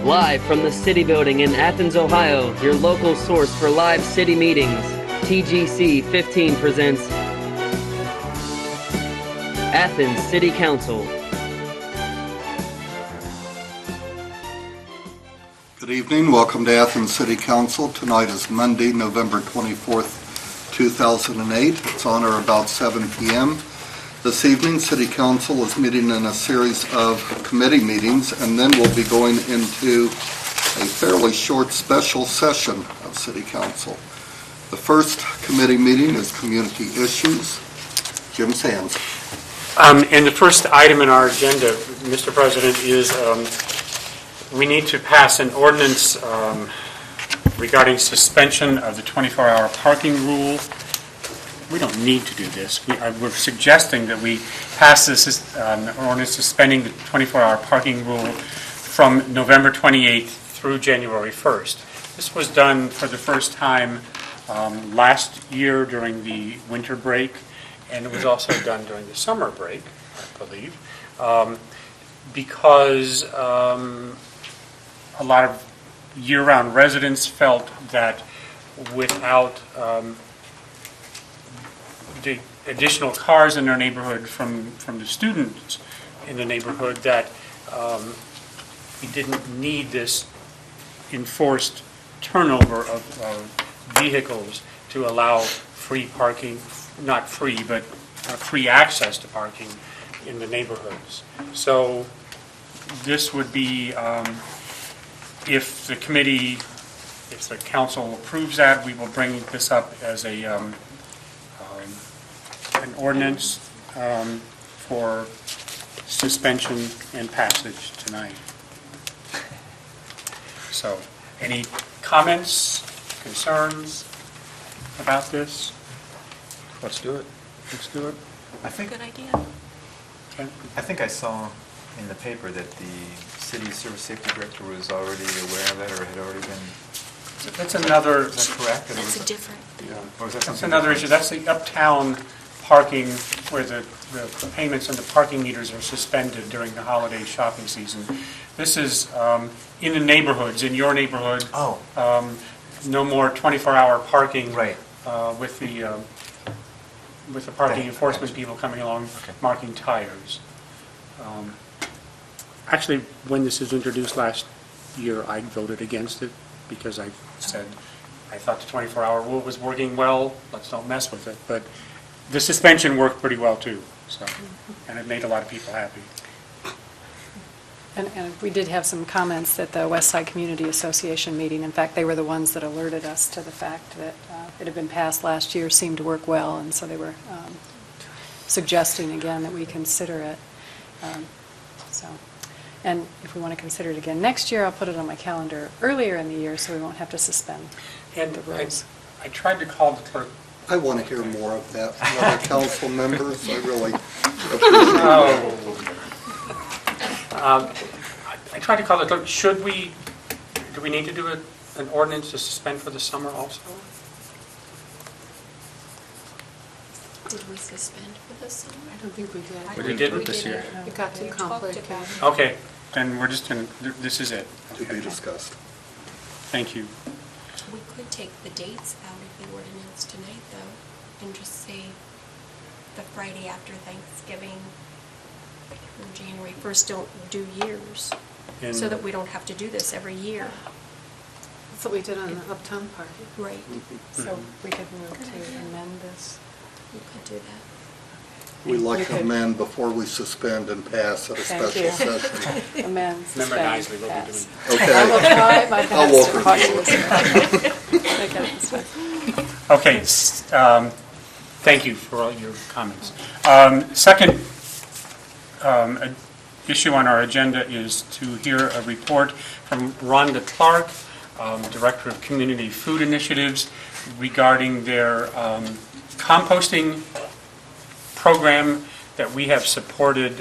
Live from the City Building in Athens, Ohio, your local source for live city meetings, TGC 15 presents Athens City Council. Good evening. Welcome to Athens City Council. Tonight is Monday, November 24th, 2008. It's on or about 7 p.m. This evening, City Council is meeting in a series of committee meetings, and then we'll be going into a fairly short special session of City Council. The first committee meeting is Community Issues. Jim Sands. And the first item in our agenda, Mr. President, is we need to pass an ordinance regarding suspension of the 24-hour parking rule. We don't need to do this. We're suggesting that we pass this ordinance suspending the 24-hour parking rule from November 28th through January 1st. This was done for the first time last year during the winter break, and it was also done during the summer break, I believe, because a lot of year-round residents felt that without the additional cars in their neighborhood from the students in the neighborhood, that we didn't need this enforced turnover of vehicles to allow free parking, not free, but free access to parking in the neighborhoods. So this would be, if the council approves that, we will bring this up as an ordinance for suspension and passage tonight. So, any comments, concerns about this? Let's do it. Let's do it. Good idea. Okay. I think I saw in the paper that the city service safety director was already aware of it, or had already been. That's another. Is that correct? That's a different thing. Or is that That's something another different? issue. That's the uptown parking, where the payments and the parking meters are suspended during the holiday shopping season. This is in the neighborhoods, in your neighborhood. Oh. No more 24-hour parking. Right. With the parking Okay. enforcement people coming along, Okay. marking tires. Actually, when this was introduced last year, I voted against it because I said I thought the 24-hour rule was working well. Let's don't mess with it. But the suspension worked pretty well too, so, and it made a lot of people happy. And we did have some comments at the West Side Community Association meeting. In fact, they were the ones that alerted us to the fact that it had been passed last year, seemed to work well, and so they were suggesting again that we consider it. And if we want to consider it again next year, I'll put it on my calendar earlier in the year so we won't have to suspend And the rules. I tried to call the clerk. I want to hear more of that from other council members. I really appreciate I tried to call the clerk. Do we need to do an ordinance to suspend for the summer also? Did we suspend for the summer? I don't think we did. We didn't this year. It got too We talked complicated. about it. Okay, then we're just going to, this is it. to be discussed. Thank you. We could take the dates out of the ordinance tonight, though, and just say the Friday after Thanksgiving through January 1st, don't do years, And- so that we don't have to do this every year. That's what we did on the Uptown Park. Right. So we could move to amend this. You could do that. We like We to could- amend before we suspend and pass at a Thank special you. session. Amend, Remember, guys, we suspend, will be pass. doing Okay. I will try my I'll best to work talk with to this. Make it this way. Okay, thank you for all your comments. Second issue on our agenda is to hear a report from Rhonda Clark, Director of Community Food Initiatives, regarding their composting program that we have supported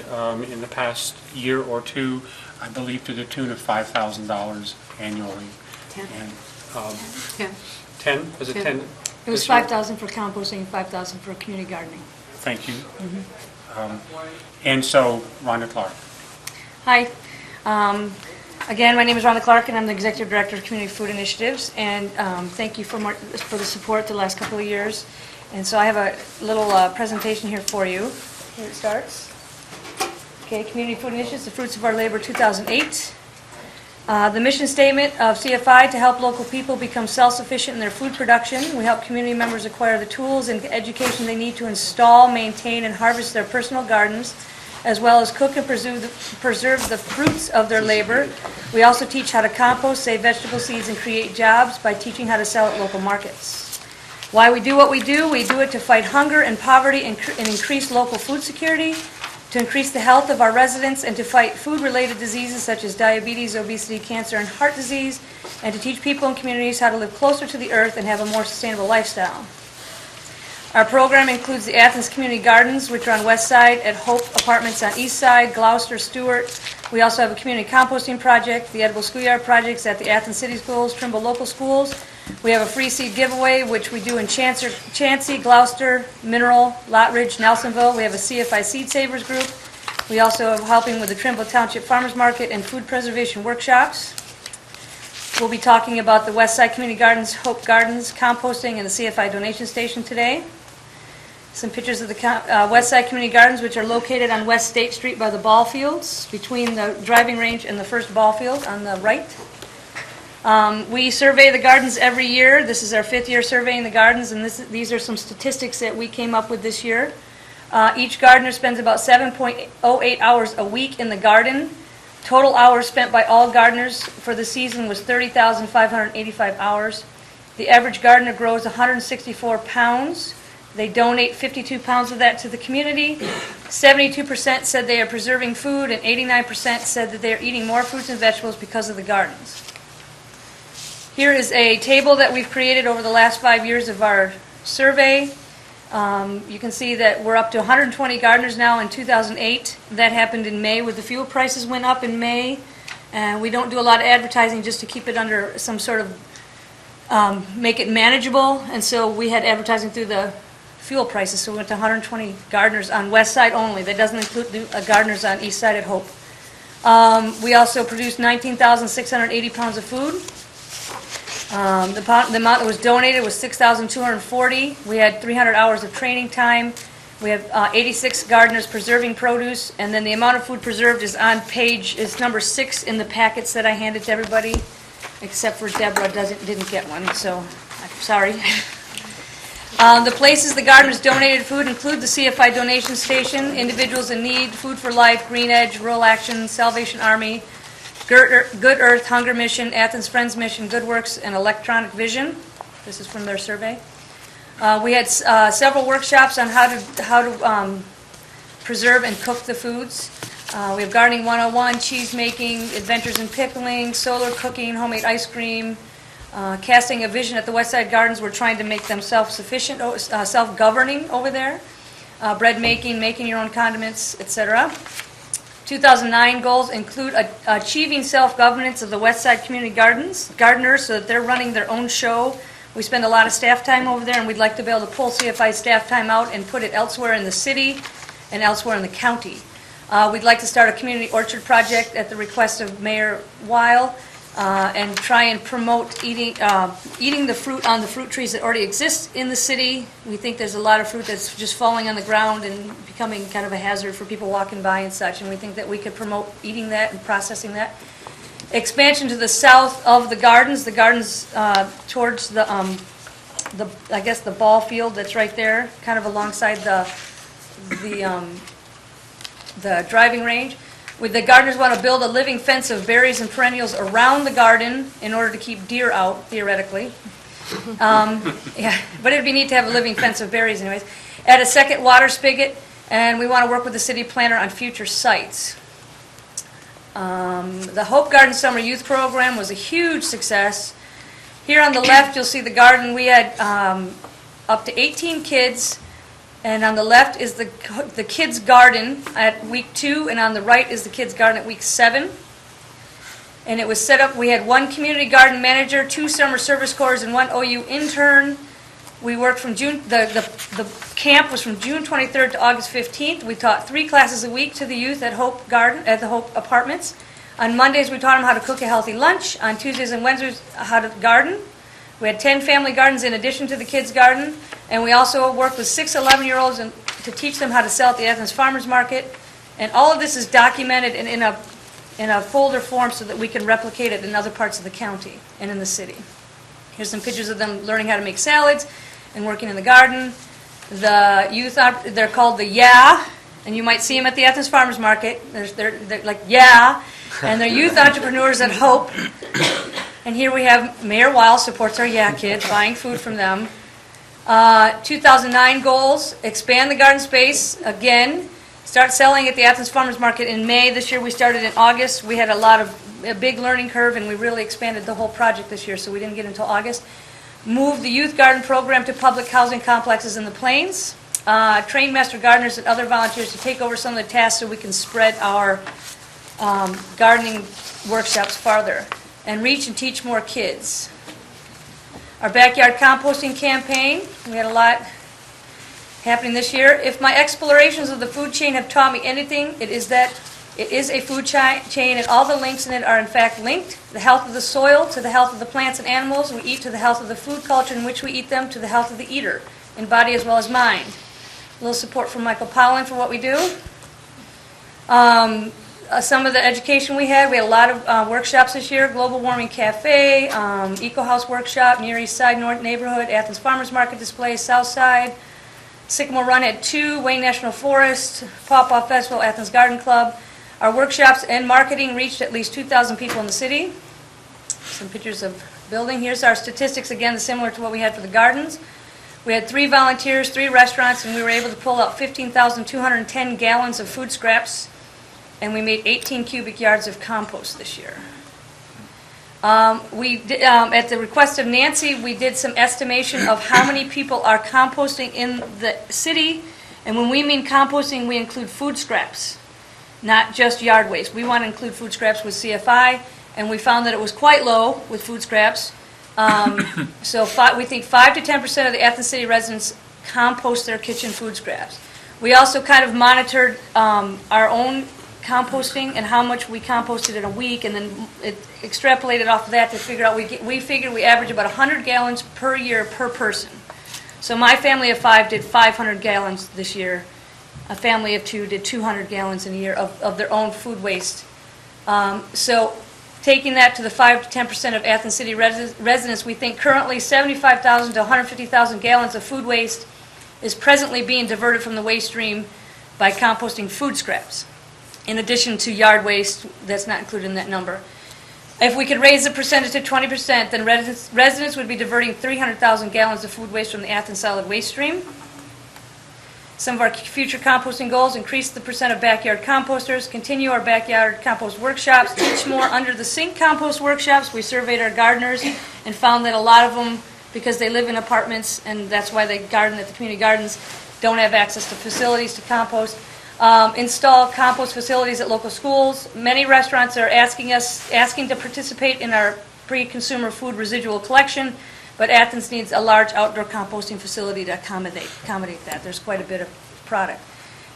in the past year or two, I believe to the tune of $5,000 annually. 10. And, 10. 10? Was it 10? 10. It was this year? 5,000 for composting, 5,000 for community gardening. Thank you. And so, Rhonda Clark. Hi. Again, my name is Rhonda Clark, and I'm the Executive Director of Community Food Initiatives, and thank you for the support the last couple of years. And so I have a little presentation here for you. Here it starts. Okay, Community Food Initiatives, the Fruits of Our Labor 2008. The mission statement of CFI: to help local people become self-sufficient in their food production. We help community members acquire the tools and education they need to install, maintain, and harvest their personal gardens, as well as cook and preserve the fruits of their labor. We also teach how to compost, save vegetable seeds, and create jobs by teaching how to sell at local markets. Why we do what we do it to fight hunger and poverty and increase local food security, to increase the health of our residents, and to fight food-related diseases such as diabetes, obesity, cancer, and heart disease, and to teach people and communities how to live closer to the earth and have a more sustainable lifestyle. Our program includes the Athens Community Gardens, which are on West Side, at Hope Apartments on East Side, Gloucester, Stewart. We also have a community composting project, the Edible Schoolyard projects at the Athens City Schools, Trimble Local Schools. We have a free seed giveaway, which we do in Chansey, Gloucester, Mineral, Lottridge, Nelsonville. We have a CFI Seed Savers group. We also are helping with the Trimble Township Farmers Market and food preservation workshops. We'll be talking about the West Side Community Gardens, Hope Gardens, composting, and the CFI donation station today. Some pictures of the West Side Community Gardens, which are located on West State Street by the ball fields, between the driving range and the first ball field on the right. We survey the gardens every year. This is our 5th year surveying the gardens, and these are some statistics that we came up with this year. Each gardener spends about 7.08 hours a week in the garden. Total hours spent by all gardeners for the season was 30,585 hours. The average gardener grows 164 pounds. They donate 52 pounds of that to the community. 72% said they are preserving food, and 89% said that they are eating more fruits and vegetables because of the gardens. Here is a table that we've created over the last 5 years of our survey. You can see that we're up to 120 gardeners now in 2008. That happened in May with the fuel prices went up in May. And we don't do a lot of advertising just to keep it under some sort of, make it manageable. And so we had advertising through the fuel prices, so we went to 120 gardeners on West Side only. That doesn't include the gardeners on East Side at Hope. We also produced 19,680 pounds of food. The amount that was donated was 6,240. We had 300 hours of training time. We have 86 gardeners preserving produce, and then the amount of food preserved is on is number 6 in the packets that I handed to everybody, except for Deborah didn't get one, so I'm sorry. The places the gardeners donated food include the CFI donation station, Individuals in Need, Food for Life, Green Edge, Rural Action, Salvation Army, Good Earth, Hunger Mission, Athens Friends Mission, Good Works, and Electronic Vision. This is from their survey. We had several workshops on how to preserve and cook the foods. We have Gardening 101, cheese making, Adventures in Pickling, solar cooking, homemade ice cream, casting a vision at the West Side Gardens. We're trying to make them self-sufficient, self-governing over there. Bread making, making your own condiments, etc. 2009 goals include achieving self-governance of the West Side Community Gardeners so that they're running their own show. We spend a lot of staff time over there, and we'd like to be able to pull CFI staff time out and put it elsewhere in the city and elsewhere in the county. We'd like to start a community orchard project at the request of Mayor Weil, and try and promote eating the fruit on the fruit trees that already exist in the city. We think there's a lot of fruit that's just falling on the ground and becoming kind of a hazard for people walking by and such, and we think that we could promote eating that and processing that. Expansion to the south of the gardens towards the I guess the ball field that's right there, kind of alongside the driving range. The gardeners want to build a living fence of berries and perennials around the garden in order to keep deer out, theoretically. Yeah, but it'd be neat to have a living fence of berries anyways. Add a second water spigot, and we want to work with the city planner on future sites. The Hope Garden Summer Youth Program was a huge success. Here on the left, you'll see the garden. We had up to 18 kids. And on the left is the kids' garden at week 2, and on the right is the kids' garden at week 7. And it was set up, we had 1 community garden manager, 2 summer service corps, and 1 OU intern. We worked from the camp was from June 23rd to August 15th. We taught 3 classes a week to the youth at the Hope Apartments. On Mondays, we taught them how to cook a healthy lunch. On Tuesdays and Wednesdays, how to garden. We had 10 family gardens in addition to the kids' garden. And we also worked with 6 11-year-olds to teach them how to sell at the Athens Farmers Market. And all of this is documented in a folder form so that we can replicate it in other parts of the county and in the city. Here's some pictures of them learning how to make salads and working in the garden. The youth, they're called the Yeah, and you might see them at the Athens Farmers Market. They're like, yeah, and they're youth entrepreneurs at Hope. And here we have Mayor Weil supports our Yeah kids, buying food from them. 2009 goals, expand the garden space again, start selling at the Athens Farmers Market in May. This year we started in August. We had a big learning curve, and we really expanded the whole project this year, so we didn't get until August. Move the youth garden program to public housing complexes in the Plains. Train master gardeners and other volunteers to take over some of the tasks so we can spread our gardening workshops farther. And reach and teach more kids. Our backyard composting campaign, we had a lot happening this year. If my explorations of the food chain have taught me anything, it is that it is a food chain, and all the links in it are in fact linked. The health of the soil to the health of the plants and animals we eat, to the health of the food culture in which we eat them, to the health of the eater, in body as well as mind. A little support from Michael Powlin for what we do. Some of the education we had a lot of workshops this year. Global Warming Cafe, Eco House Workshop, Near East Side North Neighborhood, Athens Farmers Market Display, South Side. Sycamore Run at 2, Wayne National Forest, Pawpaw Festival, Athens Garden Club. Our workshops and marketing reached at least 2,000 people in the city. Some pictures of building. Here's our statistics, again, similar to what we had for the gardens. We had 3 volunteers, 3 restaurants, and we were able to pull out 15,210 gallons of food scraps, and we made 18 cubic yards of compost this year. We did, at the request of Nancy, we did some estimation of how many people are composting in the city, and when we mean composting, we include food scraps, not just yard waste. We want to include food scraps with CFI, and we found that it was quite low with food scraps. So we think 5 to 10% of the Athens City residents compost their kitchen food scraps. We also kind of monitored our own composting and how much we composted in a week, and then it extrapolated off of that to figure out, we figured we average about 100 gallons per year per person. So my family of 5 did 500 gallons this year. A family of 2 did 200 gallons in a year of their own food waste. So taking that to the 5 to 10% of Athens City residents, we think currently 75,000 to 150,000 gallons of food waste is presently being diverted from the waste stream by composting food scraps, in addition to yard waste that's not included in that number. If we could raise the percentage to 20%, then residents would be diverting 300,000 gallons of food waste from the Athens solid waste stream. Some of our future composting goals: increase the percent of backyard composters, continue our backyard compost workshops, teach more under the sink compost workshops. We surveyed our gardeners and found that a lot of them, because they live in apartments and that's why they garden at the community gardens, don't have access to facilities to compost. Install compost facilities at local schools. Many restaurants are asking to participate in our pre-consumer food residual collection, but Athens needs a large outdoor composting facility to accommodate that. There's quite a bit of product.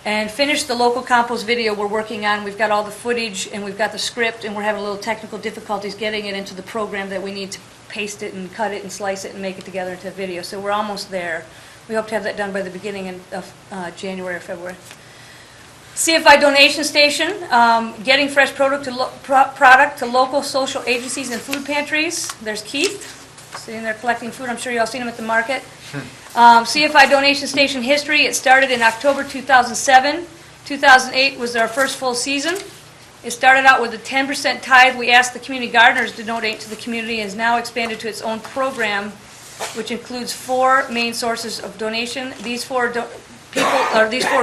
And finish the local compost video we're working on. We've got all the footage and we've got the script, and we're having a little technical difficulties getting it into the program that we need to paste it and cut it and slice it and make it together into a video. So we're almost there. We hope to have that done by the beginning of January or February. CFI donation station, getting fresh product to local social agencies and food pantries. There's Keith sitting there collecting food. I'm sure you all seen him at the market. CFI donation station history: it started in October 2007. 2008 was our first full season. It started out with a 10% tithe we asked the community gardeners to donate to the community, and has now expanded to its own program, which includes 4 main sources of donation. These 4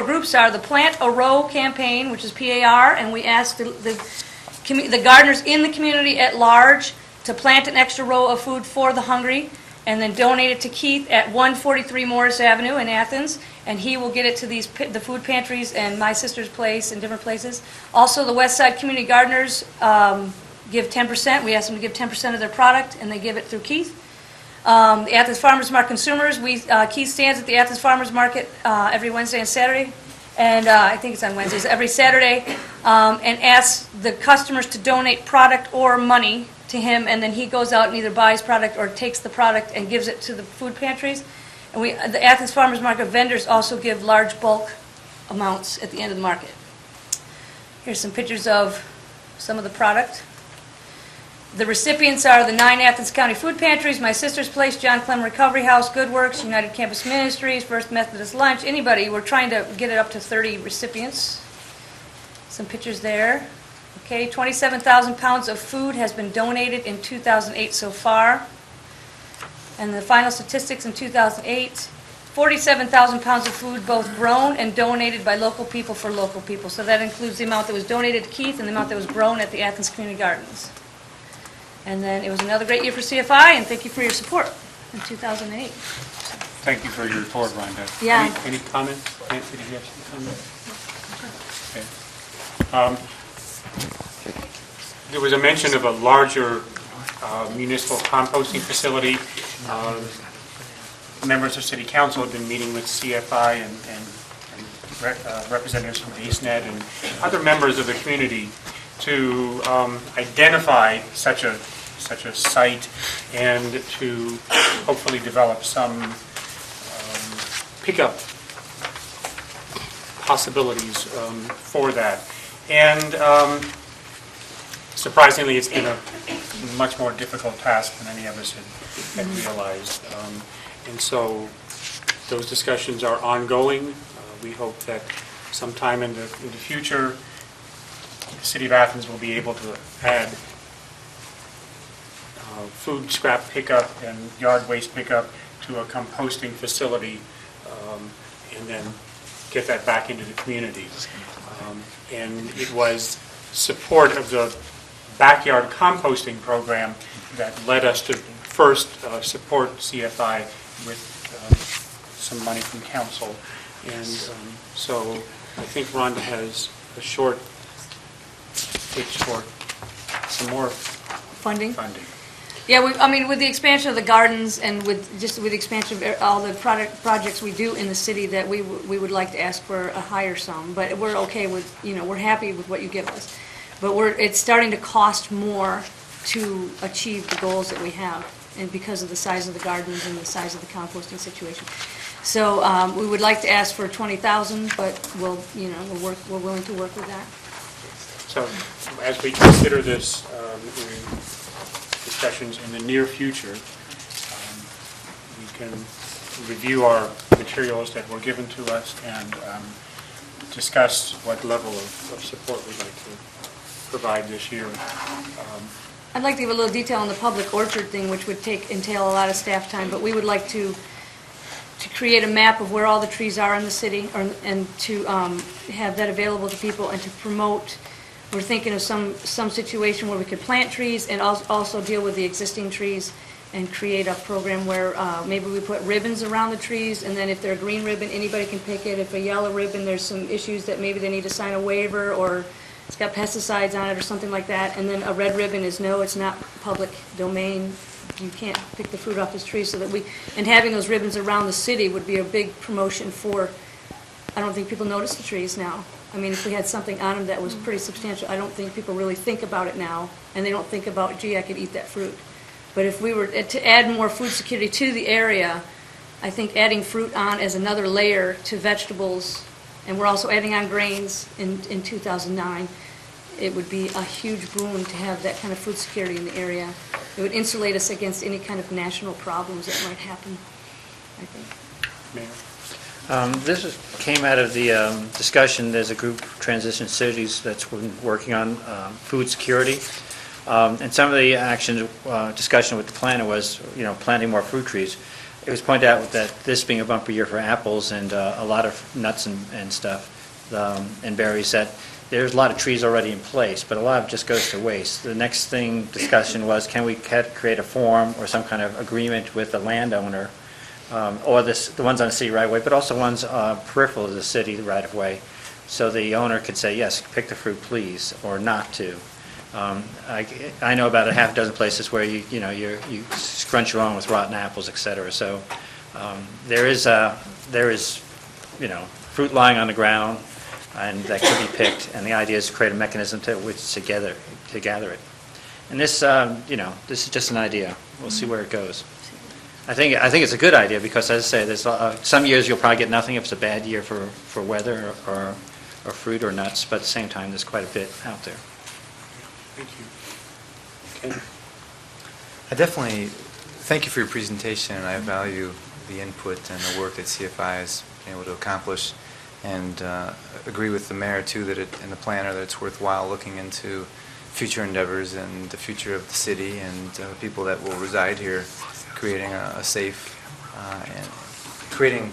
groups are the Plant a Row campaign, which is PAR, and we asked the gardeners in the community at large to plant an extra row of food for the hungry, and then donate it to Keith at 143 Morris Avenue in Athens, and he will get it to the food pantries and My Sister's Place and different places. Also, the West Side Community Gardeners give 10%. We ask them to give 10% of their product, and they give it through Keith. The Athens Farmers Market consumers, Keith stands at the Athens Farmers Market every Wednesday and Saturday, and I think it's on Wednesdays, every Saturday, and asks the customers to donate product or money to him, and then he goes out and either buys product or takes the product and gives it to the food pantries. And the Athens Farmers Market vendors also give large bulk amounts at the end of the market. Here's some pictures of some of the product. The recipients are the 9 Athens County food pantries, My Sister's Place, John Clem Recovery House, Good Works, United Campus Ministries, First Methodist Lunch, anybody. We're trying to get it up to 30 recipients. Some pictures there. Okay, 27,000 pounds of food has been donated in 2008 so far. And the final statistics in 2008, 47,000 pounds of food both grown and donated by local people for local people. So that includes the amount that was donated to Keith and the amount that was grown at the Athens Community Gardens. And then it was another great year for CFI, and thank you for your support in 2008. Thank you for your report, Rhonda. Yeah. Any comments? Nancy, did you have some comments? Okay. There was a mention of a larger municipal composting facility. Members of City Council have been meeting with CFI and representatives from AceNet and other members of the community to identify such a site and to hopefully develop some pickup possibilities for that. And surprisingly, it's been a much more difficult task than any of us had realized. And so those discussions are ongoing. We hope that sometime in the future, the City of Athens will be able to add food scrap pickup and yard waste pickup to a composting facility, and then get that back into the community. And it was support of the backyard composting program that led us to first support CFI with some money from council. And so I think Rhonda has a short pitch for some more Funding? funding. Yeah, I mean, with the expansion of the gardens and with the expansion of all the projects we do in the city, that we would like to ask for a higher sum, but we're okay with, we're happy with what you give us. But it's starting to cost more to achieve the goals that we have, and because of the size of the gardens and the size of the composting situation. So we would like to ask for 20,000, but we're willing to work with that. So as we consider this in discussions in the near future, we can review our materials that were given to us and discuss what level of support we'd like to provide this year. I'd like to give a little detail on the public orchard thing, which would entail a lot of staff time, but we would like to create a map of where all the trees are in the city, and to have that available to people and to promote. We're thinking of some situation where we could plant trees and also deal with the existing trees and create a program where maybe we put ribbons around the trees, and then if they're a green ribbon, anybody can pick it. If a yellow ribbon, there's some issues that maybe they need to sign a waiver, or it's got pesticides on it or something like that. And then a red ribbon is no, it's not public domain. You can't pick the fruit off this tree. And having those ribbons around the city would be a big promotion for, I don't think people notice the trees now. I mean, if we had something on them that was pretty substantial, I don't think people really think about it now, and they don't think about, gee, I could eat that fruit. But if we were to add more food security to the area, I think adding fruit on as another layer to vegetables, and we're also adding on grains in 2009, it would be a huge boon to have that kind of food security in the area. It would insulate us against any kind of national problems that might happen, I think. Mayor? This came out of the discussion. There's a group, Transition Cities, that's been working on food security. And some of the discussion with the planner was, planting more fruit trees. It was pointed out that this being a bumper year for apples and a lot of nuts and stuff, and berries, that there's a lot of trees already in place, but a lot of it just goes to waste. The next discussion was, can we create a form or some kind of agreement with the landowner, or the ones on the city right-of-way, but also ones peripheral to the city right-of-way, so the owner could say, yes, pick the fruit, please, or not to. I know about a half dozen places where you scrunch your own with rotten apples, etc. So there is fruit lying on the ground, and that could be picked, and the idea is to create a mechanism to which to gather it. And this, this is just an idea. We'll see where it goes. I think it's a good idea because, as I say, there's some years you'll probably get nothing if it's a bad year for weather or fruit or nuts, but at the same time, there's quite a bit out there. Thank you. Ken? I definitely thank you for your presentation, and I value the input and the work that CFI has been able to accomplish, and agree with the mayor too and the planner that it's worthwhile looking into future endeavors and the future of the city and people that will reside here, creating a safe and creating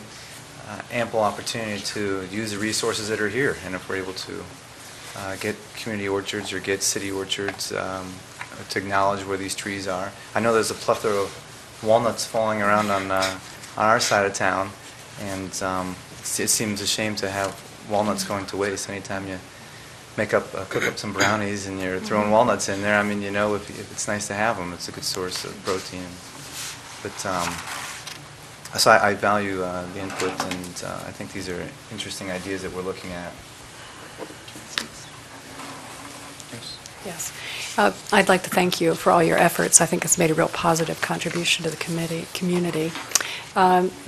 ample opportunity to use the resources that are here. And if we're able to get community orchards or get city orchards to acknowledge where these trees are. I know there's a plethora of walnuts falling around on our side of town, and it seems a shame to have walnuts going to waste. Anytime you cook up some brownies and you're throwing walnuts in there, I mean, if it's nice to have them. It's a good source of protein. But so I value the input, and I think these are interesting ideas that we're looking at. Yes. I'd like to thank you for all your efforts. I think it's made a real positive contribution to the community.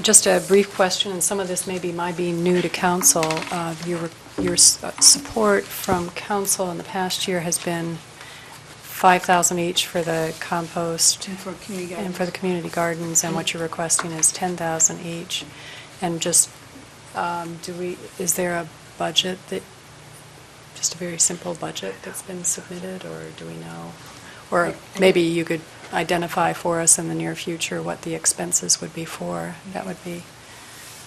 Just a brief question, and some of this might be new to council. Your support from council in the past year has been $5,000 each for the compost And for community gardens. and for the community gardens, and what you're requesting is $10,000 each. And just is there a budget just a very simple budget that's been submitted, or do we know? Or maybe you could identify for us in the near future what the expenses would be for. That would be,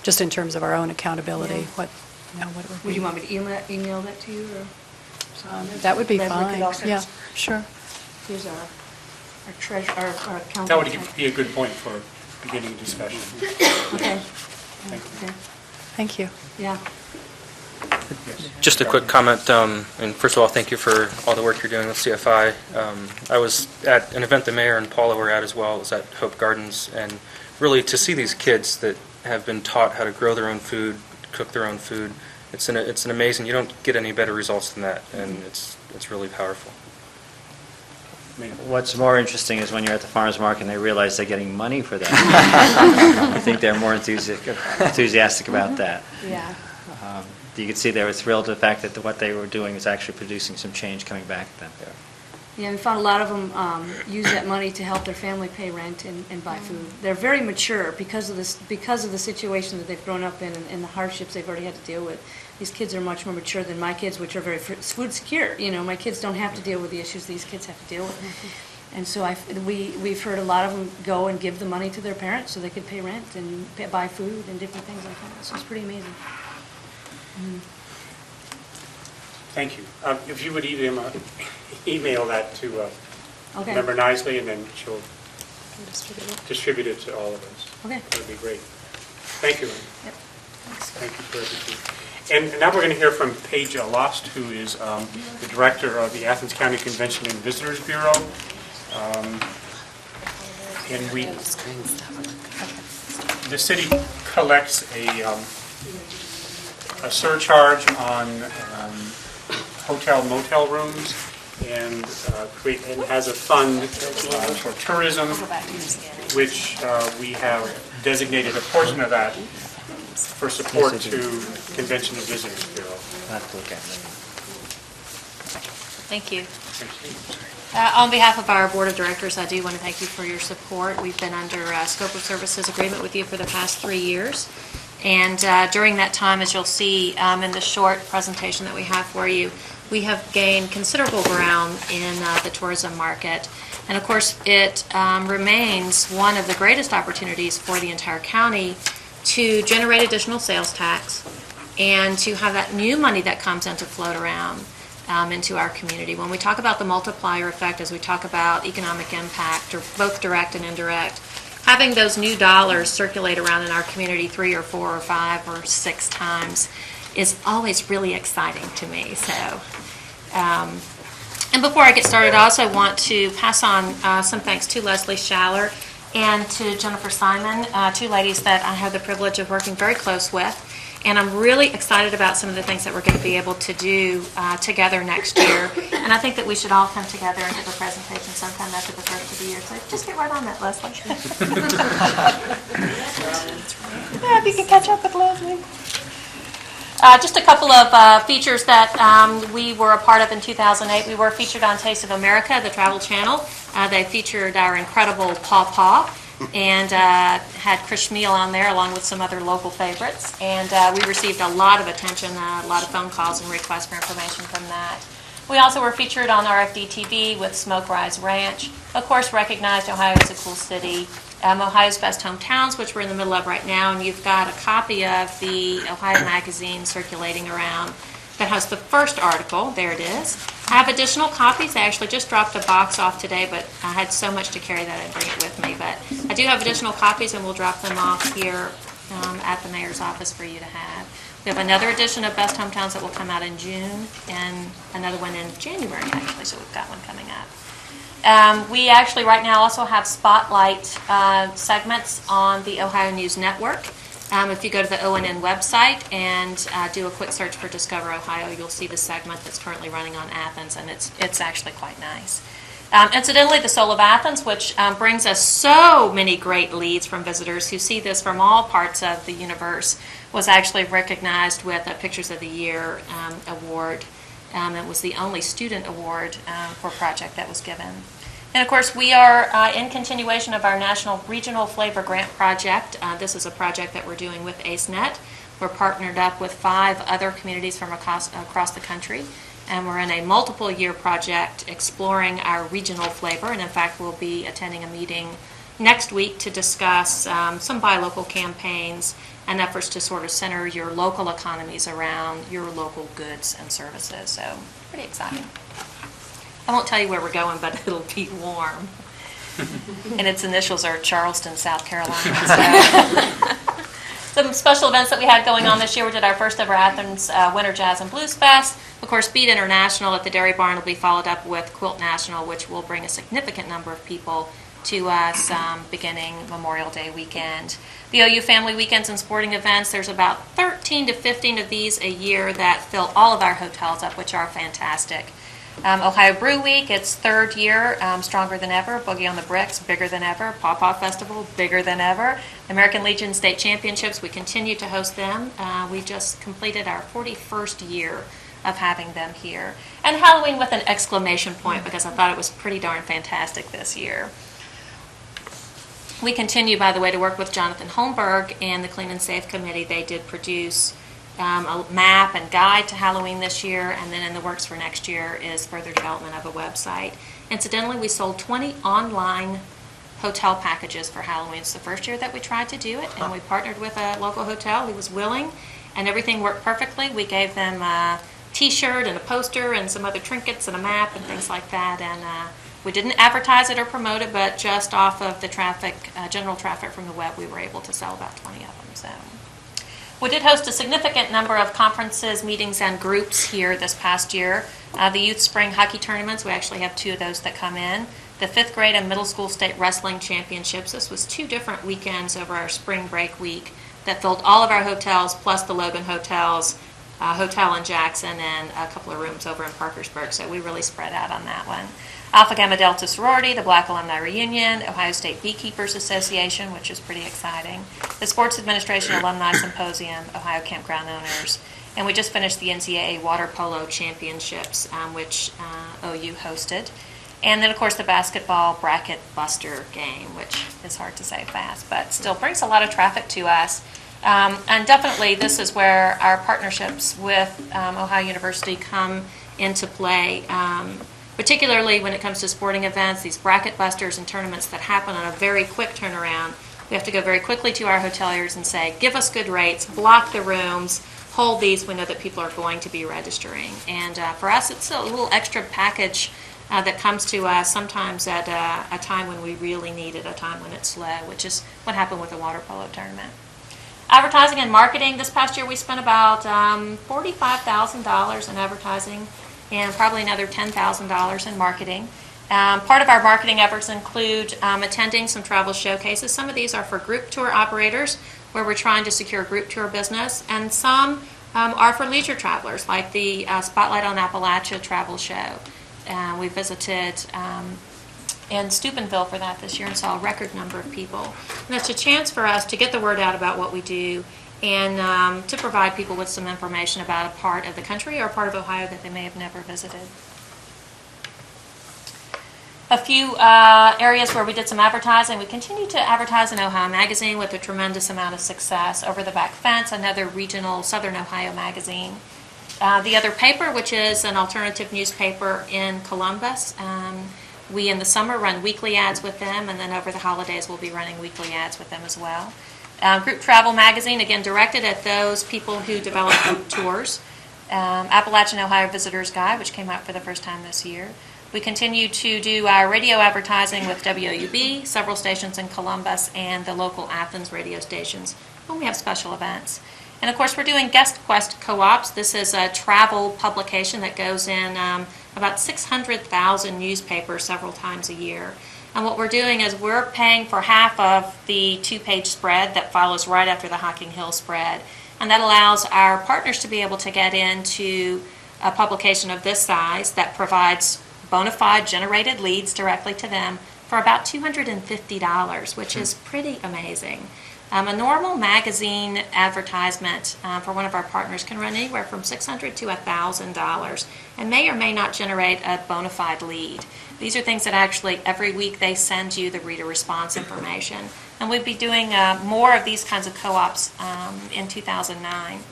just in terms of our own accountability, Yeah. what it would be. Would you want me to email that to you, or? That would be Leslie could fine. also Yeah, just- sure. Here's our treasurer, our accountant. That would be a good point for beginning discussion. Okay. Thank you. Okay. Thank you. Yeah. Just a quick comment, and first of all, thank you for all the work you're doing with CFI. I was at an event the mayor and Paula were at as well. It was at Hope Gardens, and really to see these kids that have been taught how to grow their own food, cook their own food, it's an amazing. You don't get any better results than that, and it's really powerful. What's more interesting is when you're at the farmer's market and they realize they're getting money for that. I think they're more enthusiastic about that. Yeah. You could see they were thrilled to the fact that what they were doing is actually producing some change coming back at them. Yeah, we found a lot of them use that money to help their family pay rent and buy food. They're very mature because of the situation that they've grown up in and the hardships they've already had to deal with. These kids are much more mature than my kids, which are very food secure. My kids don't have to deal with the issues these kids have to deal with. And so we've heard a lot of them go and give the money to their parents so they could pay rent and buy food and different things like that. So it's pretty amazing. Thank you. If you would email that to Okay. Member Nisley, and then she'll Distribute it. distribute it to all of us. Okay. That would be great. Thank you, Lynn. Yep. Thank you for everything. And now we're going to hear from Paige Lost, who is the director of the Athens County Convention and Visitors Bureau. And the city collects a surcharge on hotel motel rooms and has a fund for tourism, which we have designated a portion of that for support Yes, I to do. Convention and Visitors Bureau. I'll have to look at it. Thank you. Thank you. On behalf of our Board of Directors, I do want to thank you for your support. We've been under a scope of services agreement with you for the past 3 years. And during that time, as you'll see in the short presentation that we have for you, we have gained considerable ground in the tourism market. And of course, it remains one of the greatest opportunities for the entire county to generate additional sales tax and to have that new money that comes in to float around into our community. When we talk about the multiplier effect, as we talk about economic impact, or both direct and indirect, having those new dollars circulate around in our community 3 or 4 or 5 or 6 times is always really exciting to me. So, and before I get started, I also want to pass on some thanks to Leslie Schaller. and to Jennifer Simon, two ladies that I have the privilege of working very close with. And I'm really excited about some of the things that we're going to be able to do together next year. And I think that we should all come together and give a presentation sometime after the first of the year. So just get right on that, Leslie. Yeah, if you can catch up with Leslie. Just a couple of features that we were a part of in 2008. We were featured on Taste of America, the Travel Channel. They featured our incredible Paw Paw and had Chris Schmiel on there along with some other local favorites. And we received a lot of attention, a lot of phone calls and requests for information from that. We also were featured on RFD TV with Smoke Rise Ranch. Of course, recognized Ohio is a cool city. Ohio's Best Hometowns, which we're in the middle of right now, and you've got a copy of the Ohio magazine circulating around that has the first article. There it is. I have additional copies. I actually just dropped a box off today, but I had so much to carry that I didn't bring it with me. But I do have additional copies, and we'll drop them off here at the mayor's office for you to have. We have another edition of Best Hometowns that will come out in June, and another one in January, actually, so we've got one coming up. We actually right now also have spotlight segments on the Ohio News Network. If you go to the ONN website and do a quick search for Discover Ohio, you'll see the segment that's currently running on Athens, and it's actually quite nice. Incidentally, the Soul of Athens, which brings us so many great leads from visitors who see this from all parts of the universe, was actually recognized with a Pictures of the Year award. It was the only student award for a project that was given. And of course, we are in continuation of our National Regional Flavor Grant Project. This is a project that we're doing with AceNet. We're partnered up with 5 other communities from across the country, and we're in a multiple-year project exploring our regional flavor. And in fact, we'll be attending a meeting next week to discuss some buy local campaigns and efforts to sort of center your local economies around your local goods and services. So pretty exciting. I won't tell you where we're going, but it'll be warm. And its initials are Charleston, South Carolina. So. Some special events that we had going on this year. We did our first ever Athens Winter Jazz and Blues Fest. Of course, Beat International at the Dairy Barn will be followed up with Quilt National, which will bring a significant number of people to us beginning Memorial Day weekend. The OU Family Weekends and Sporting Events, there's about 13 to 15 of these a year that fill all of our hotels up, which are fantastic. Ohio Brew Week, its 3rd year, stronger than ever. Boogie on the Bricks, bigger than ever. Paw Paw Festival, bigger than ever. American Legion State Championships, we continue to host them. We just completed our 41st year of having them here. And Halloween with an exclamation point, because I thought it was pretty darn fantastic this year. We continue, by the way, to work with Jonathan Holmberg and the Clean and Safe Committee. They did produce a map and guide to Halloween this year, and then in the works for next year is further development of a website. Incidentally, we sold 20 online hotel packages for Halloween. It's the first year that we tried to do it, and we partnered with a local hotel who was willing, and everything worked perfectly. We gave them a T-shirt and a poster and some other trinkets and a map and things like that, and we didn't advertise it or promote it, but just off of the traffic, general traffic from the web, we were able to sell about 20 of them. So. We did host a significant number of conferences, meetings, and groups here this past year. The Youth Spring Hockey Tournaments, we actually have 2 of those that come in. The 5th grade and middle school state wrestling championships. This was 2 different weekends over our spring break week that filled all of our hotels, plus the Logan Hotels, hotel in Jackson, and a couple of rooms over in Parkersburg. So we really spread out on that one. Alpha Gamma Delta Sorority, the Black Alumni Reunion, Ohio State Beekeepers Association, which is pretty exciting, the Sports Administration Alumni Symposium, Ohio Campground Owners, and we just finished the NCAA Water Polo Championships, which OU hosted, and then, of course, the basketball bracket buster game, which is hard to say fast, but still brings a lot of traffic to us. And definitely, this is where our partnerships with Ohio University come into play. Particularly when it comes to sporting events, these bracket busters and tournaments that happen on a very quick turnaround. We have to go very quickly to our hoteliers and say, give us good rates, block the rooms, hold these. We know that people are going to be registering. And for us, it's a little extra package that comes to us sometimes at a time when we really need it, a time when it's slow, which is what happened with the water polo tournament. Advertising and marketing, this past year we spent about $45,000 in advertising and probably another $10,000 in marketing. Part of our marketing efforts include attending some travel showcases. Some of these are for group tour operators, where we're trying to secure group tour business, and some are for leisure travelers, like the Spotlight on Appalachia travel show. We visited in Steubenville for that this year and saw a record number of people. And it's a chance for us to get the word out about what we do and to provide people with some information about a part of the country or a part of Ohio that they may have never visited. A few areas where we did some advertising. We continue to advertise in Ohio Magazine with a tremendous amount of success. Over the Back Fence, another regional Southern Ohio magazine. The other paper, which is an alternative newspaper in Columbus, we in the summer run weekly ads with them, and then over the holidays we'll be running weekly ads with them as well. Group Travel Magazine, again directed at those people who develop group tours. Appalachian Ohio Visitor's Guide, which came out for the first time this year. We continue to do our radio advertising with WOUB, several stations in Columbus, and the local Athens radio stations when we have special events. And of course, we're doing Guest Quest co-ops. This is a travel publication that goes in about 600,000 newspapers several times a year. And what we're doing is we're paying for half of the two-page spread that follows right after the Hocking Hill spread. And that allows our partners to be able to get into a publication of this size that provides bona fide generated leads directly to them for about $250, which is pretty amazing. A normal magazine advertisement for one of our partners can run anywhere from $600 to $1,000 and may or may not generate a bona fide lead. These are things that actually every week they send you the reader response information. And we'll be doing more of these kinds of co-ops in 2009. A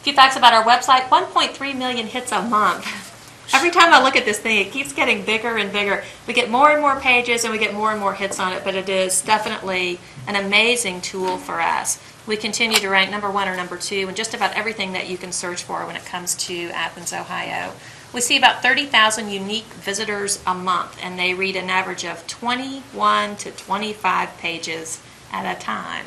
few facts about our website: 1.3 million hits a month. Every time I look at this thing, it keeps getting bigger and bigger. We get more and more pages and we get more and more hits on it, but it is definitely an amazing tool for us. We continue to rank number 1 or number 2 in just about everything that you can search for when it comes to Athens, Ohio. We see about 30,000 unique visitors a month, and they read an average of 21 to 25 pages at a time.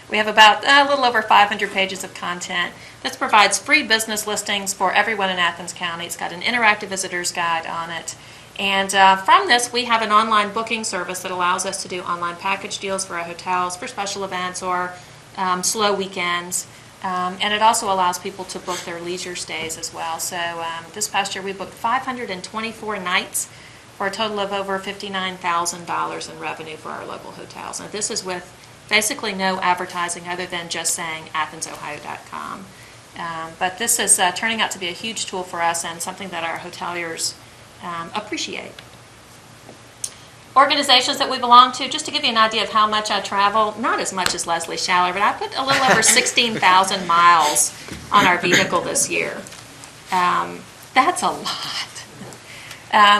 We have about a little over 500 pages of content. This provides free business listings for everyone in Athens County. It's got an interactive visitor's guide on it. And from this, we have an online booking service that allows us to do online package deals for our hotels, for special events, or slow weekends. And it also allows people to book their leisure stays as well. So this past year, we booked 524 nights for a total of over $59,000 in revenue for our local hotels. Now, this is with basically no advertising other than just saying AthensOhio.com. But this is turning out to be a huge tool for us and something that our hoteliers appreciate. Organizations that we belong to, just to give you an idea of how much I travel, not as much as Leslie Schaller, but I put a little over 16,000 miles on our vehicle this year. That's a lot.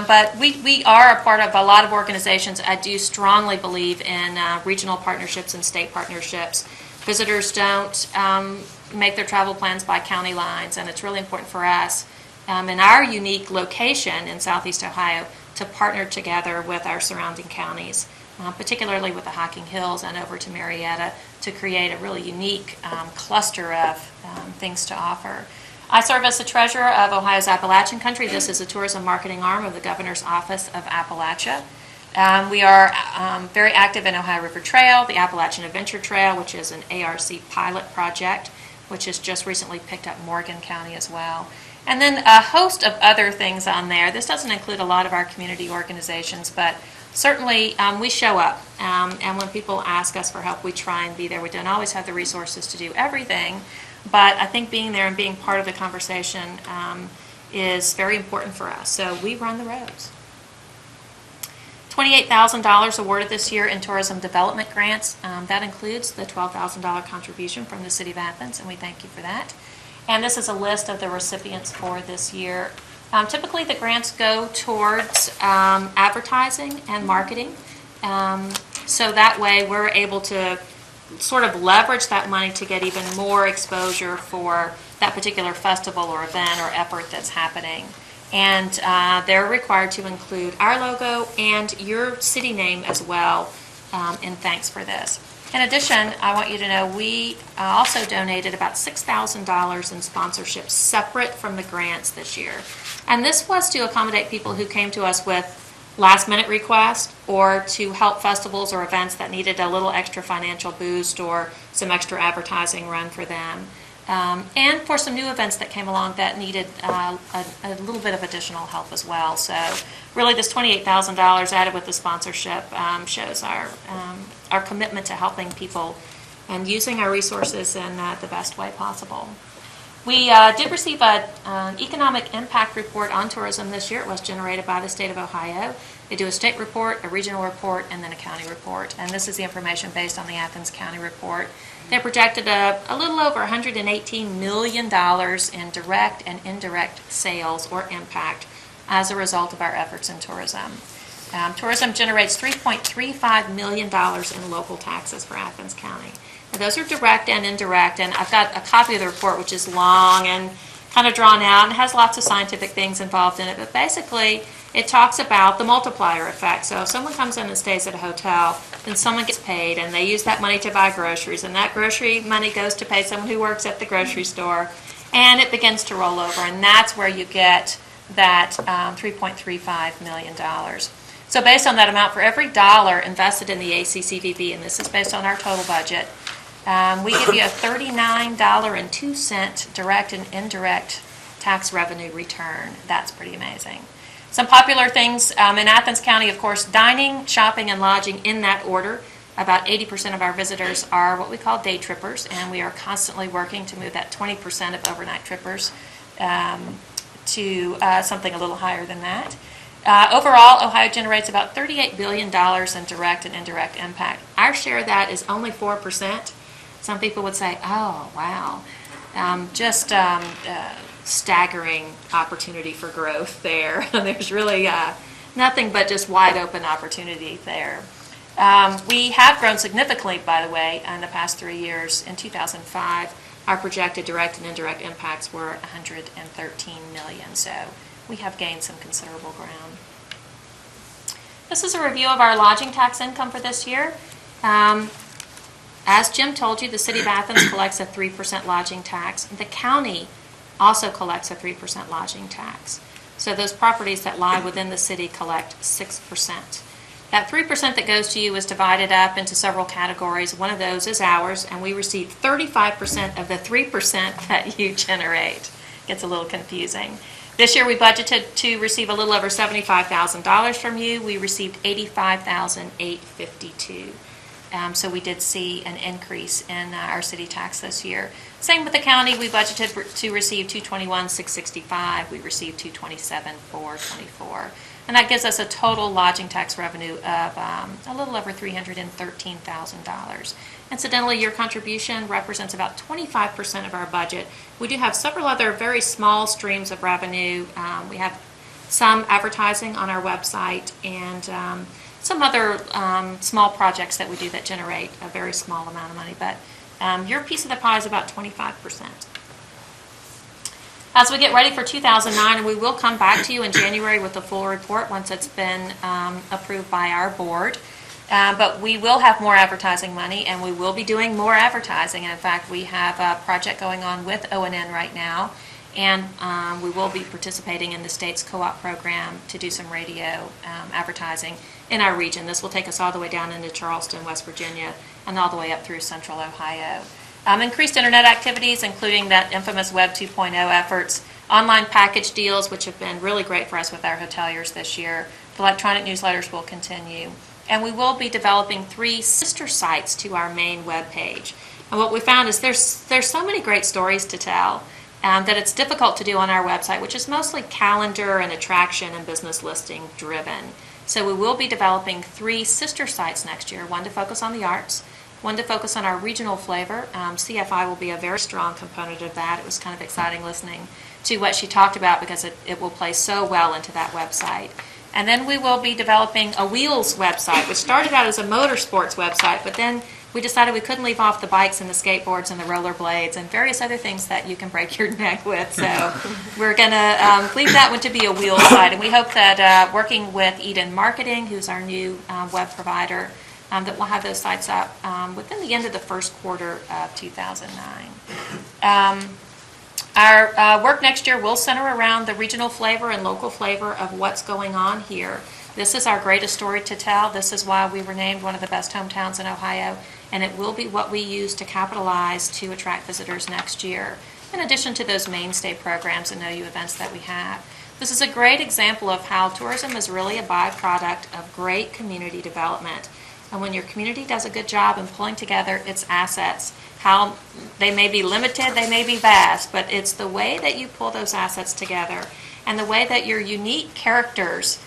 But we are a part of a lot of organizations. I do strongly believe in regional partnerships and state partnerships. Visitors don't make their travel plans by county lines, and it's really important for us in our unique location in Southeast Ohio to partner together with our surrounding counties, particularly with the Hocking Hills and over to Marietta, to create a really unique cluster of things to offer. I serve as the treasurer of Ohio's Appalachian Country. This is a tourism marketing arm of the Governor's Office of Appalachia. We are very active in Ohio River Trail, the Appalachian Adventure Trail, which is an ARC pilot project, which has just recently picked up Morgan County as well. And then a host of other things on there. This doesn't include a lot of our community organizations, but certainly we show up. And when people ask us for help, we try and be there. We don't always have the resources to do everything, but I think being there and being part of the conversation is very important for us. So we run the roads. $28,000 awarded this year in tourism development grants. That includes the $12,000 contribution from the City of Athens, and we thank you for that. And this is a list of the recipients for this year. Typically, the grants go towards advertising and marketing. So that way, we're able to sort of leverage that money to get even more exposure for that particular festival or event or effort that's happening. And they're required to include our logo and your city name as well in thanks for this. In addition, I want you to know we also donated about $6,000 in sponsorships separate from the grants this year. And this was to accommodate people who came to us with last-minute request or to help festivals or events that needed a little extra financial boost or some extra advertising run for them. And for some new events that came along that needed a little bit of additional help as well. So really this $28,000 added with the sponsorship shows our commitment to helping people and using our resources in the best way possible. We did receive an economic impact report on tourism this year. It was generated by the state of Ohio. They do a state report, a regional report, and then a county report. And this is the information based on the Athens County report. They projected a little over $118 million in direct and indirect sales or impact as a result of our efforts in tourism. Tourism generates $3.35 million in local taxes for Athens County. Now, those are direct and indirect, and I've got a copy of the report which is long and kind of drawn out and has lots of scientific things involved in it, but basically it talks about the multiplier effect. So if someone comes in and stays at a hotel, then someone gets paid and they use that money to buy groceries, and that grocery money goes to pay someone who works at the grocery store, and it begins to roll over, and that's where you get that $3.35 million. So based on that amount, for every dollar invested in the ACCVB, and this is based on our total budget, we give you a $39.02 direct and indirect tax revenue return. That's pretty amazing. Some popular things in Athens County, of course, dining, shopping, and lodging in that order. About 80% of our visitors are what we call day trippers, and we are constantly working to move that 20% of overnight trippers to something a little higher than that. Overall, Ohio generates about $38 billion in direct and indirect impact. Our share of that is only 4%. Some people would say, oh, wow, staggering opportunity for growth there. There's really nothing but just wide open opportunity there. We have grown significantly, by the way, in the past 3 years. In 2005, our projected direct and indirect impacts were $113 million, so we have gained some considerable ground. This is a review of our lodging tax income for this year. As Jim told you, the City of Athens collects a 3% lodging tax. The county also collects a 3% lodging tax. So those properties that lie within the city collect 6%. That 3% that goes to you is divided up into several categories. One of those is ours, and we receive 35% of the 3% that you generate. Gets a little confusing. This year we budgeted to receive a little over $75,000 from you. We received $85,852. So we did see an increase in our city tax this year. Same with the county. We budgeted to receive $221,665. We received $227,424. And that gives us a total lodging tax revenue of a little over $313,000. Incidentally, your contribution represents about 25% of our budget. We do have several other very small streams of revenue. We have some advertising on our website and some other small projects that we do that generate a very small amount of money. But your piece of the pie is about 25%. As we get ready for 2009, and we will come back to you in January with a full report once it's been approved by our board. But we will have more advertising money, and we will be doing more advertising. And in fact, we have a project going on with O&N right now, and we will be participating in the state's co-op program to do some radio advertising in our region. This will take us all the way down into Charleston, West Virginia, and all the way up through central Ohio. Increased internet activities, including that infamous Web 2.0 efforts, online package deals, which have been really great for us with our hoteliers this year. The electronic newsletters will continue. And we will be developing 3 sister sites to our main web page. And what we found is there's so many great stories to tell that it's difficult to do on our website, which is mostly calendar and attraction and business listing driven. So we will be developing 3 sister sites next year, one to focus on the arts, one to focus on our regional flavor. CFI will be a very strong component of that. It was kind of exciting listening to what she talked about because it will play so well into that website. And then we will be developing a wheels website, which started out as a motorsports website, but then we decided we couldn't leave off the bikes and the skateboards and the rollerblades and various other things that you can break your neck with. So we're going to leave that one to be a wheels site. And we hope that working with Eden Marketing, who's our new web provider, that we'll have those sites up within the end of the first quarter of 2009. Our work next year will center around the regional flavor and local flavor of what's going on here. This is our greatest story to tell. This is why we were named one of the best hometowns in Ohio, and it will be what we use to capitalize to attract visitors next year, in addition to those mainstay programs and Know You events that we have. This is a great example of how tourism is really a byproduct of great community development. And when your community does a good job in pulling together its assets, how they may be limited, they may be vast, but it's the way that you pull those assets together and the way that your unique characters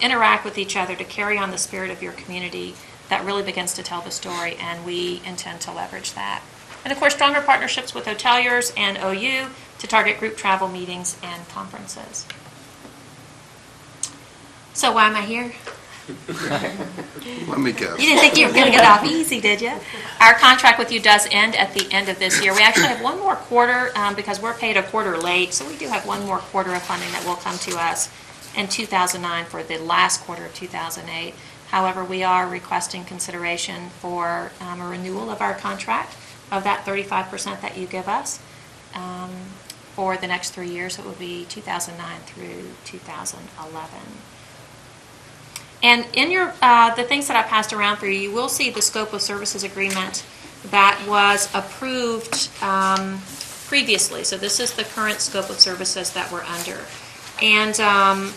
interact with each other to carry on the spirit of your community that really begins to tell the story, and we intend to leverage that. And of course, stronger partnerships with hoteliers and OU to target group travel meetings and conferences. So why am I here? Let me guess. You didn't think you were going to get off easy, did you? Our contract with you does end at the end of this year. We actually have one more quarter because we're paid a quarter late, so we do have one more quarter of funding that will come to us in 2009 for the last quarter of 2008. However, we are requesting consideration for a renewal of our contract of that 35% that you give us for the next 3 years. It will be 2009 through 2011. And in your the things that I passed around for you, you will see the scope of services agreement that was approved previously. So this is the current scope of services that we're under. And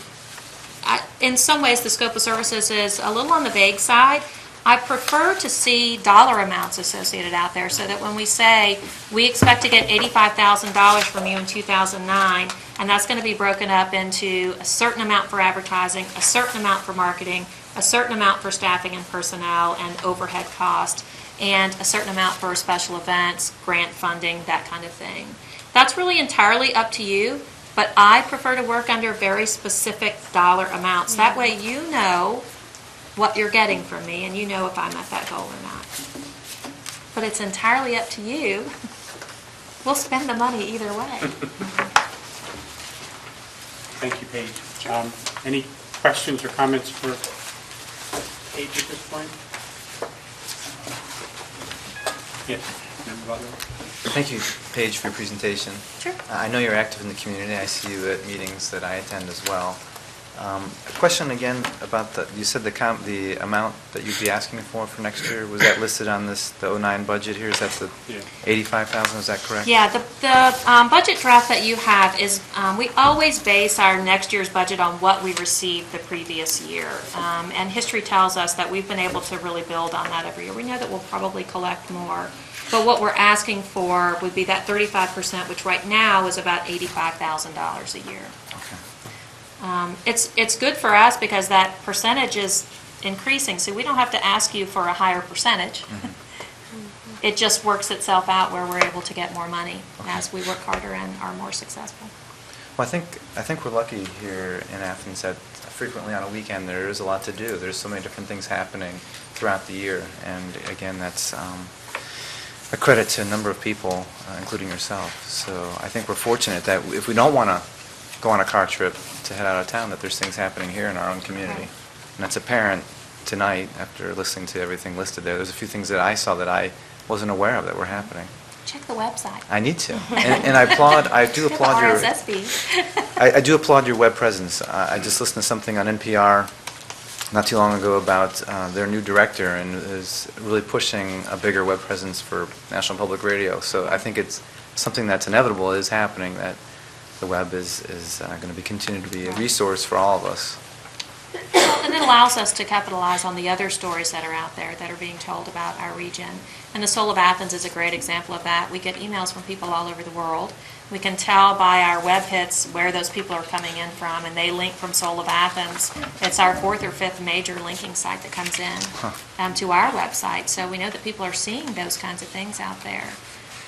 in some ways, the scope of services is a little on the vague side. I prefer to see dollar amounts associated out there so that when we say we expect to get $85,000 from you in 2009, and that's going to be broken up into a certain amount for advertising, a certain amount for marketing, a certain amount for staffing and personnel and overhead cost, and a certain amount for special events, grant funding, that kind of thing. That's really entirely up to you, but I prefer to work under very specific dollar amounts. That way you know what you're getting from me, and you know if I met that goal or not. But it's entirely up to you. We'll spend the money either way. Thank you, Paige. Any questions or comments for Paige at this point? Yes, Member Butler. Thank you, Paige, for your presentation. Sure. I know you're active in the community. I see you at meetings that I attend as well. A question again about you said the amount that you'd be asking for next year, was that listed on the 09 budget here? Is that the 85,000, is that correct? Yeah, the budget draft that you have is, we always base our next year's budget on what we received the previous year. And history tells us that we've been able to really build on that every year. We know that we'll probably collect more. But what we're asking for would be that 35%, which right now is about $85,000 a year. It's good for us because that percentage is increasing, so we don't have to ask you for a higher percentage. Mm-hmm. It just works itself out where we're able to get more money as we work harder and are more successful. Well, I think we're lucky here in Athens that frequently on a weekend there is a lot to do. There's so many different things happening throughout the year, and again, that's a credit to a number of people, including yourself. So I think we're fortunate that if we don't want to go on a car trip to head out of town, that there's things happening here in our own community. Right. And that's apparent tonight after listening to everything listed there. There's a few things that I saw that I wasn't aware of that were happening. Check the website. I need to. And I do applaud your RSS feed. I do applaud your web presence. I just listened to something on NPR not too long ago about their new director, and is really pushing a bigger web presence for National Public Radio. So I think it's something that's inevitable is happening, that the web is going to continue to be a resource for all of us. And it allows us to capitalize on the other stories that are out there that are being told about our region. And the Soul of Athens is a great example of that. We get emails from people all over the world. We can tell by our web hits where those people are coming in from, and they link from Soul of Athens. It's our 4th or 5th major linking site that comes in to our website. So we know that people are seeing those kinds of things out there.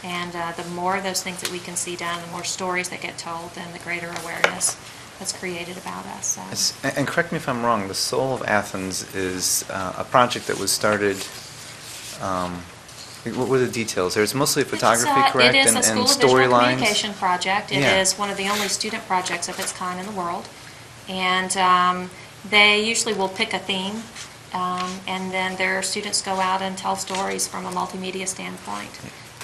And the more of those things that we can see done, the more stories that get told, and the greater awareness that's created about us. So. And correct me if I'm wrong, the Soul of Athens is a project that was started, what were the details there? It's mostly photography, correct? It is a school of visual communication project. It Yeah. is one of the only student projects of its kind in the world. And they usually will pick a theme, and then their students go out and tell stories from a multimedia standpoint.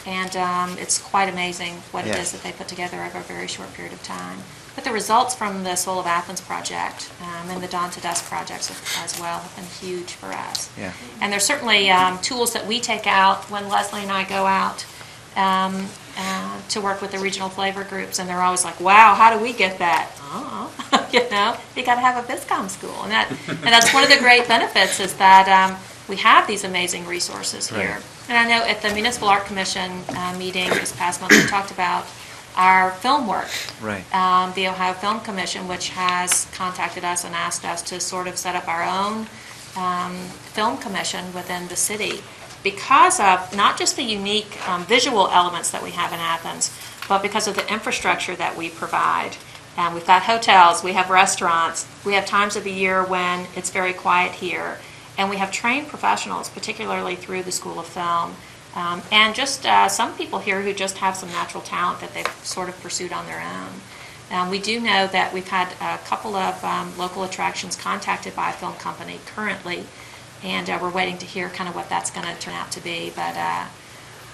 And it's quite amazing what it is that they put together over a very short period of time. But the results from the Soul of Athens project and the Dawn to Dusk projects as well have been huge for us. Yeah. And there's certainly tools that we take out when Leslie and I go out to work with the regional flavor groups, and they're always like, wow, how do we get that? You know, you got to have a BizCom school. And that's one of the great benefits is that we have these amazing resources here. Right. And I know at the Municipal Art Commission meeting this past month, we talked about our film work. Right. The Ohio Film Commission, which has contacted us and asked us to sort of set up our own film commission within the city because of not just the unique visual elements that we have in Athens, but because of the infrastructure that we provide. We've got hotels, we have restaurants, we have times of the year when it's very quiet here, and we have trained professionals, particularly through the School of Film, and just some people here who just have some natural talent that they've sort of pursued on their own. We do know that we've had a couple of local attractions contacted by a film company currently, and we're waiting to hear kind of what that's going to turn out to be. But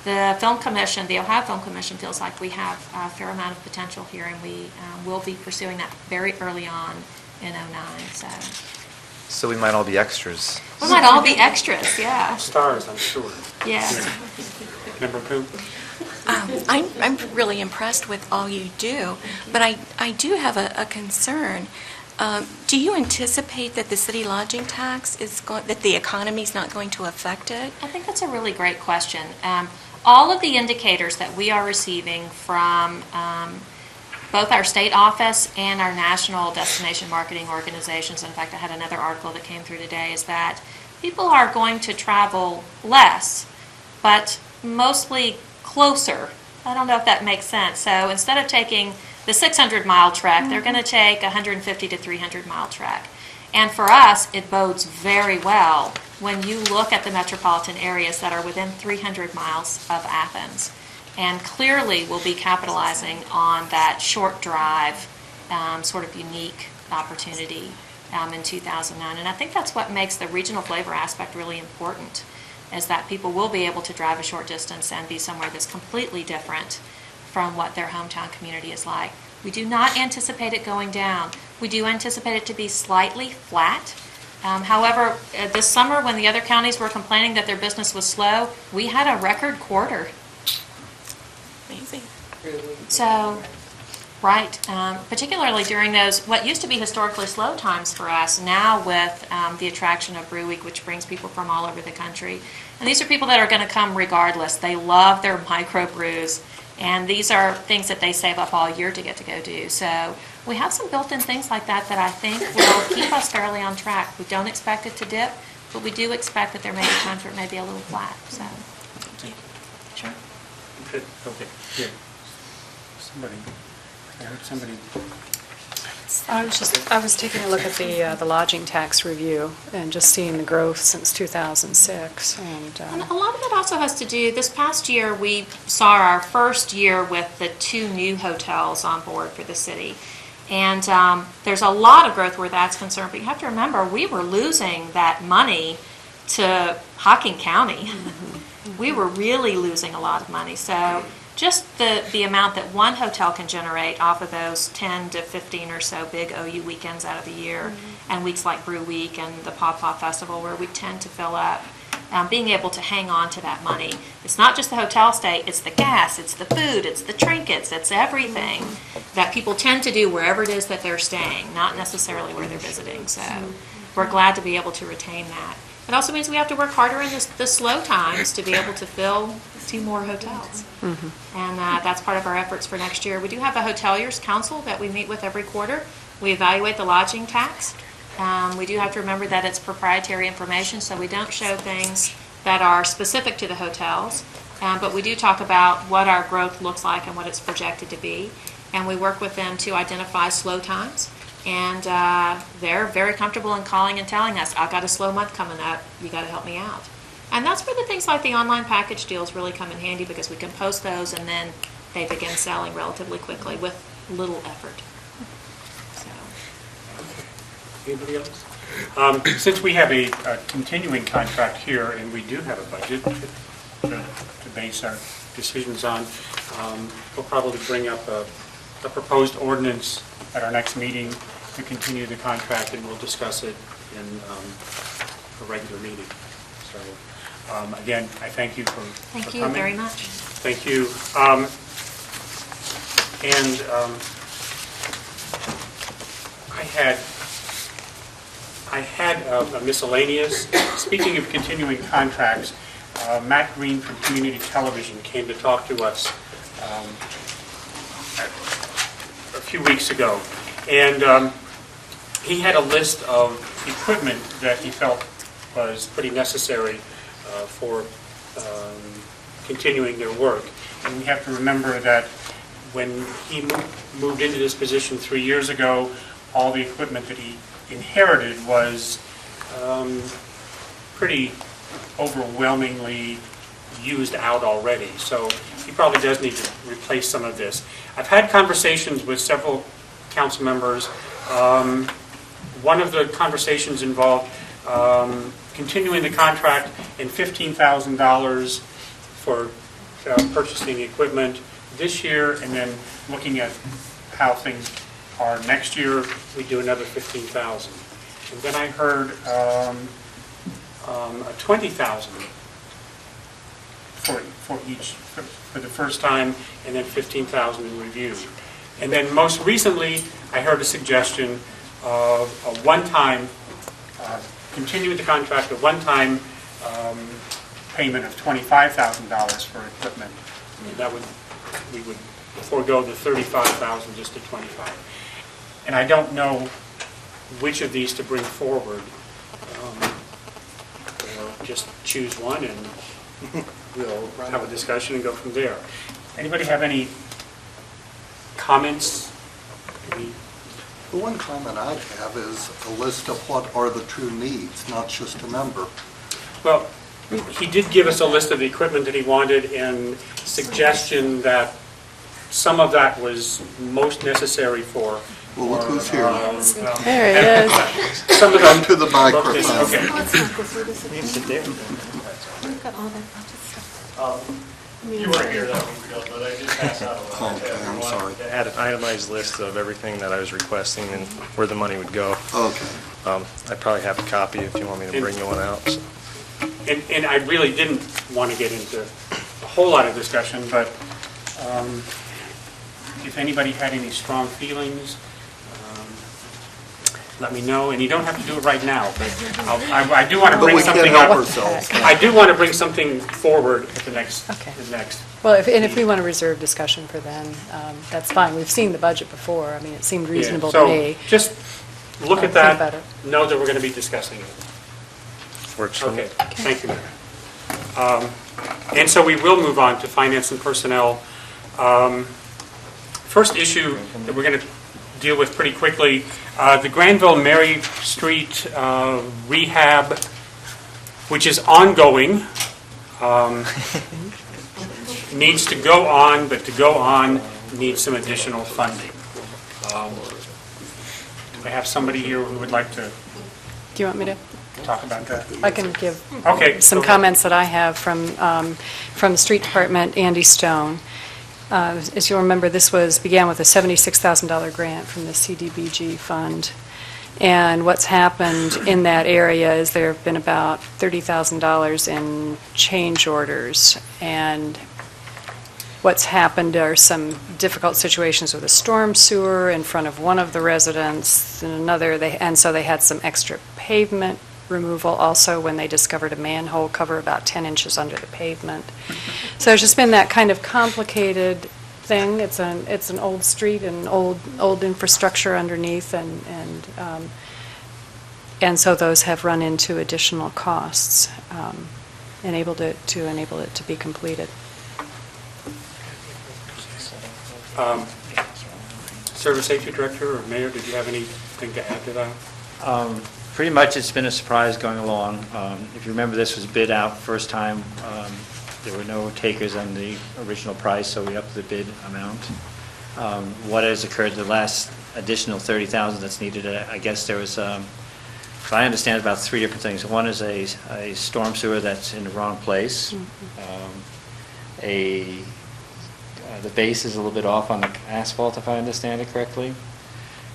the Film Commission, the Ohio Film Commission, feels like we have a fair amount of potential here, and we will be pursuing that very early on in '09. So we might all be extras. We might all be extras, yeah. Stars, I'm sure. Yeah. Member Pooh? I'm really impressed with all you do, but I do have a concern. Do you anticipate that the city lodging tax that the economy's not going to affect it? I think that's a really great question. All of the indicators that we are receiving from both our state office and our national destination marketing organizations, in fact, I had another article that came through today, is that people are going to travel less, but mostly closer. I don't know if that makes sense. So instead of taking the 600-mile trek, they're going to take a 150 to 300-mile trek. And for us, it bodes very well when you look at the metropolitan areas that are within 300 miles of Athens. And clearly we'll be capitalizing on that short drive sort of unique opportunity in 2009. And I think that's what makes the regional flavor aspect really important, is that people will be able to drive a short distance and be somewhere that's completely different from what their hometown community is like. We do not anticipate it going down. We do anticipate it to be slightly flat. However, this summer when the other counties were complaining that their business was slow, we had a record quarter. Amazing. So, right, particularly during those, what used to be historically slow times for us, now with the attraction of Brew Week, which brings people from all over the country. And these are people that are going to come regardless. They love their microbrews, and these are things that they save up all year to get to go do. So we have some built-in things like that that I think will keep us fairly on track. We don't expect it to dip, but we do expect that there may be times where it may be a little flat. So, sure. Good, okay, here. Somebody, I heard somebody. I was taking a look at the lodging tax review and just seeing the growth since 2006. And a lot of it also has to do, this past year we saw our first year with the 2 new hotels on board for the city. And there's a lot of growth where that's concerned, but you have to remember we were losing that money to Hocking County. We were really losing a lot of money. So just the amount that one hotel can generate off of those 10 to 15 or so big OU weekends out of the year, and weeks like Brew Week and the Paw Paw Festival where we tend to fill up, being able to hang on to that money. It's not just the hotel stay, it's the gas, it's the food, it's the trinkets, it's everything that people tend to do wherever it is that they're staying, not necessarily where they're visiting. So we're glad to be able to retain that. It also means we have to work harder in the slow times to be able to fill 2 more hotels. And that's part of our efforts for next year. We do have a hoteliers council that we meet with every quarter. We evaluate the lodging tax. We do have to remember that it's proprietary information, so we don't show things that are specific to the hotels. But we do talk about what our growth looks like and what it's projected to be. And we work with them to identify slow times. And they're very comfortable in calling and telling us, I've got a slow month coming up, you got to help me out. And that's where the things like the online package deals really come in handy, because we can post those and then they begin selling relatively quickly with little effort. So. Anybody else? Since we have a continuing contract here and we do have a budget to base our decisions on. We'll probably bring up a proposed ordinance at our next meeting to continue the contract, and we'll discuss it in a regular meeting. So, again, I thank you for coming. Thank you very much. Thank you. I had a miscellaneous. Speaking of continuing contracts, Matt Green from Community Television came to talk to us a few weeks ago, and he had a list of equipment that he felt was pretty necessary for continuing their work. And we have to remember that when he moved into this position 3 years ago, all the equipment that he inherited was pretty overwhelmingly used out already. So he probably does need to replace some of this. I've had conversations with several council members. One of the conversations involved continuing the contract and $15,000 for purchasing equipment this year, and then looking at how things are next year, we do another $15,000. And then I heard a $20,000 for each for the first time, and then $15,000 in review. And then most recently, I heard a suggestion of a one-time, continuing the contract, a one-time payment of $25,000 for equipment. And that would, we would forego the $35,000 just to $25,000. And I don't know which of these to bring forward, or just choose one and we'll have a discussion and go from there. Anybody have any comments? The one comment I'd have is a list of what are the true needs, not just a number. Well, he did give us a list of the equipment that he wanted and suggestion that some of that was most necessary for. Well, look who's here. There it is. Some of Come them. to the microphone. Okay. Let's not go through this again. We've got all that budget stuff. You weren't here that week ago, but I did pass out a letter to Okay, I'm everyone sorry. that had an itemized list of everything that I was requesting and where the money would go. Okay. I probably have a copy if you want me to bring you one out. So. And I really didn't want to get into a whole lot of discussion, but if anybody had any strong feelings, let me know. And you don't have to do it right now, but I do want to But bring we can't something help up. ourselves. I do want to bring something forward at the next. Okay. The next. Well, if we want to reserve discussion for then, that's fine. We've seen the budget before. I mean, it seemed reasonable to me. So just look at Think about that, it. know that we're going to be discussing it. Works for me. Okay, thank you, Mayor. And so we will move on to finance and personnel. First issue that we're going to deal with pretty quickly, the Granville Mary Street rehab, which is ongoing, needs to go on, but to go on needs some additional funding. Do I have somebody here who would like to Do you want me to? talk about that? I can give Okay. some go ahead. comments that I have from the Street Department, Andy Stone. As you'll remember, this began with a $76,000 grant from the CDBG fund. And what's happened in that area is there have been about $30,000 in change orders. And what's happened are some difficult situations with a storm sewer in front of one of the residents and another, and so they had some extra pavement removal also when they discovered a manhole cover about 10 inches under the pavement. So there's just been that kind of complicated thing. It's an old street and old infrastructure underneath, and so those have run into additional costs, enabled it to be completed. Service Safety Director or Mayor, did you have anything to add to that? Pretty much it's been a surprise going along. If you remember, this was bid out first time. There were no takers on the original price, so we upped the bid amount. What has occurred, the last additional $30,000 that's needed, I guess there was, if I understand, about three different things. One is a storm sewer that's in the wrong place. the base is a little bit off on the asphalt, if I understand it correctly.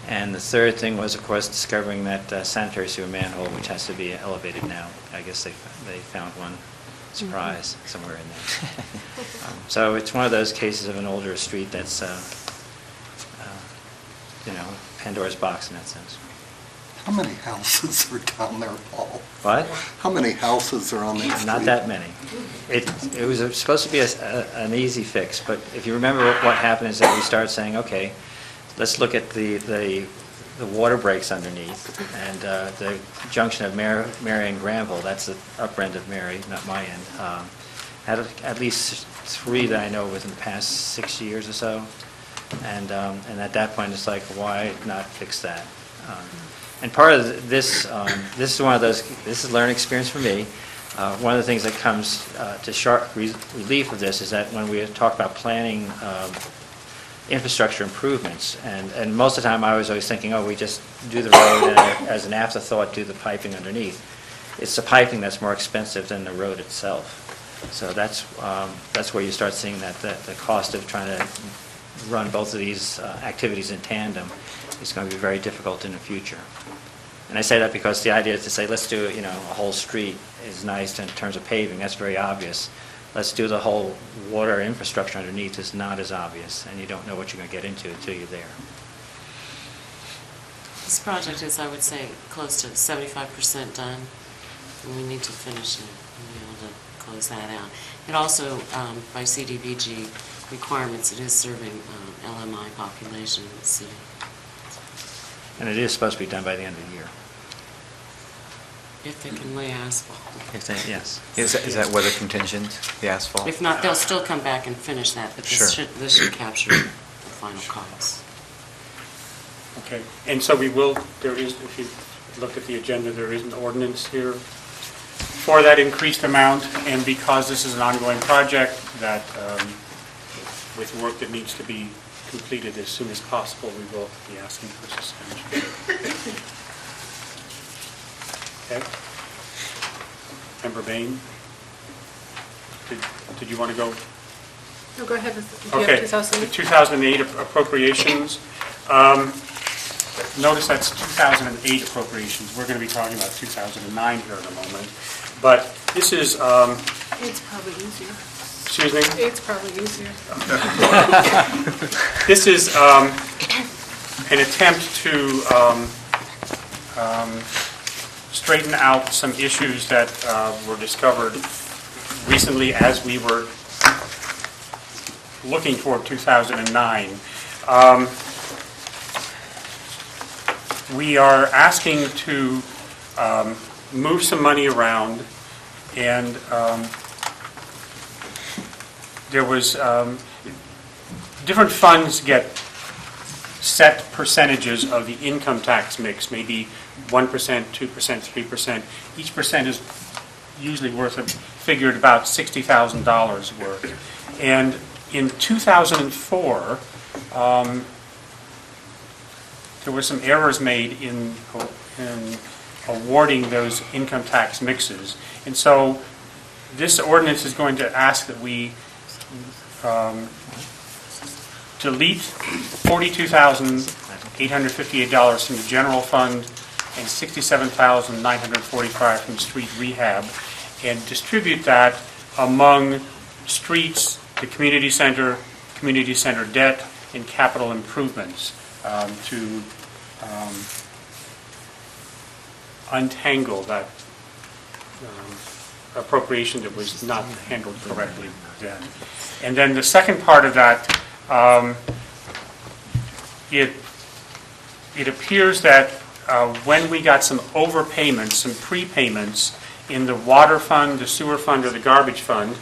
And the third thing was, of course, discovering that sanitary sewer manhole, which has to be elevated now. I guess they found one, surprise, somewhere in there. So it's one of those cases of an older street that's, Pandora's box in that sense. How many houses are down there, Paul? What? How many houses are on that street? Not that many. It was supposed to be an easy fix, but if you remember what happened is that we started saying, okay, let's look at the water breaks underneath, and the junction of Mary and Granville, that's the upper end of Mary, not my end, had at least 3 that I know within the past 6 years or so. And at that point, it's like, why not fix that? And part of this is one of those, this is a learning experience for me. One of the things that comes to sharp relief of this is that when we talk about planning infrastructure improvements, and most of the time I was always thinking, oh, we just do the road and as an afterthought do the piping underneath. It's the piping that's more expensive than the road itself. So that's where you start seeing that the cost of trying to run both of these activities in tandem is going to be very difficult in the future. And I say that because the idea is to say, let's do a whole street is nice in terms of paving. That's very obvious. Let's do the whole water infrastructure underneath is not as obvious, and you don't know what you're going to get into until you're there. This project is, I would say, close to 75% done, and we need to finish it and be able to close that out. It also, by CDBG requirements, it is serving LMI population in the city. And it is supposed to be done by the end of the year. If they can lay asphalt. Yes. Is that weather contingent, the asphalt? If not, they'll still come back and finish that, but Sure. this should capture the final costs. Okay, and so there is, if you look at the agenda, there is an ordinance here for that increased amount, and because this is an ongoing project, that with work that needs to be completed as soon as possible, we will be asking for suspension. Okay? Member Bain? Did you want to go? No, go ahead. Okay, the 2008 appropriations. Notice that's 2008 appropriations. We're going to be talking about 2009 here in a moment. But this is... It's probably easier. Excuse me? It's probably easier. This is an attempt to straighten out some issues that were discovered recently as we were looking toward 2009. We are asking to move some money around, and there was different funds get set percentages of the income tax mix, maybe 1%, 2%, 3%. Each percent is usually figured about $60,000 worth. And in 2004, there were some errors made in awarding those income tax mixes. And so this ordinance is going to ask that we delete $42,858 from the general fund and $67,945 from street rehab, and distribute that among streets, the community center debt, and capital improvements to untangle that appropriation that was not handled correctly then. And then the second part of that, it appears that when we got some overpayments, some prepayments in the water fund, the sewer fund, or the garbage fund,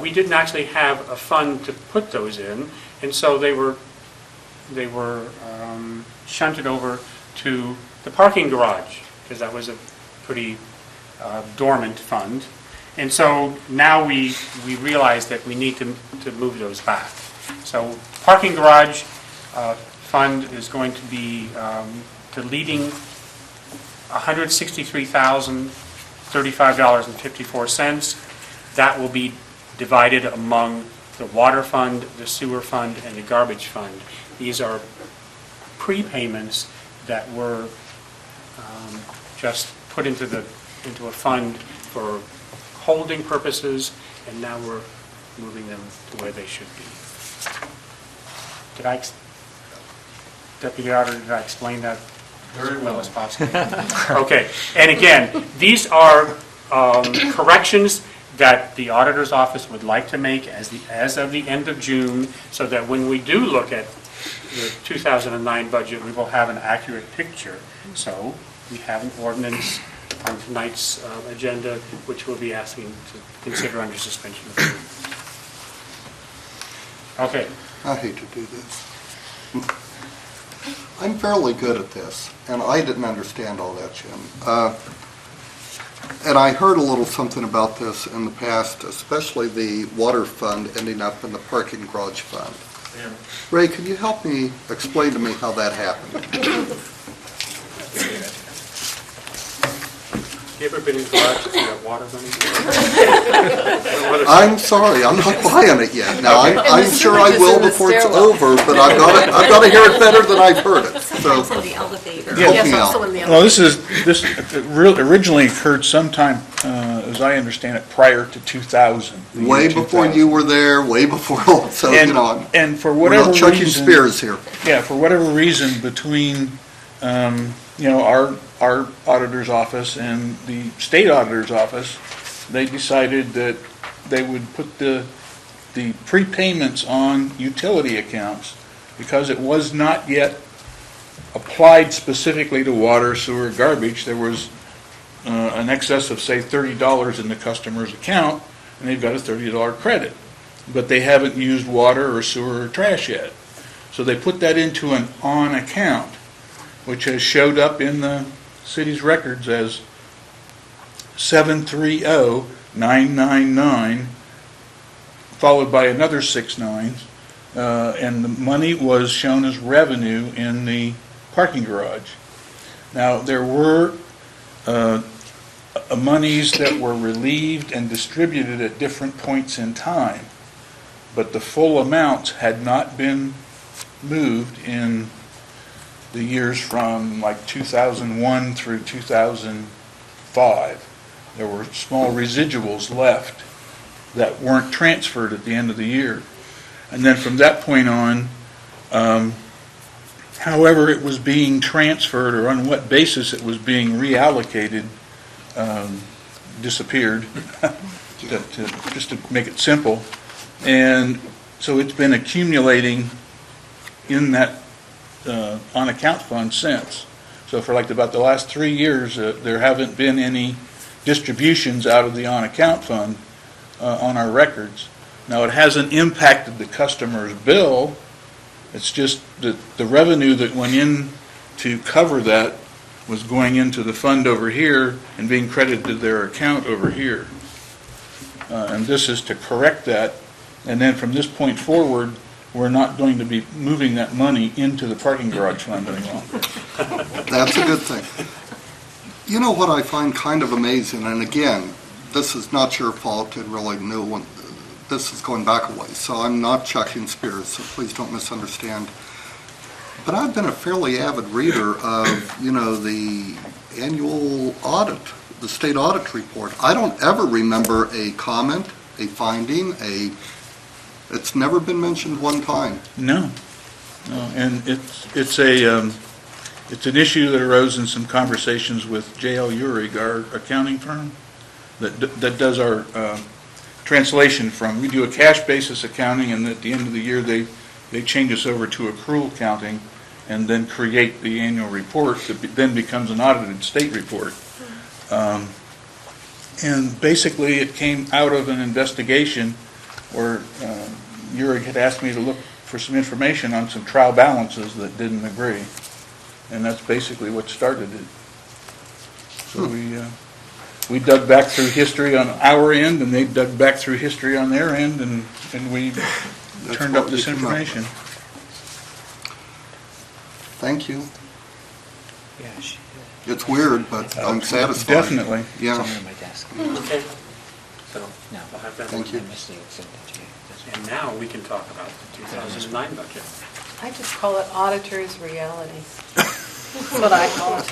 we didn't actually have a fund to put those in, and so they were shunted over to the parking garage, because that was a pretty dormant fund. And so now we realize that we need to move those back. So parking garage fund is going to be deleting $163,035.54. That will be divided among the water fund, the sewer fund, and the garbage fund. These are prepayments that were just put into a fund for holding purposes, and now we're moving them to where they should be. Deputy Auditor, did I explain that as well as possible? Okay, and again, these are corrections that the auditor's office would like to make as of the end of June, so that when we do look at the 2009 budget, we will have an accurate picture. So we have an ordinance on tonight's agenda, which we'll be asking to consider under suspension of rules. Okay. I hate to do this. I'm fairly good at this, and I didn't understand all that, Jim. And I heard a little something about this in the past, especially the water fund ending up in the parking garage fund. Yeah. Ray, can you help me explain to me how that happened? You ever been in garage to see that water running? I'm sorry, I'm not buying it yet. Now, I'm sure I will before it's over, but I've got to hear it better than I've heard it. So, help me out. Well, this originally occurred sometime, as I understand it, prior to 2000. Way before you were there, way before, so, and for we're whatever not Chucky reason, Spears here. Yeah, for whatever reason, between, our auditor's office and the state auditor's office, they decided that they would put the prepayments on utility accounts because it was not yet applied specifically to water, sewer, garbage. There was an excess of, say, $30 in the customer's account, and they've got a $30 credit. But they haven't used water or sewer or trash yet. So they put that into an on account, which has showed up in the city's records as 730,999, followed by another 6 nines, and the money was shown as revenue in the parking garage. Now, there were monies that were relieved and distributed at different points in time, but the full amounts had not been moved in the years from like 2001 through 2005. There were small residuals left that weren't transferred at the end of the year. And then from that point on, however it was being transferred or on what basis it was being reallocated disappeared, just to make it simple. And so it's been accumulating in that on-account fund since. So for like about the last 3 years, there haven't been any distributions out of the on-account fund on our records. Now, it hasn't impacted the customer's bill. It's just that the revenue that went in to cover that was going into the fund over here and being credited to their account over here. And this is to correct that. And then from this point forward, we're not going to be moving that money into the parking garage fund any longer. That's a good thing. You know what I find kind of amazing, and again, this is not your fault and really no one, this is going back a ways, so I'm not chucking Spears, so please don't misunderstand. But I've been a fairly avid reader of, the annual audit, the state audit report. I don't ever remember a comment, a finding, it's never been mentioned one time. No, and it's an issue that arose in some conversations with J.L. Uhrig, our accounting firm, that does our translation from, we do a cash basis accounting, and at the end of the year they change us over to accrual accounting and then create the annual report that then becomes an audited state report. And basically it came out of an investigation where Uhrig had asked me to look for some information on some trial balances that didn't agree. And that's basically what started it. So we dug back through history on our end, and they dug back through history on their end, and we turned up this information. Thank you. Yeah, It's weird, but I'm satisfied. Definitely. Yeah. It's under my desk. Okay. So No. we'll have that. Thank you. And now we can talk about the 2009 budget. I just call it auditor's reality. That's what I call it.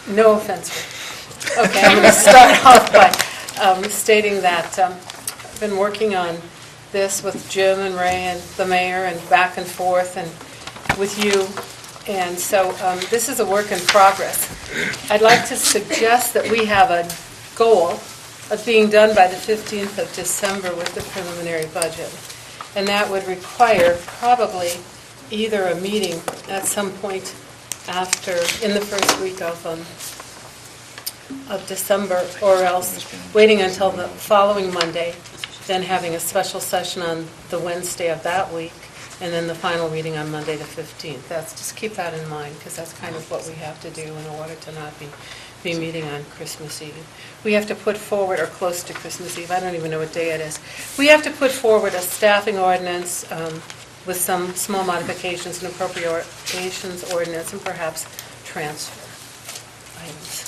No offense. Okay, I'm going to start off by stating that I've been working on this with Jim and Ray and the mayor and back and forth and with you. And so this is a work in progress. I'd like to suggest that we have a goal of being done by the 15th of December with the preliminary budget. And that would require probably either a meeting at some point after, in the first week of December, or else waiting until the following Monday, then having a special session on the Wednesday of that week, and then the final reading on Monday the 15th. Just keep that in mind, because that's kind of what we have to do in order to not be meeting on Christmas Eve. We have to put forward, or close to Christmas Eve, I don't even know what day it is. We have to put forward a staffing ordinance with some small modifications, an appropriations ordinance, and perhaps transfer items.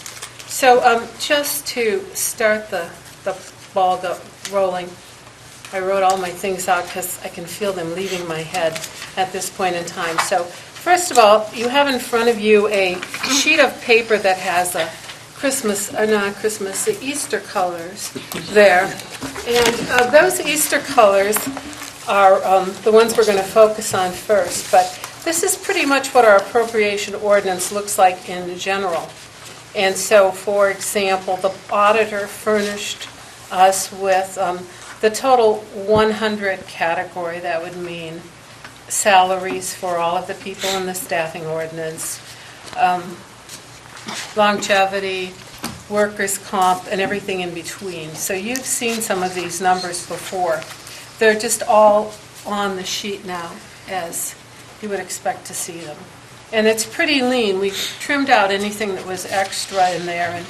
So just to start the ball rolling, I wrote all my things out because I can feel them leaving my head at this point in time. So first of all, you have in front of you a sheet of paper that has a the Easter colors there. And those Easter colors are the ones we're going to focus on first. But this is pretty much what our appropriation ordinance looks like in general. And so, for example, the auditor furnished us with the total 100 category. That would mean salaries for all of the people in the staffing ordinance, longevity, workers' comp, and everything in between. So you've seen some of these numbers before. They're just all on the sheet now, as you would expect to see them. And it's pretty lean. We trimmed out anything that was extra in there, and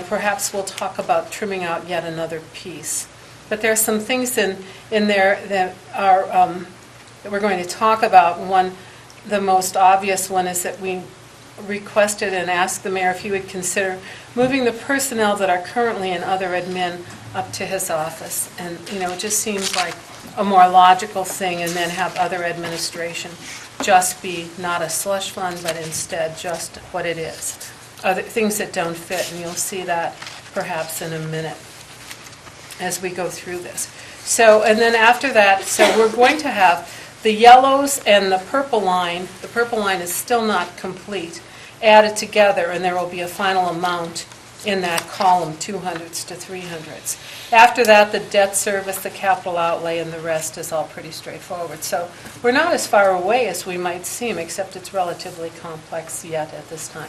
perhaps we'll talk about trimming out yet another piece. But there are some things in there that are that we're going to talk about. One, the most obvious one, is that we requested and asked the mayor if he would consider moving the personnel that are currently in other admin up to his office. And, it just seems like a more logical thing, and then have other administration just be not a slush fund, but instead just what it is. Other things that don't fit, and you'll see that perhaps in a minute as we go through this. So, and then after that, so we're going to have the yellows and the purple line is still not complete, added together, and there will be a final amount in that column, 200s to 300s. After that, the debt service, the capital outlay, and the rest is all pretty straightforward. So we're not as far away as we might seem, except it's relatively complex yet at this time.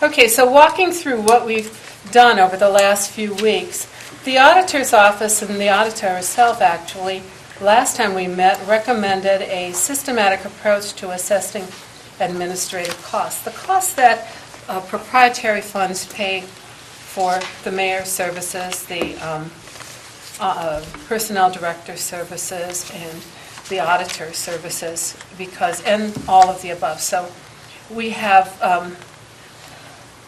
Okay, so walking through what we've done over the last few weeks, the auditor's office and the auditor herself actually, last time we met, recommended a systematic approach to assessing administrative costs. The costs that proprietary funds pay for the mayor's services, the personnel director services, and the auditor services, and all of the above. So we have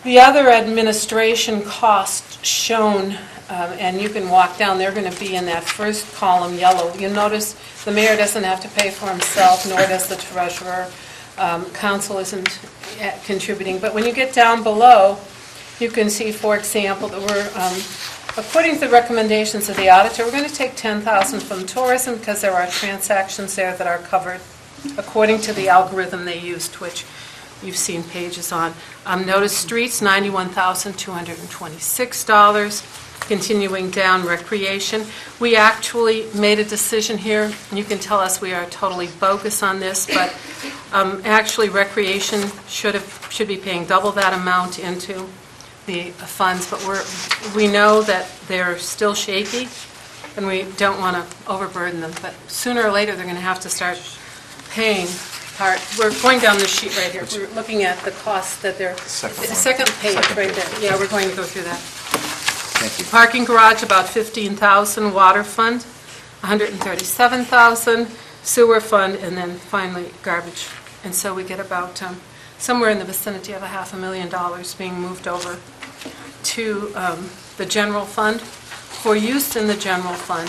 the other administration costs shown, and you can walk down, they're going to be in that first column, yellow. You'll notice the mayor doesn't have to pay for himself, nor does the treasurer. Council isn't contributing. But when you get down below, you can see, for example, that we're, according to the recommendations of the auditor, we're going to take $10,000 from tourism because there are transactions there that are covered according to the algorithm they used, which you've seen pages on. Notice streets, $91,226. Continuing down, recreation. We actually made a decision here, and you can tell us we are totally bogus on this, but actually recreation should be paying double that amount into the funds, but we know that they're still shaky, and we don't want to overburden them, but sooner or later they're going to have to start paying part. We're going down this sheet right here. We're looking at the costs that they're, the second page right there. Yeah, we're going to go through that. Thank you. Parking garage, about $15,000. Water fund, $137,000. Sewer fund, and then finally garbage. And so we get about somewhere in the vicinity of $500,000 being moved over to the general fund for use in the general fund.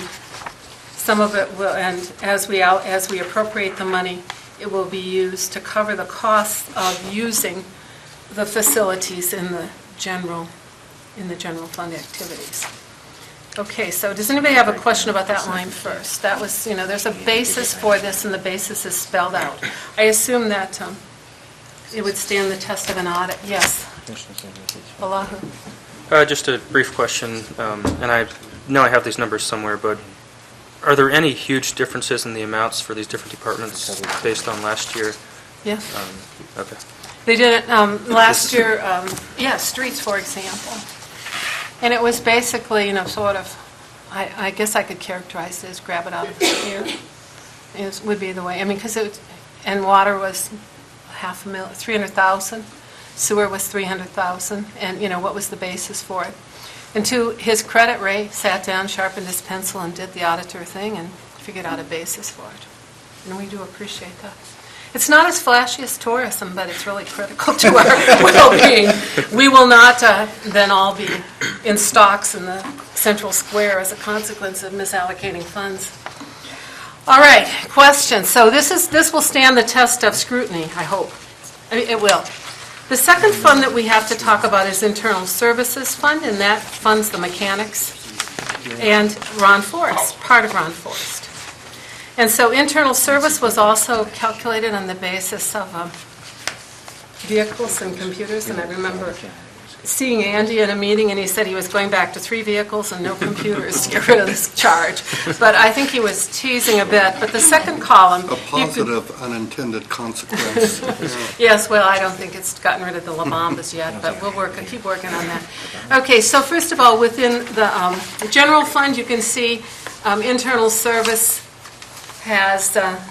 Some of it will, and as we appropriate the money, it will be used to cover the costs of using the facilities in the general fund activities. Okay, so does anybody have a question about that line first? That was, there's a basis for this, and the basis is spelled out. I assume that it would stand the test of an audit. Yes. Olahu. Just a brief question, and I know I have these numbers somewhere, but are there any huge differences in the amounts for these different departments based on last year? Yeah. Okay. They did it last year, streets, for example. And it was basically, sort of, I guess I could characterize it as grab it out of the air, would be the way. I mean, because and water was $500,000, 300,000. Sewer was 300,000. And, what was the basis for it? And to his credit, Ray sat down, sharpened his pencil, and did the auditor thing and figured out a basis for it. And we do appreciate that. It's not as flashy as tourism, but it's really critical to our well-being. We will not then all be in stocks in the central square as a consequence of misallocating funds. All right, questions. So this will stand the test of scrutiny, I hope. I mean, it will. The second fund that we have to talk about is Internal Services Fund, and that funds the mechanics and Ron Forrest, part of Ron Forrest. And so internal service was also calculated on the basis of vehicles and computers, and I remember seeing Andy in a meeting, and he said he was going back to 3 vehicles and no computers to get rid of this charge. But I think he was teasing a bit. But the second column... A positive unintended consequence. Yes, well, I don't think it's gotten rid of the La Bambas yet, but we'll keep working on that. Okay, so first of all, within the general fund, you can see internal service has a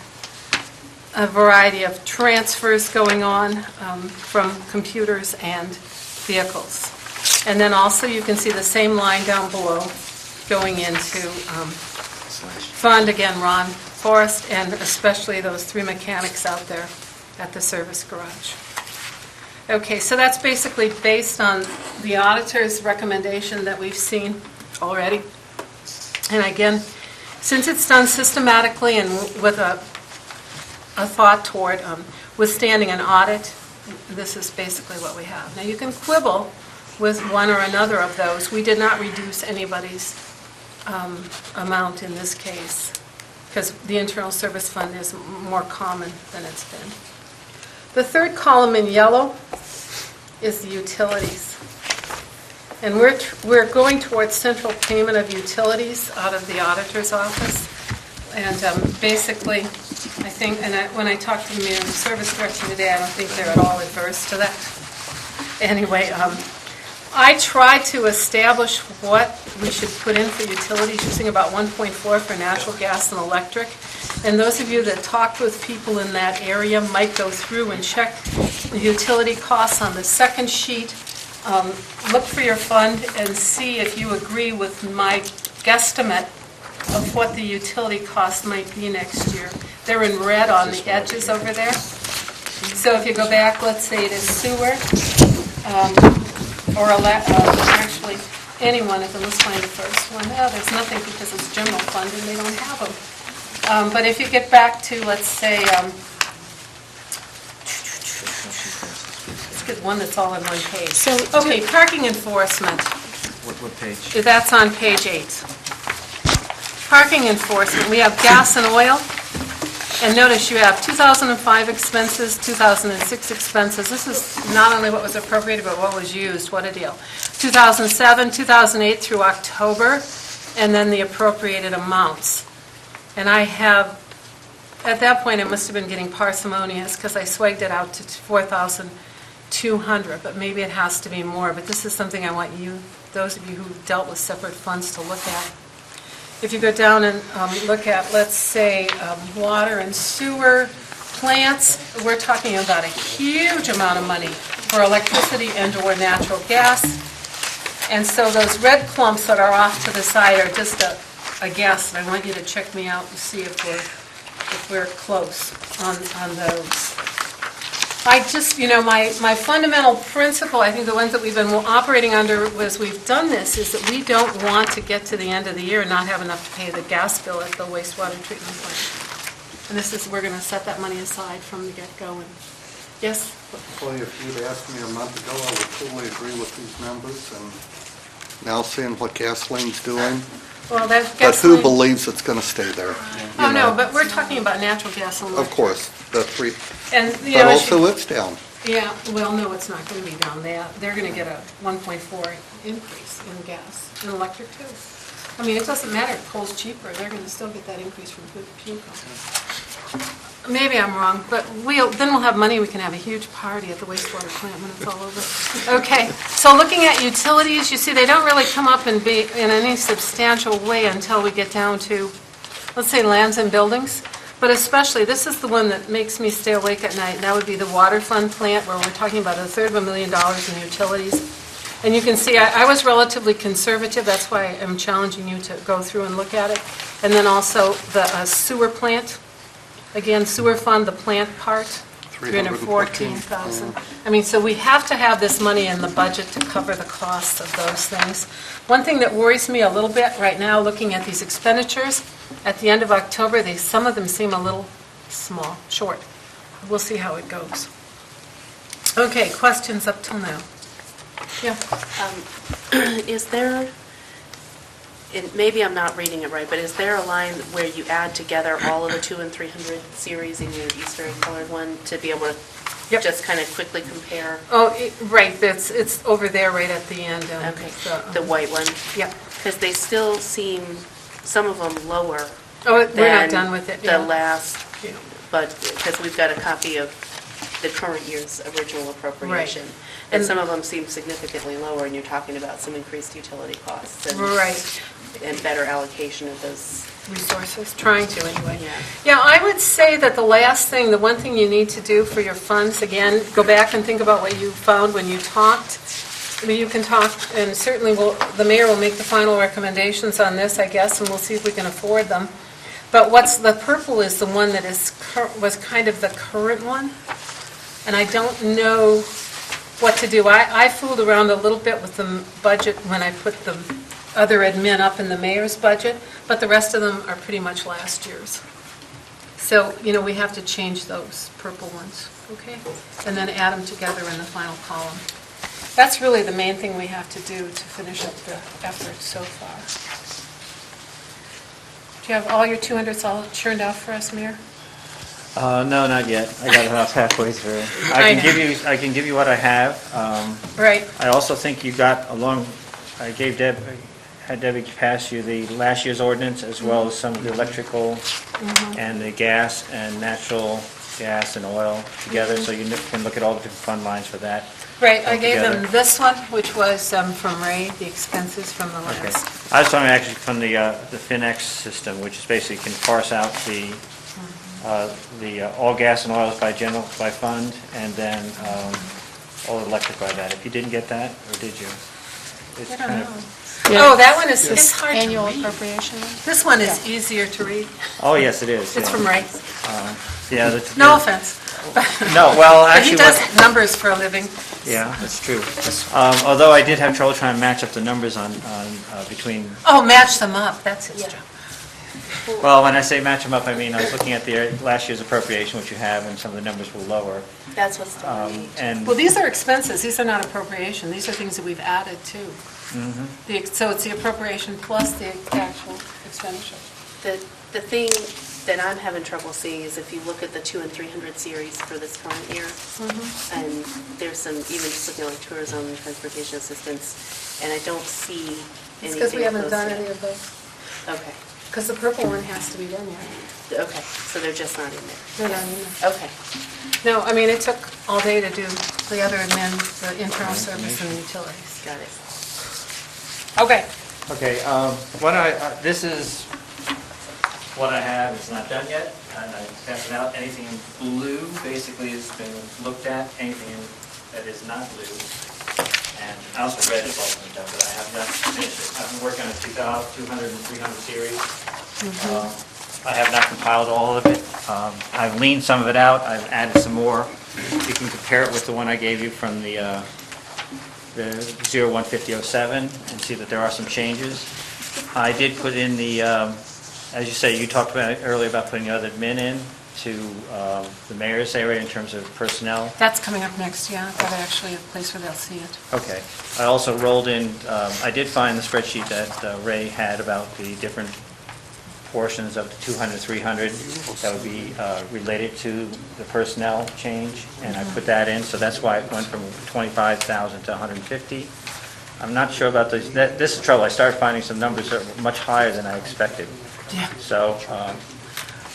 variety of transfers going on from computers and vehicles. And then also you can see the same line down below going into fund, again, Ron Forrest, and especially those 3 mechanics out there at the service garage. Okay, so that's basically based on the auditor's recommendation that we've seen already. And again, since it's done systematically and with a thought toward withstanding an audit, this is basically what we have. Now, you can quibble with one or another of those. We did not reduce anybody's amount in this case because the Internal Service Fund is more common than it's been. The third column in yellow is the utilities. And we're going towards central payment of utilities out of the auditor's office. And basically, I think, when I talked to the Municipal Service Director today, I don't think they're at all adverse to that. Anyway, I tried to establish what we should put in for utilities using about 1.4 for natural gas and electric. And those of you that talked with people in that area might go through and check the utility costs on the second sheet. Look for your fund and see if you agree with my guesstimate of what the utility cost might be next year. They're in red on the edges over there. So if you go back, let's say it is sewer, or actually any one of them. Let's find the first one. Oh, there's nothing because it's general fund and they don't have them. But if you get back to, let's say, let's get one that's all in one page. So, okay, parking enforcement. What page? That's on page 8. Parking enforcement, we have gas and oil. And notice you have 2005 expenses, 2006 expenses. This is not only what was appropriated, but what was used. What a deal. 2007, 2008 through October, and then the appropriated amounts. And I have, at that point, I must have been getting parsimonious because I swagged it out to 4,200, but maybe it has to be more. But this is something I want you, those of you who dealt with separate funds, to look at. If you go down and look at, let's say, water and sewer plants, we're talking about a huge amount of money for electricity and or natural gas. And so those red clumps that are off to the side are just a guess. I want you to check me out and see if we're close on those. I just, my fundamental principle, I think the ones that we've been operating under as we've done this, is that we don't want to get to the end of the year and not have enough to pay the gas bill at the wastewater treatment plant. And we're going to set that money aside from the get-go. And yes? Well, if you'd asked me a month ago, I would totally agree with these numbers, and now seeing what gasoline's doing. Well, that But who gasoline. believes it's going to stay there? Oh, you no, know? but we're talking about natural gas and Of electric. course, the three, And, but also it's down. Yeah, well, no, it's not going to be down. They're going to get a 1.4 increase in gas and electric too. I mean, it doesn't matter if coal's cheaper, they're going to still get that increase from fuel companies. Maybe I'm wrong, but then we'll have money, we can have a huge party at the wastewater plant when it's all over. Okay, so looking at utilities, you see they don't really come up and be in any substantial way until we get down to, let's say, lands and buildings. But especially, this is the one that makes me stay awake at night, and that would be the water fund plant, where we're talking about $250,000 in utilities. And you can see, I was relatively conservative, that's why I'm challenging you to go through and look at it. And then also the sewer plant, again, sewer fund, the plant part, $314,000. I mean, so we have to have this money in the budget to cover the cost of those things. One thing that worries me a little bit right now, looking at these expenditures, at the end of October, some of them seem a little small, short. We'll see how it goes. Okay, questions up till now? Yeah. Is there, and maybe I'm not reading it right, but is there a line where you add together all of the 2 and 300 series in your Eastern colored one to be able to just kind of quickly compare? Oh, right, it's over there right at the end. Okay, the white one? Yep. Because they still seem, some of them lower. Oh, we're not done with it. The last, but, because we've got a copy of the current year's original appropriation. Right. And some of them seem significantly lower, and you're talking about some increased utility costs. And, right. And better allocation of those resources, trying to anyway. Yeah. Yeah, I would say that the one thing you need to do for your funds, again, go back and think about what you found when you talked. I mean, you can talk, and certainly the mayor will make the final recommendations on this, I guess, and we'll see if we can afford them. But the purple is the one that was kind of the current one, and I don't know what to do. I fooled around a little bit with the budget when I put the other admin up in the mayor's budget, but the rest of them are pretty much last year's. So, we have to change those purple ones, okay? And then add them together in the final column. That's really the main thing we have to do to finish up the effort so far. Do you have all your 200s all churned out for us, Mayor? No, not yet. I got about halfway through. I can give you what I have. Right. I also think you got I had Debbie pass you the last year's ordinance as well as some of the electrical and the gas and natural gas and oil together, so you can look at all the different fund lines for that. Right, I gave them this one, which was from Ray, the expenses from the last. Okay. I was talking actually from the FinX system, which is basically can parse out the all gas and oils by fund, and then all electric by that. If you didn't get that, or did you? It's I don't kind know. of- Oh, that one is hard Annual to read. appropriation. This one is easier to read. Oh, yes, it is. It's yeah. from Ray. Yeah. No offense. No, well, But actually. he does numbers for a living. Yeah, that's true. Although I did have trouble trying to match up the numbers on between, Oh, match them up, that's his job. well, when I say match them up, I mean I was looking at the last year's appropriation, which you have, and some of the numbers were lower. That's what's throwing me. And Well, these are expenses, these are not appropriation, these are things that we've added to. So it's the appropriation plus the actual expenditure. The thing that I'm having trouble seeing is if you look at the 2 and 300 series for this current year, and there's some, even just looking at like tourism and transportation assistance, and I don't see anything. It's because we haven't of done those any yet. of those. Okay, Because the purple one has to be done yet. okay, so they're just not in there. They're not in there. Okay, No, I mean, it took all day to do the other admin, the internal service and the utilities. got it. Okay. Okay, this is what I have, it's not done yet, and I passed it out. Anything in blue basically has been looked at, anything that is not blue. And I also read it's all been done, but I have not finished it. I've been working on a 200 and 300 series. I have not compiled all of it. I've leaned some of it out, I've added some more. You can compare it with the one I gave you from the 015007 and see that there are some changes. I did put in the, as you say, you talked about earlier about putting other admin in to the mayor's area in terms of personnel. That's coming up next, yeah. That's actually a place where they'll see it. Okay. I also rolled in, I did find the spreadsheet that Ray had about the different portions of the 200, 300 that would be related to the personnel change, and I put that in, so that's why it went from 25,000 to 150. I'm not sure about this. This is trouble. I started finding some numbers that were much higher than I expected. Yeah. So,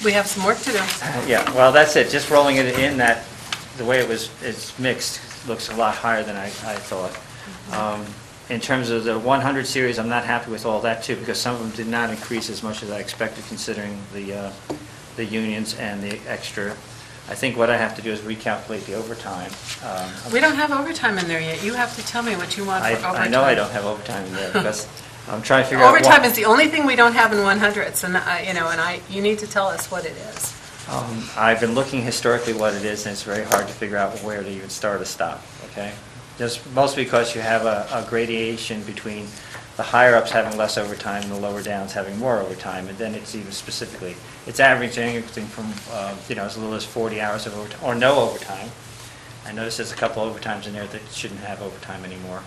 We have some work to do. yeah, well, that's it. Just rolling it in, that the way it's mixed looks a lot higher than I thought. In terms of the 100 series, I'm not happy with all that too, because some of them did not increase as much as I expected, considering the unions and the extra. I think what I have to do is recalculate the overtime. We don't have overtime in there yet. You have to tell me what you want for overtime. I know I don't have overtime in there, because I'm trying to figure out. Overtime is the only thing we don't have in 100s, and you need to tell us what it is. I've been looking historically what it is, and it's very hard to figure out where to even start or stop, okay? Just mostly because you have a gradation between the higher-ups having less overtime and the lower downs having more overtime, and then it's even specifically, it's averaging anything from, as little as 40 hours of overtime, or no overtime. I notice there's a couple overtimes in there that shouldn't have overtime anymore,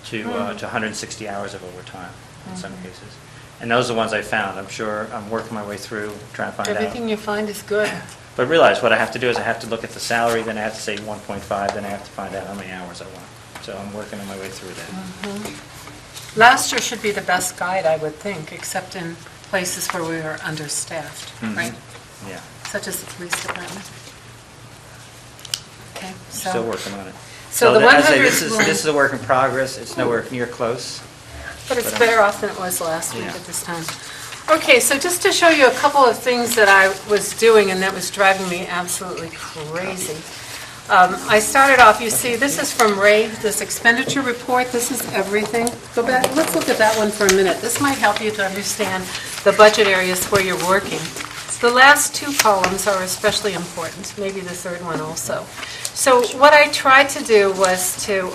to 160 hours of overtime in some cases. And those are the ones I found. I'm sure I'm working my way through, trying to find out. Everything you find is good. But realize what I have to do is I have to look at the salary, then I have to say 1.5, then I have to find out how many hours I want. So I'm working on my way through that. Last year should be the best guide, I would think, except in places where we are understaffed, right? Yeah. Such as the police department. Okay, so. Still working on it. So the as I say, 100 this is a work in progress. It's nowhere near close. But it's better off than it was last week at this time. Okay, so just to show you a couple of things that I was doing and that was driving me absolutely crazy. I started off, you see, this is from Ray, this expenditure report. This is everything. Go back, let's look at that one for a minute. This might help you to understand the budget areas where you're working. The last two columns are especially important, maybe the third one also. So what I tried to do was to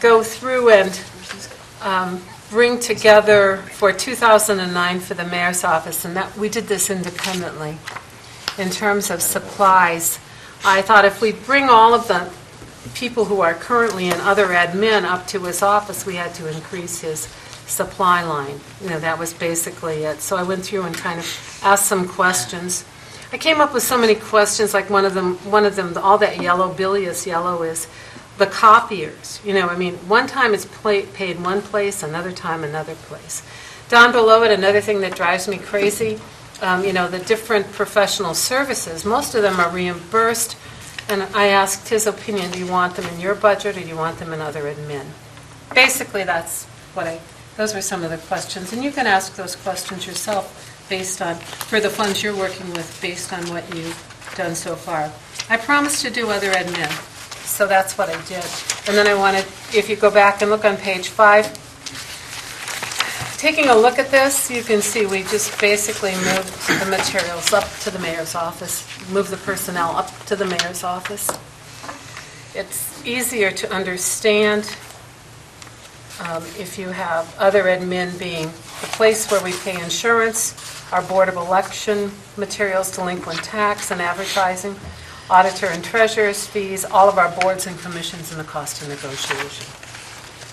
go through and bring together for 2009 for the mayor's office, and that we did this independently. In terms of supplies, I thought if we bring all of the people who are currently in other admin up to his office, we had to increase his supply line. That was basically it. So I went through and kind of asked some questions. I came up with so many questions, like one of them, all that yellow, bilious yellow is the copiers. One time it's paid one place, another time another place. Down below it, another thing that drives me crazy, the different professional services, most of them are reimbursed, and I asked his opinion, do you want them in your budget or do you want them in other admin? Basically, those were some of the questions, and you can ask those questions yourself for the funds you're working with, based on what you've done so far. I promised to do other admin, so that's what I did. And then I wanted, if you go back and look on page 5, taking a look at this, you can see we just basically moved the materials up to the mayor's office, moved the personnel up to the mayor's office. It's easier to understand if you have other admin being the place where we pay insurance, our Board of Election materials, delinquent tax and advertising, auditor and treasurer's fees, all of our boards and commissions, and the cost of negotiation.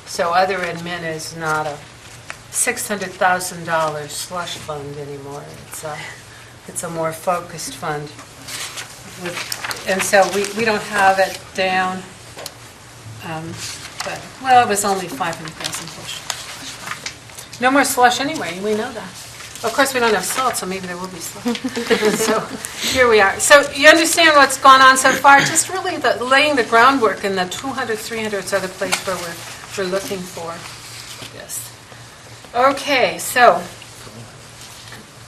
So other admin is not a $600,000 slush fund anymore. It's a more focused fund. And so we don't have it down, it was only 500,000 slush. No more slush anyway, we know that. Of course, we don't have salt, so maybe there will be slush. So here we are. So you understand what's gone on so far? Just really laying the groundwork, and the 200, 300s are the place where we're looking for this. Okay, so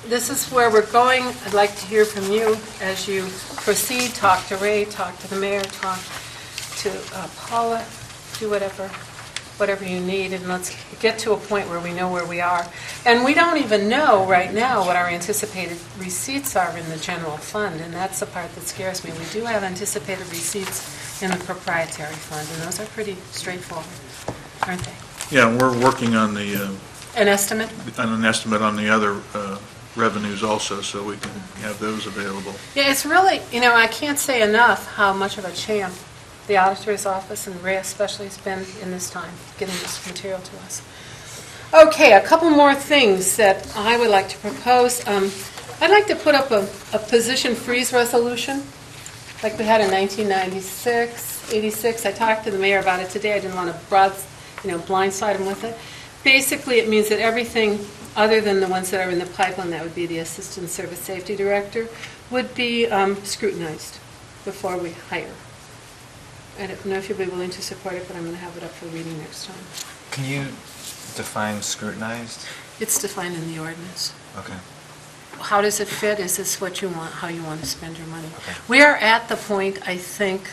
this is where we're going. I'd like to hear from you as you proceed. Talk to Ray, talk to the mayor, talk to Paula, do whatever whatever you need, and let's get to a point where we know where we are. And we don't even know right now what our anticipated receipts are in the general fund, and that's the part that scares me. We do have anticipated receipts in the proprietary fund, and those are pretty straightforward, aren't they? Yeah, and we're working on the, An estimate? on an estimate on the other revenues also, so we can have those available. Yeah, it's really, I can't say enough how much of a champ the auditor's office, and Ray especially, has been in this time, getting this material to us. Okay, a couple more things that I would like to propose. I'd like to put up a position freeze resolution, like we had in 1996, 86. I talked to the mayor about it today. I didn't want to blindside him with it. Basically, it means that everything other than the ones that are in the pipeline, that would be the Assistant Service Safety Director, would be scrutinized before we hire. I don't know if you'll be willing to support it, but I'm going to have it up for reading next time. Can you define scrutinized? It's defined in the ordinance. Okay. How does it fit? Is this what you want, how you want to spend your money? Okay. We are at the point, I think,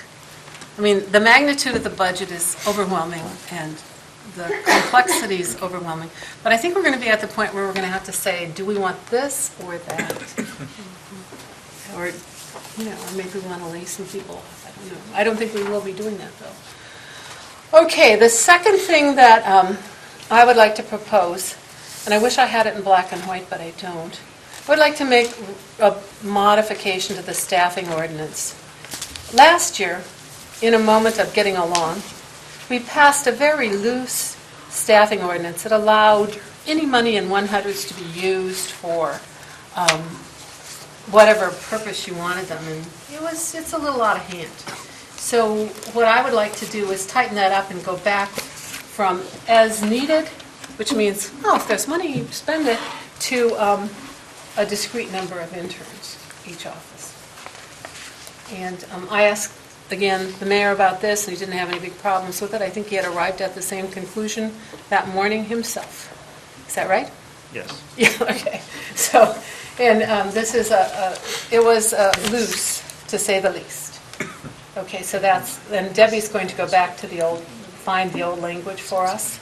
the magnitude of the budget is overwhelming, and the complexity is overwhelming. But I think we're going to be at the point where we're going to have to say, do we want this or that? Or, or maybe we want to lay some people off. I don't know. I don't think we will be doing that, though. Okay, the second thing that I would like to propose, and I wish I had it in black and white, but I don't. I would like to make a modification to the staffing ordinance. Last year, in a moment of getting along, we passed a very loose staffing ordinance that allowed any money in 100s to be used for whatever purpose you wanted them, and it's a little out of hand. So what I would like to do is tighten that up and go back from as needed, which means, if there's money, you spend it, to a discrete number of interns each office. And I asked, again, the mayor about this, and he didn't have any big problems with it. I think he had arrived at the same conclusion that morning himself. Is that right? Yes. Yeah, okay. So, and this is it was loose, to say the least. Okay, so and Debbie's going to go back to find the old language for us,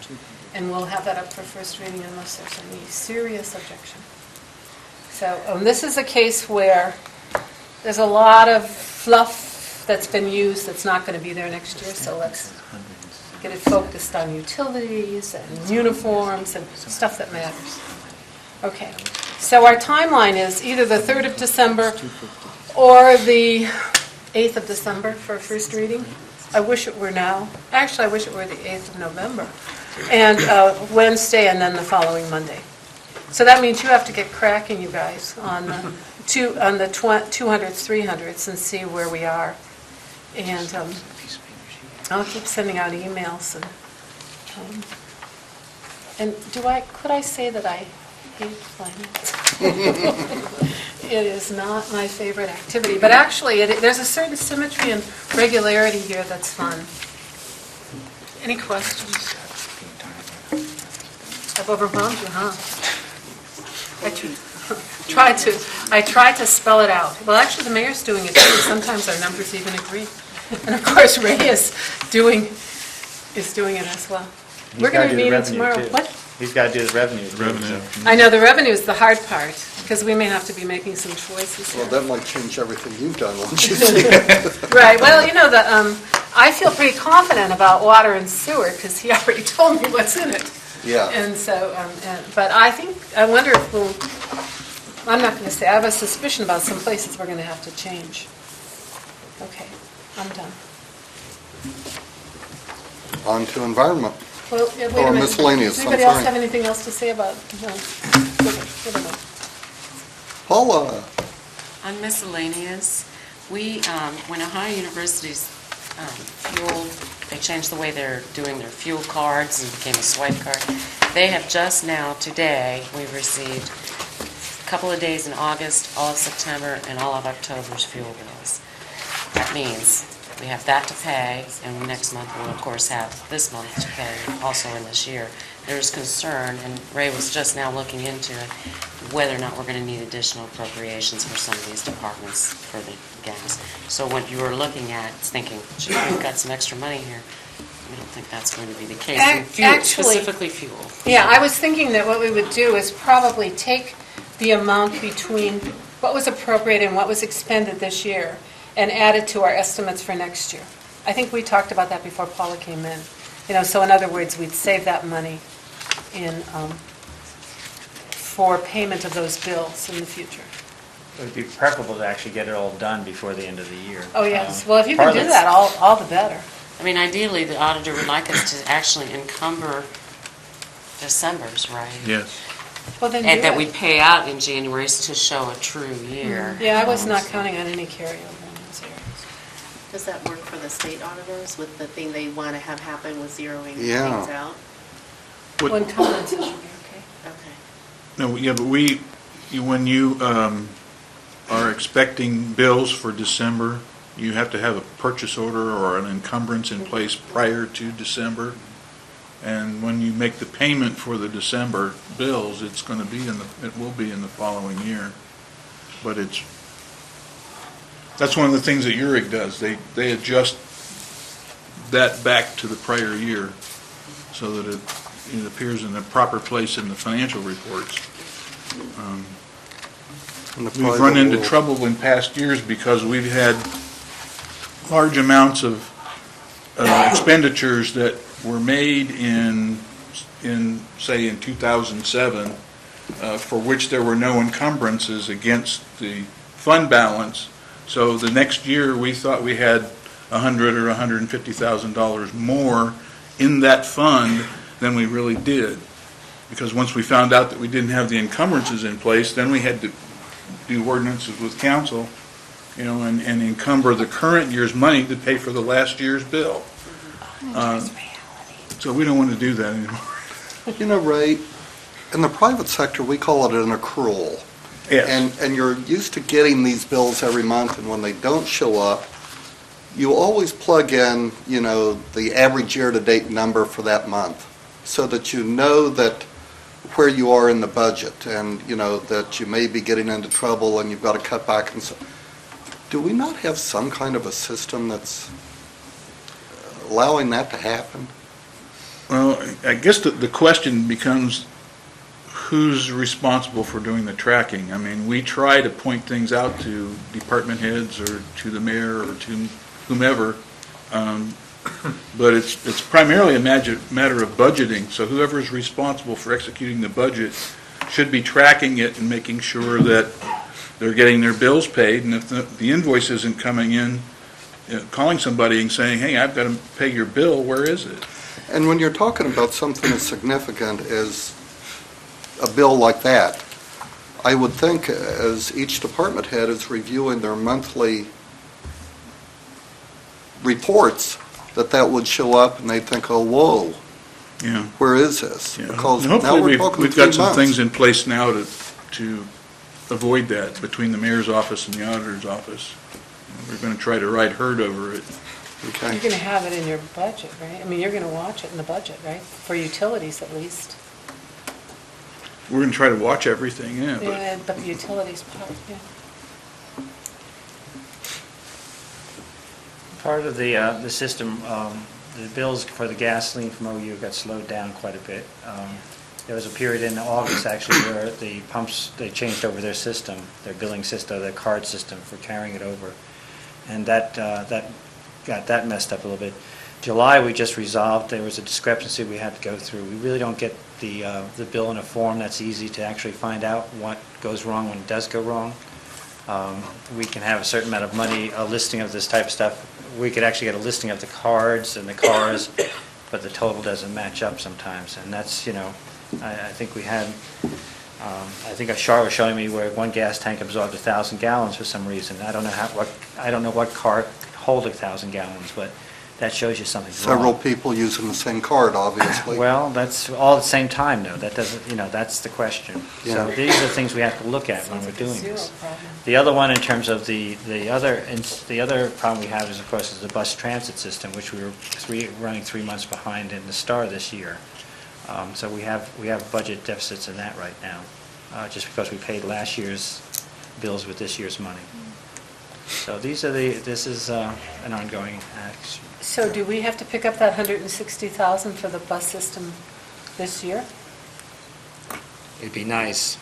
and we'll have that up for first reading unless there's any serious objection. So this is a case where there's a lot of fluff that's been used that's not going to be there next year, so let's get it focused on utilities and uniforms and stuff that matters. Okay, so our timeline is either the 3rd of December or the 8th of December for first reading. I wish it were now. Actually, I wish it were the 8th of November. And Wednesday and then the following Monday. So that means you have to get cracking, you guys, on the 200s, 300s and see where we are. And I'll keep sending out emails. And could I say that I hate finance? It is not my favorite activity. But actually, there's a certain symmetry and regularity here that's fun. Any questions? I've overwhelmed you, huh? I tried to spell it out. Well, actually, the mayor's doing it too. Sometimes our numbers even agree. And of course, Ray is doing it as well. We're going to be meeting tomorrow. What? He's got to do the revenue. I know the revenue is the hard part, because we may have to be making some choices here. Well, that might change everything you've done, won't you see? Right. Well, I feel pretty confident about water and sewer, because he already told me what's in it. Yeah. And so, but I wonder if I'm not going to say, I have a suspicion about some places we're going to have to change. Okay, I'm done. On to environment. Well, wait a Or minute. miscellaneous, I'm Anybody else sorry. have anything else to say about, no? Paula? On miscellaneous, when Ohio University's fuel, they changed the way they're doing their fuel cards and became a swipe card. They have just now, today, we've received a couple of days in August, all of September, and all of October's fuel bills. That means we have that to pay, and next month we'll, of course, have this month to pay, also in this year. There's concern, and Ray was just now looking into it, whether or not we're going to need additional appropriations for some of these departments for the gas. So what you were looking at is thinking, gee, we've got some extra money here. we don't think that's going to be the case. And fuel, Actually, specifically fuel. Yeah, I was thinking that what we would do is probably take the amount between what was appropriated and what was expended this year and add it to our estimates for next year. I think we talked about that before Paula came in. So in other words, we'd save that money for payment of those bills in the future. It would be preferable to actually get it all done before the end of the year. Oh, yes. Well, if you can do that, all the better. I mean, ideally, the auditor would like us to actually encumber December's, right? Yes. Well, then And do that it. we pay out in January to show a true year. Yeah, I was not counting on any carryover in those areas. Does that work for the state auditors with the thing they want to have happen with zeroing Yeah. things out? What- Well, encumbrances should be okay. Okay. No, yeah, but when you are expecting bills for December, you have to have a purchase order or an encumbrance in place prior to December. And when you make the payment for the December bills, it will be in the following year. But that's one of the things that URIC does. They adjust that back to the prior year so that it appears in the proper place in the financial reports. We've run into trouble in past years because we've had large amounts of expenditures that were made say in 2007, for which there were no encumbrances against the fund balance. So the next year, we thought we had $100,000 or $150,000 more in that fund than we really did. Because once we found out that we didn't have the encumbrances in place, then we had to do ordinances with council, and encumber the current year's money to pay for the last year's bill. So we don't want to do that anymore. Ray, in the private sector, we call it an accrual. Yes. And you're used to getting these bills every month, and when they don't show up, you always plug in, the average year-to-date number for that month, so that you know that where you are in the budget, and, that you may be getting into trouble and you've got to cut back and so. Do we not have some kind of a system that's allowing that to happen? Well, I guess the question becomes, who's responsible for doing the tracking? I mean, we try to point things out to department heads or to the mayor or to whomever, but it's primarily a matter of budgeting. So whoever is responsible for executing the budget should be tracking it and making sure that they're getting their bills paid. And if the invoice isn't coming in, calling somebody and saying, hey, I've got to pay your bill, where is it? And when you're talking about something as significant as a bill like that, I would think as each department head is reviewing their monthly reports, that would show up and they'd think, oh, whoa, Yeah. where is this? Yeah. Because And now hopefully we're talking we've got 3 some months. things in place now to avoid that between the mayor's office and the auditor's office. We're going to try to ride herd over it. Okay. You're going to have it in your budget, right? I mean, you're going to watch it in the budget, right? For utilities, at least. We're going to try to watch everything, yeah. Yeah, but the utilities part, yeah. Part of the system, the bills for the gasoline from OU got slowed down quite a bit. There was a period in August, actually, where the pumps, they changed over their system, their billing system, their card system for carrying it over. And that got that messed up a little bit. July, we just resolved, there was a discrepancy we had to go through. We really don't get the bill in a form that's easy to actually find out what goes wrong when it does go wrong. We can have a certain amount of money, a listing of this type of stuff. We could actually get a listing of the cards and the cars, but the total doesn't match up sometimes. And that's, I think we had, I think a chart was showing me where one gas tank absorbed 1,000 gallons for some reason. I don't know what car hold 1,000 gallons, but that shows you something wrong. Several people using the same card, obviously. Well, that's all at the same time, though. That doesn't, that's the question. Yeah. So these are the things we have to look at when we're doing Zero this. problem. The other one, in terms of the other problem we have is, of course, is the bus transit system, which we were running 3 months behind in the start this year. So we have budget deficits in that right now, just because we paid last year's bills with this year's money. So this is an ongoing action. So do we have to pick up that 160,000 for the bus system this year? It'd be nice.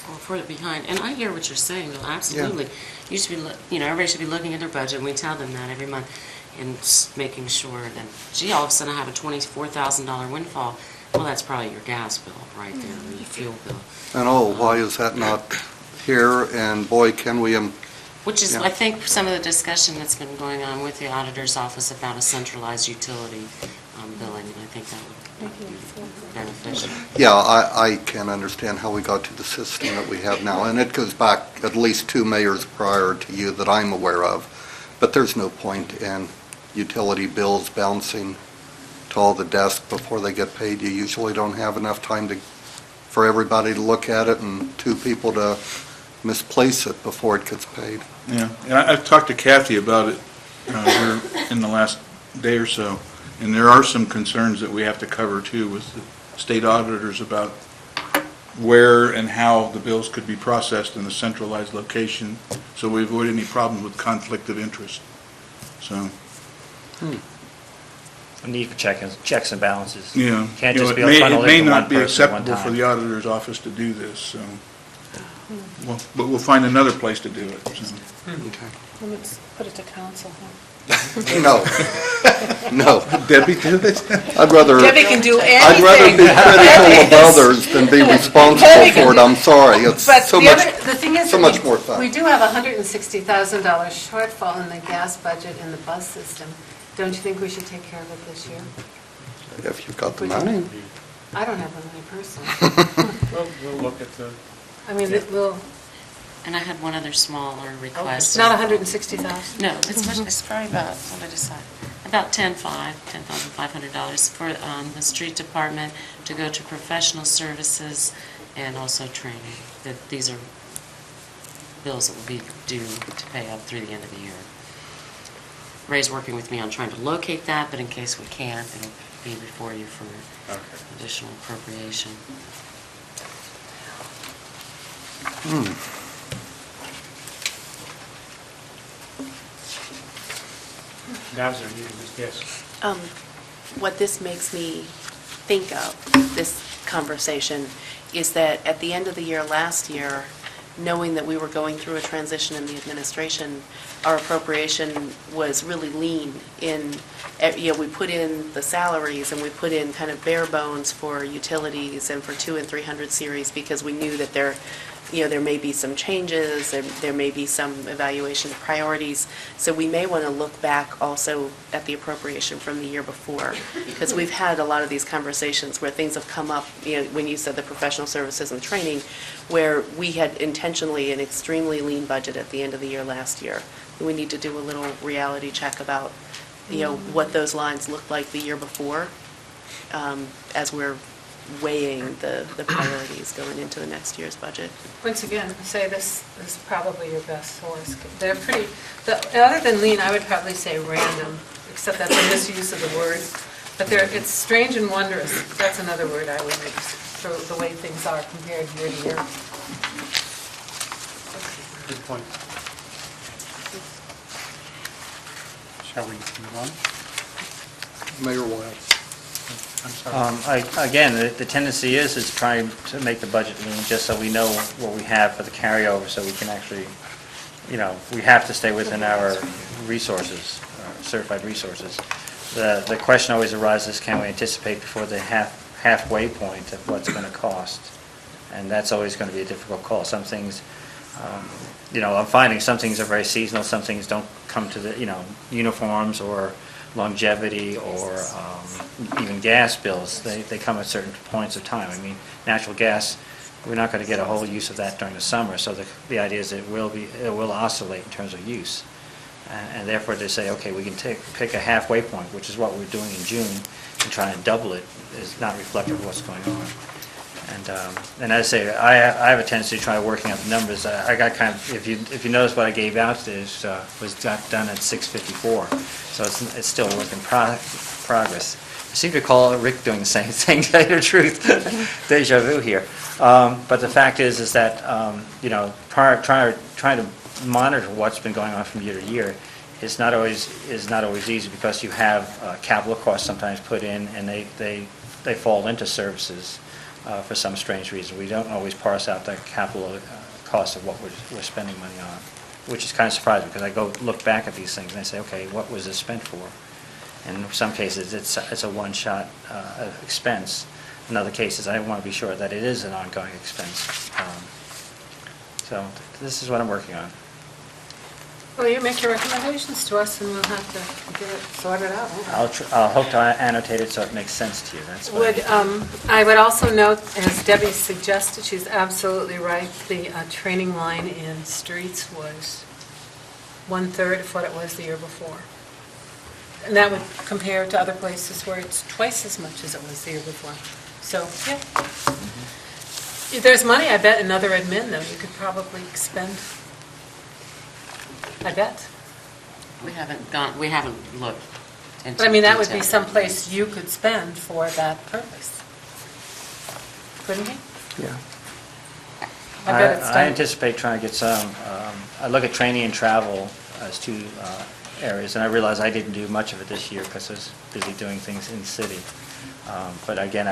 Or further behind. And I hear what you're saying, Bill, absolutely. You should be, everybody should be looking at their budget, and we tell them that every month, and making sure that, gee, all of a sudden I have a $24,000 windfall. Well, that's probably your gas bill right there, or your fuel bill. And why is that not here? And boy, can we, Which is, yeah. I think, some of the discussion that's been going on with the auditor's office about a centralized utility billing, and I think that would be beneficial. Yeah, I can't understand how we got to the system that we have now, and it goes back at least 2 mayors prior to you that I'm aware of. But there's no point in utility bills bouncing to all the desks before they get paid. You usually don't have enough time for everybody to look at it and 2 people to misplace it before it gets paid. Yeah, and I've talked to Kathy about it here in the last day or so, and there are some concerns that we have to cover too with the state auditors about where and how the bills could be processed in a centralized location, so we avoid any problem with conflict of interest. So, A need for checks and balances. yeah, Can't you know, just be it funneled may into not one be person at one acceptable for time. the auditor's office to do this, so, well, but we'll find another place to do it. So. Okay. Let's put it to council, huh? No. No. Debbie do this? I'd rather... Debbie can do I'd rather be anything. critical of others than be responsible Debbie can for it. do- I'm sorry. It's But so the much, other, the thing is, so that much more fun. we do have a $160,000 shortfall in the gas budget in the bus system. Don't you think we should take care of it this year? If you've got the Would you? money. I don't have the money personally. We'll look at the... I mean, it will, And I had one other smaller request. it's not 160,000? No, it's probably about, what did I decide? About $10,500 for the street department to go to professional services and also training. That these are bills that will be due to pay up through the end of the year. Ray's working with me on trying to locate that, but in case we can't, it'll be before you for additional appropriation. Now's our meeting, yes. What this makes me think of, this conversation, is that at the end of the year last year, knowing that we were going through a transition in the administration, our appropriation was really lean in, we put in the salaries and we put in kind of bare bones for utilities and for 200 and 300 series because we knew that there may be some changes, there may be some evaluation of priorities. So we may want to look back also at the appropriation from the year before, because we've had a lot of these conversations where things have come up, when you said the professional services and training, where we had intentionally an extremely lean budget at the end of the year last year. We need to do a little reality check about, what those lines looked like the year before, as we're weighing the priorities going into the next year's budget. Once again, say this is probably your best source. They're pretty, other than lean, I would probably say random, except that's a misuse of the word. But it's strange and wondrous. That's another word I would use for the way things are compared year to year. Good point. Shall we move on? Mayor Wyatt. I'm sorry. Again, the tendency is trying to make the budget lean, just so we know what we have for the carryover, so we can actually, we have to stay within our resources, certified resources. The question always arises, can we anticipate before the halfway point of what's going to cost? And that's always going to be a difficult call. Some things, I'm finding some things are very seasonal, some things don't come to the, uniforms or longevity or even gas bills. They come at certain points of time. I mean, natural gas, we're not going to get a whole use of that during the summer, so the idea is it will oscillate in terms of use. And therefore they say, okay, we can pick a halfway point, which is what we're doing in June, and try and double it is not reflective of what's going on. And as I say, I have a tendency to try working out the numbers. I got kind of, if you notice what I gave out was done at 6:54, so it's still a work in progress. I seem to recall Rick doing the same thing, to tell you the truth. Deja vu here. But the fact is that trying to monitor what's been going on from year to year is not always easy because you have capital costs sometimes put in, and they fall into services for some strange reason. We don't always parse out the capital cost of what we're spending money on, which is kind of surprising because I go look back at these things and I say, okay, what was this spent for? And in some cases, it's a one-shot expense. In other cases, I want to be sure that it is an ongoing expense. So this is what I'm working on. Well, you make your recommendations to us, and we'll have to get it sorted out. I'll hope to annotate it so it makes sense to you. That's what I would also note, as Debbie suggested, she's absolutely right, the training line in streets was 1/3 of what it was the year before. And that would compare to other places where it's twice as much as it was the year before. So, yeah. If there's money, I bet, in other admin, though, you could probably expend. I bet. We haven't looked into But I mean, that would be detail. someplace you could spend for that purpose. Couldn't you? Yeah. I bet it's I done. anticipate trying to get some, I look at training and travel as two areas, and I realize I didn't do much of it this year because I was busy doing things in the city. But again,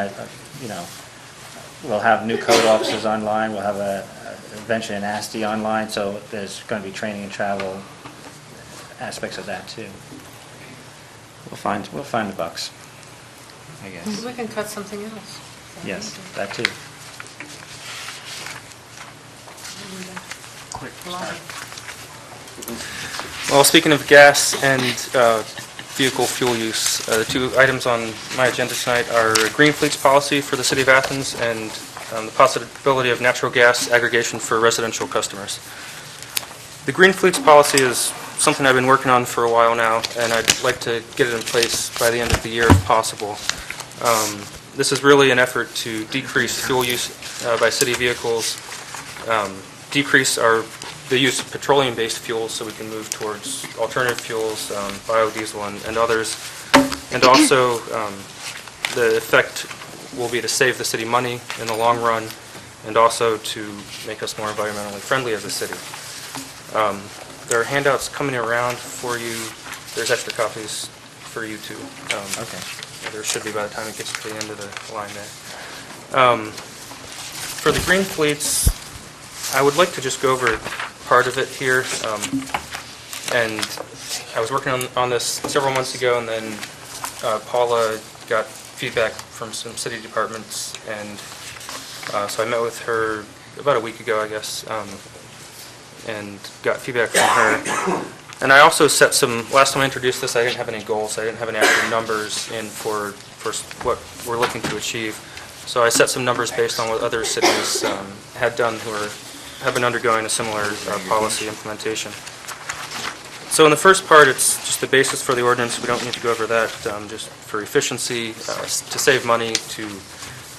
we'll have new code officers online, we'll have eventually an ASTI online, so there's going to be training and travel aspects of that too. We'll find the bucks, I guess. We can cut something else. Yes, that too. Well, speaking of gas and vehicle fuel use, the two items on my agenda tonight are green fleets policy for the City of Athens and the possibility of natural gas aggregation for residential customers. The green fleets policy is something I've been working on for a while now, and I'd like to get it in place by the end of the year if possible. This is really an effort to decrease fuel use by city vehicles, decrease the use of petroleum-based fuels so we can move towards alternative fuels, biodiesel and others. And also, the effect will be to save the city money in the long run and also to make us more environmentally friendly as a city. There are handouts coming around for you. There's extra copies for you too. Okay. There should be by the time it gets to the end of the line there. For the green fleets, I would like to just go over part of it here. And I was working on this several months ago, and then Paula got feedback from some city departments, and so I met with her about a week ago, I guess, and got feedback from her. And I also set some, last time I introduced this, I didn't have any goals, I didn't have any actual numbers in for what we're looking to achieve. So I set some numbers based on what other cities had done who have been undergoing a similar policy implementation. So in the first part, it's just the basis for the ordinance. We don't need to go over that, just for efficiency, to save money, to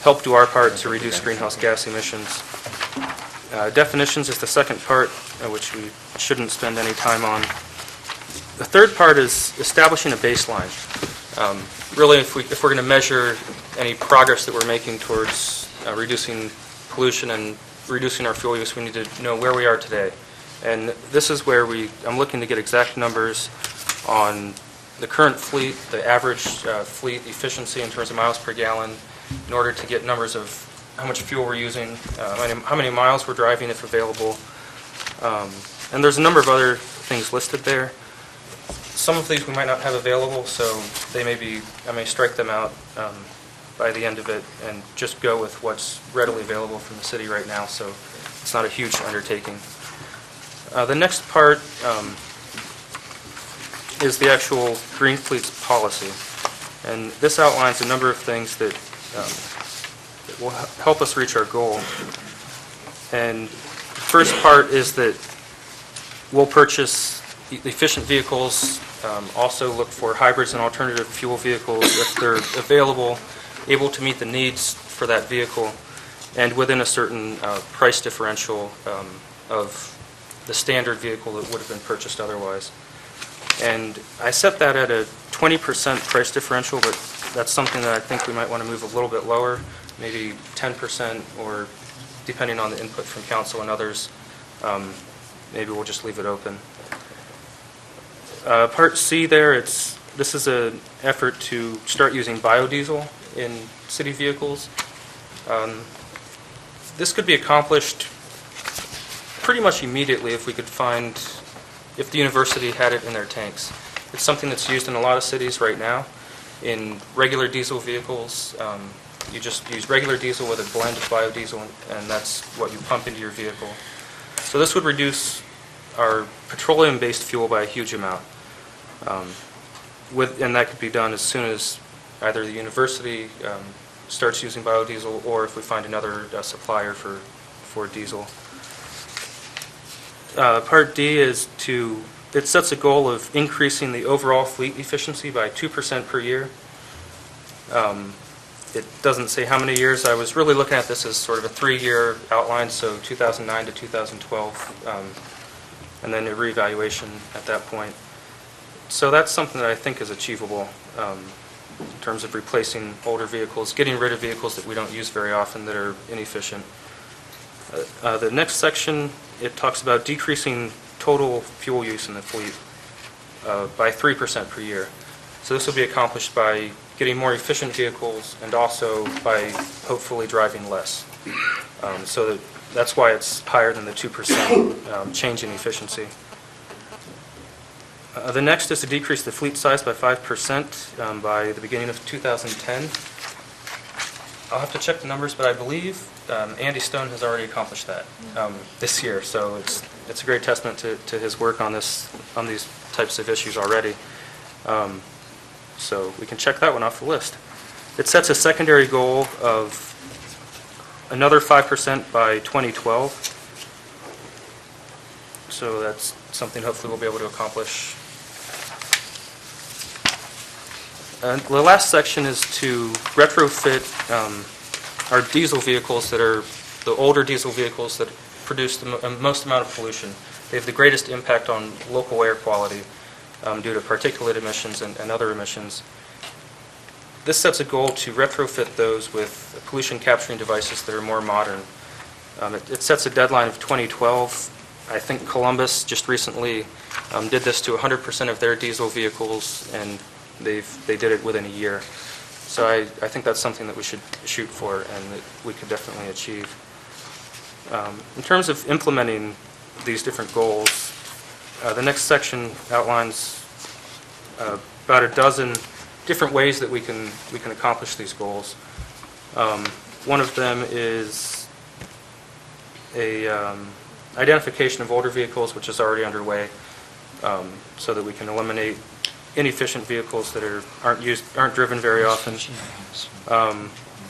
help do our part to reduce greenhouse gas emissions. Definitions is the second part, which we shouldn't spend any time on. The third part is establishing a baseline. Really, if we're going to measure any progress that we're making towards reducing pollution and reducing our fuel use, we need to know where we are today. And this is where I'm looking to get exact numbers on the current fleet, the average fleet efficiency in terms of miles per gallon, in order to get numbers of how much fuel we're using, how many miles we're driving if available. And there's a number of other things listed there. Some of these we might not have available, so I may strike them out by the end of it and just go with what's readily available from the city right now, so it's not a huge undertaking. The next part is the actual Green Fleets policy, and this outlines a number of things that will help us reach our goal. And the first part is that we'll purchase efficient vehicles, also look for hybrids and alternative fuel vehicles if they're available, able to meet the needs for that vehicle, and within a certain price differential of the standard vehicle that would have been purchased otherwise. And I set that at a 20% price differential, but that's something that I think we might want to move a little bit lower, maybe 10%, or depending on the input from council and others, maybe we'll just leave it open. Part C there, this is an effort to start using biodiesel in city vehicles. This could be accomplished pretty much immediately if we could find, if the university had it in their tanks. It's something that's used in a lot of cities right now. In regular diesel vehicles, you just use regular diesel with a blend of biodiesel, and that's what you pump into your vehicle. So this would reduce our petroleum-based fuel by a huge amount. And that could be done as soon as either the university starts using biodiesel, or if we find another supplier for diesel. Part D is it sets a goal of increasing the overall fleet efficiency by 2% per year. It doesn't say how many years. I was really looking at this as sort of a 3-year outline, so 2009 to 2012, and then a reevaluation at that point. So that's something that I think is achievable in terms of replacing older vehicles, getting rid of vehicles that we don't use very often that are inefficient. The next section, it talks about decreasing total fuel use in the fleet by 3% per year. So this will be accomplished by getting more efficient vehicles and also by hopefully driving less. So that's why it's higher than the 2% change in efficiency. The next is to decrease the fleet size by 5% by the beginning of 2010. I'll have to check the numbers, but I believe Andy Stone has already accomplished that this year. So it's a great testament to his work on these types of issues already. So we can check that one off the list. It sets a secondary goal of another 5% by 2012. So that's something hopefully we'll be able to accomplish. The last section is to retrofit our diesel vehicles that are the older diesel vehicles that produce the most amount of pollution. They have the greatest impact on local air quality due to particulate emissions and other emissions. This sets a goal to retrofit those with pollution capturing devices that are more modern. It sets a deadline of 2012. I think Columbus just recently did this to 100% of their diesel vehicles, and they did it within a year. So I think that's something that we should shoot for and that we could definitely achieve. In terms of implementing these different goals, the next section outlines about a dozen different ways that we can accomplish these goals. One of them is a identification of older vehicles, which is already underway, so that we can eliminate inefficient vehicles that aren't driven very often.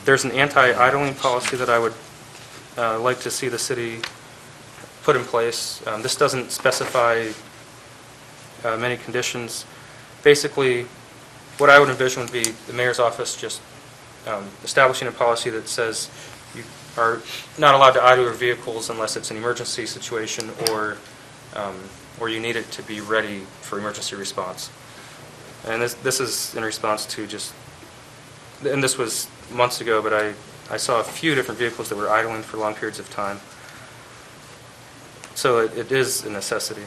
There's an anti-idling policy that I would like to see the city put in place. This doesn't specify many conditions. Basically, what I would envision would be the mayor's office just establishing a policy that says you are not allowed to idle your vehicles unless it's an emergency situation or you need it to be ready for emergency response. And this is in response to and this was months ago, but I saw a few different vehicles that were idling for long periods of time. So it is a necessity,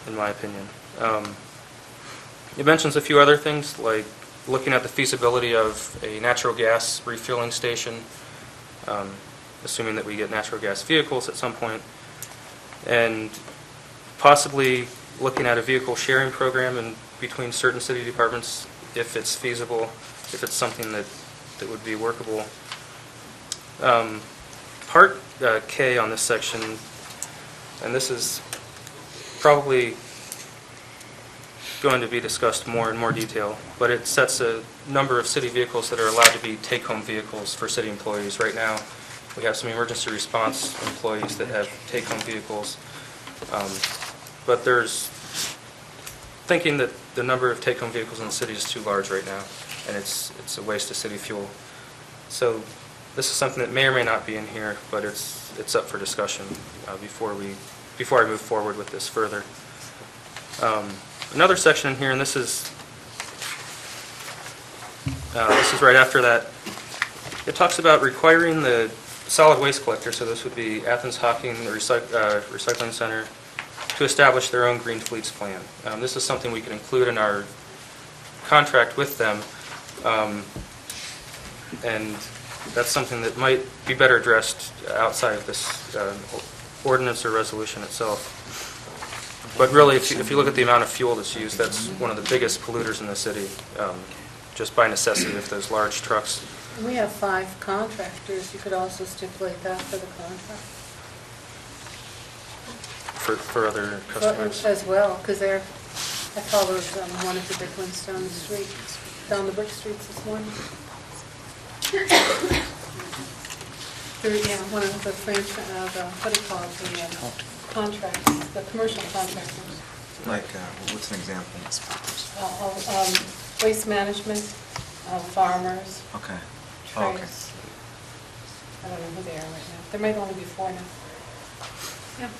in my opinion. It mentions a few other things, like looking at the feasibility of a natural gas refueling station, assuming that we get natural gas vehicles at some point, and possibly looking at a vehicle sharing program in between certain city departments, if it's feasible, if it's something that would be workable. Part K on this section, and this is probably going to be discussed more in more detail, but it sets a number of city vehicles that are allowed to be take-home vehicles for city employees. Right now, we have some emergency response employees that have take-home vehicles, but there's thinking that the number of take-home vehicles in the city is too large right now, and it's a waste of city fuel. So this is something that may or may not be in here, but it's up for discussion before I move forward with this further. Another section in here, and this is right after that. It talks about requiring the solid waste collector, so this would be Athens Hocking Recycling Center, to establish their own Green Fleets plan. This is something we can include in our contract with them, and that's something that might be better addressed outside of this ordinance or resolution itself. But really, if you look at the amount of fuel that's used, that's one of the biggest polluters in the city, just by necessity of those large trucks. We have 5 contractors. You could also stipulate that for the contract. For other customers. As well, because I followed one of the big ones down the street, down the brick streets this morning. Yeah, one of the what do you call it, the contracts, the commercial contractors. Like, what's an example? Waste management, farmers, Okay. trades. I don't know who they are right now. There might only be 4 now. Yeah.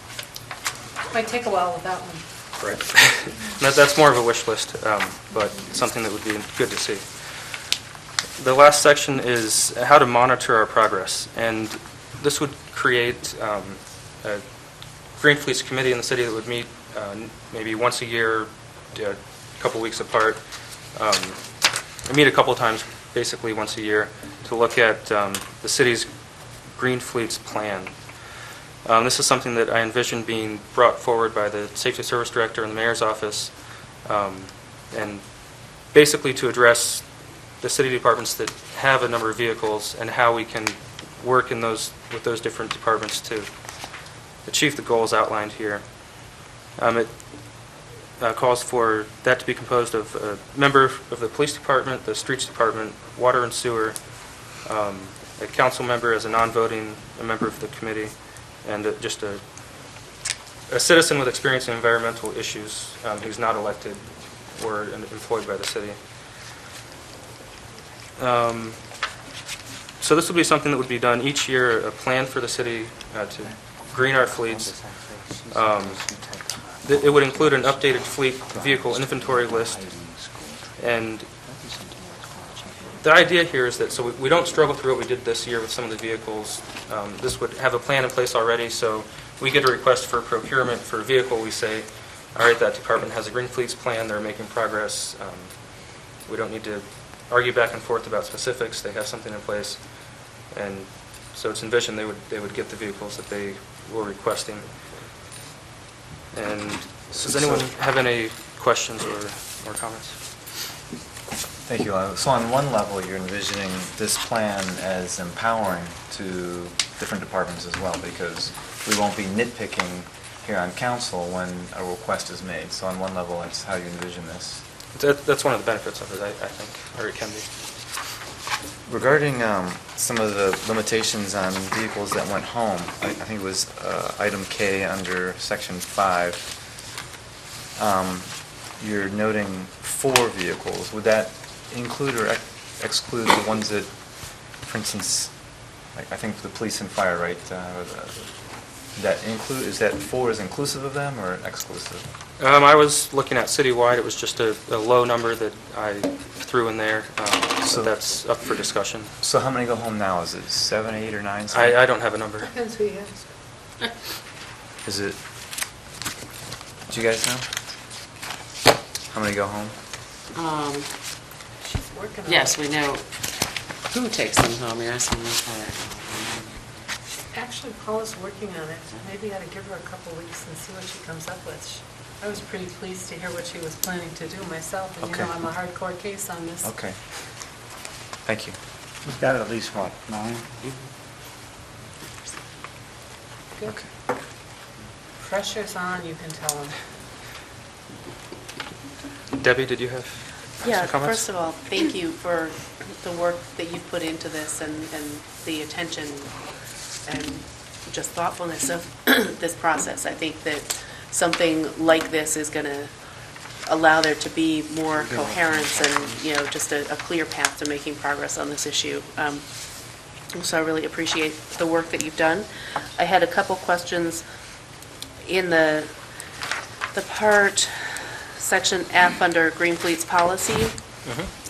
Might take a while with that one. Right. That's more of a wish list, but something that would be good to see. The last section is how to monitor our progress, and this would create a Green Fleets committee in the city that would meet maybe once a year, a couple weeks apart. Meet a couple of times, basically once a year, to look at the city's Green Fleets plan. This is something that I envision being brought forward by the Safety Service Director in the Mayor's office, and basically to address the city departments that have a number of vehicles and how we can work in with those different departments to achieve the goals outlined here. It calls for that to be composed of a member of the police department, the streets department, water and sewer, a council member as a non-voting member of the committee, and just a citizen with experience in environmental issues who's not elected or employed by the city. So this will be something that would be done each year, a plan for the city to green our fleets. It would include an updated fleet vehicle inventory list, and the idea here is that so we don't struggle through what we did this year with some of the vehicles. This would have a plan in place already, so we get a request for procurement for a vehicle, we say, all right, that department has a Green Fleets plan, they're making progress. We don't need to argue back and forth about specifics, they have something in place. And so it's envisioned they would get the vehicles that they were requesting. And does anyone have any questions or comments? Thank you. So on one level, you're envisioning this plan as empowering to different departments as well, because we won't be nitpicking here on council when a request is made. So on one level, that's how you envision this. That's one of the benefits of it, I think, or it can be. Regarding some of the limitations on vehicles that went home, I think it was item K under section 5, you're noting 4 vehicles. Would that include or exclude the ones that, for instance, like I think the police and fire, right? That include, is that 4 is inclusive of them or exclusive? I was looking at citywide. It was just a low number that I threw in there, so that's up for discussion. So how many go home now? Is it 7, 8, or 9? I don't have a number. Depends who you ask. Is it? Do you guys know? How many go home? She's working on it. Yes, we know who takes them home. You're asking me for it. Actually, Paula's working on it. Maybe I ought to give her a couple weeks and see what she comes up with. I was pretty pleased to hear what she was planning to do myself, and you know I'm a hardcore case on this. Okay. Thank you. We've got at least, what, 9? Good. Okay. Pressure's on, you can tell them. Debbie, did you have Yeah, some comments? first of all, thank you for the work that you've put into this and the attention and just thoughtfulness of this process. I think that something like this is going to allow there to be more coherence and, just a clear path to making progress on this issue. So I really appreciate the work that you've done. I had a couple questions in the part, section F under Green Fleet's policy,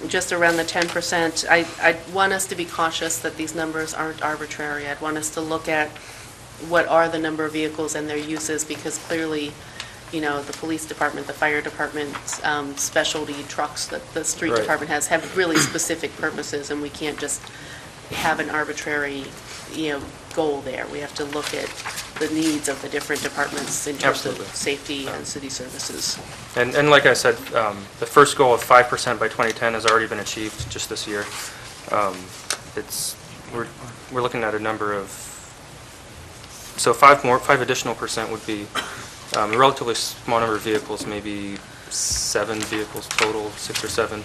just around the 10%. I want us to be cautious that these numbers aren't arbitrary. I'd want us to look at what are the number of vehicles and their uses, because clearly the police department, the fire department, specialty trucks that the street Right. department has have really specific purposes, and we can't just have an arbitrary, goal there. We have to look at the needs of the different departments in terms Absolutely. of safety and city services. And like I said, the first goal of 5% by 2010 has already been achieved just this year. We're looking at a number of, so 5 additional percent would be a relatively small number of vehicles, maybe 7 vehicles total, 6 or 7.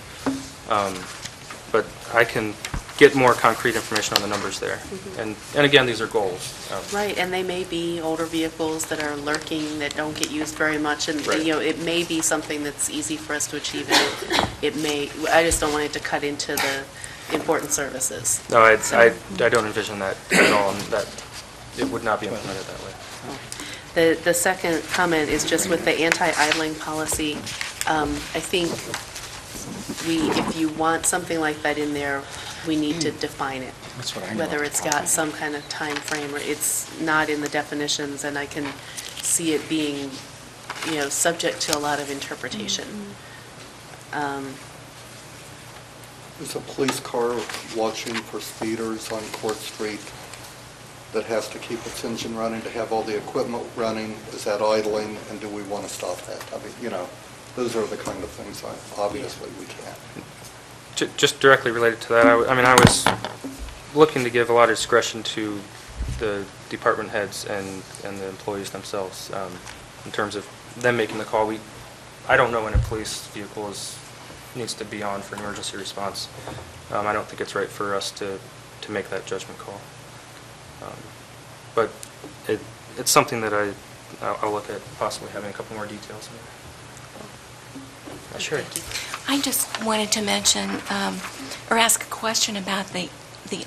But I can get more concrete information on the numbers there. And again, these are goals. Right, and they may be older vehicles that are lurking, that don't get used very much, and, Right. it may be something that's easy for us to achieve, and I just don't want it to cut into the important services. No, I don't envision that at all, and that it would not be implemented that way. The second comment is just with the anti-idling policy. I think if you want something like that in there, we need to define it. That's what I know. Whether it's got some kind of time frame or it's not in the definitions, and I can see it being, subject to a lot of interpretation. Is a police car watching for speeders on Court Street that has to keep its engine running, to have all the equipment running? Is that idling, and do we want to stop that? I mean, those are the kind of things obviously we can't. Just directly related to that, I was looking to give a lot of discretion to the department heads and the employees themselves in terms of them making the call. I don't know when a police vehicle needs to be on for an emergency response. I don't think it's right for us to make that judgment call. But it's something that I'll look at possibly having a couple more details in there. Sure. I just wanted to mention, or ask a question about the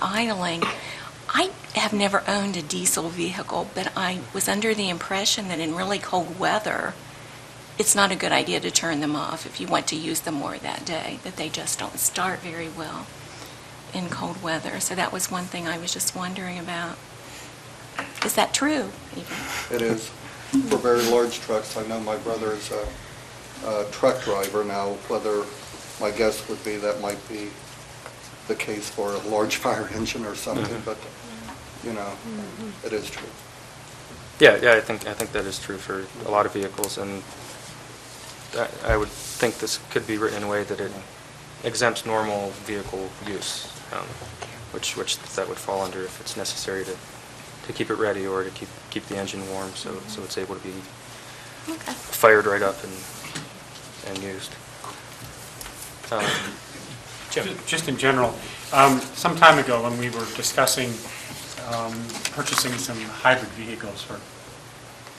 idling. I have never owned a diesel vehicle, but I was under the impression that in really cold weather, it's not a good idea to turn them off if you want to use them more that day, that they just don't start very well in cold weather. So that was one thing I was just wondering about. Is that true? It is. For very large trucks, I know my brother is a truck driver now. Whether, my guess would be that might be the case for a large fire engine or something, but, it is true. Yeah, I think that is true for a lot of vehicles, and I would think this could be written in a way that it exempts normal vehicle use, which that would fall under if it's necessary to keep it ready or to keep the engine warm, so it's able to be fired right up and used. Jim? Just in general, some time ago when we were discussing purchasing some hybrid vehicles for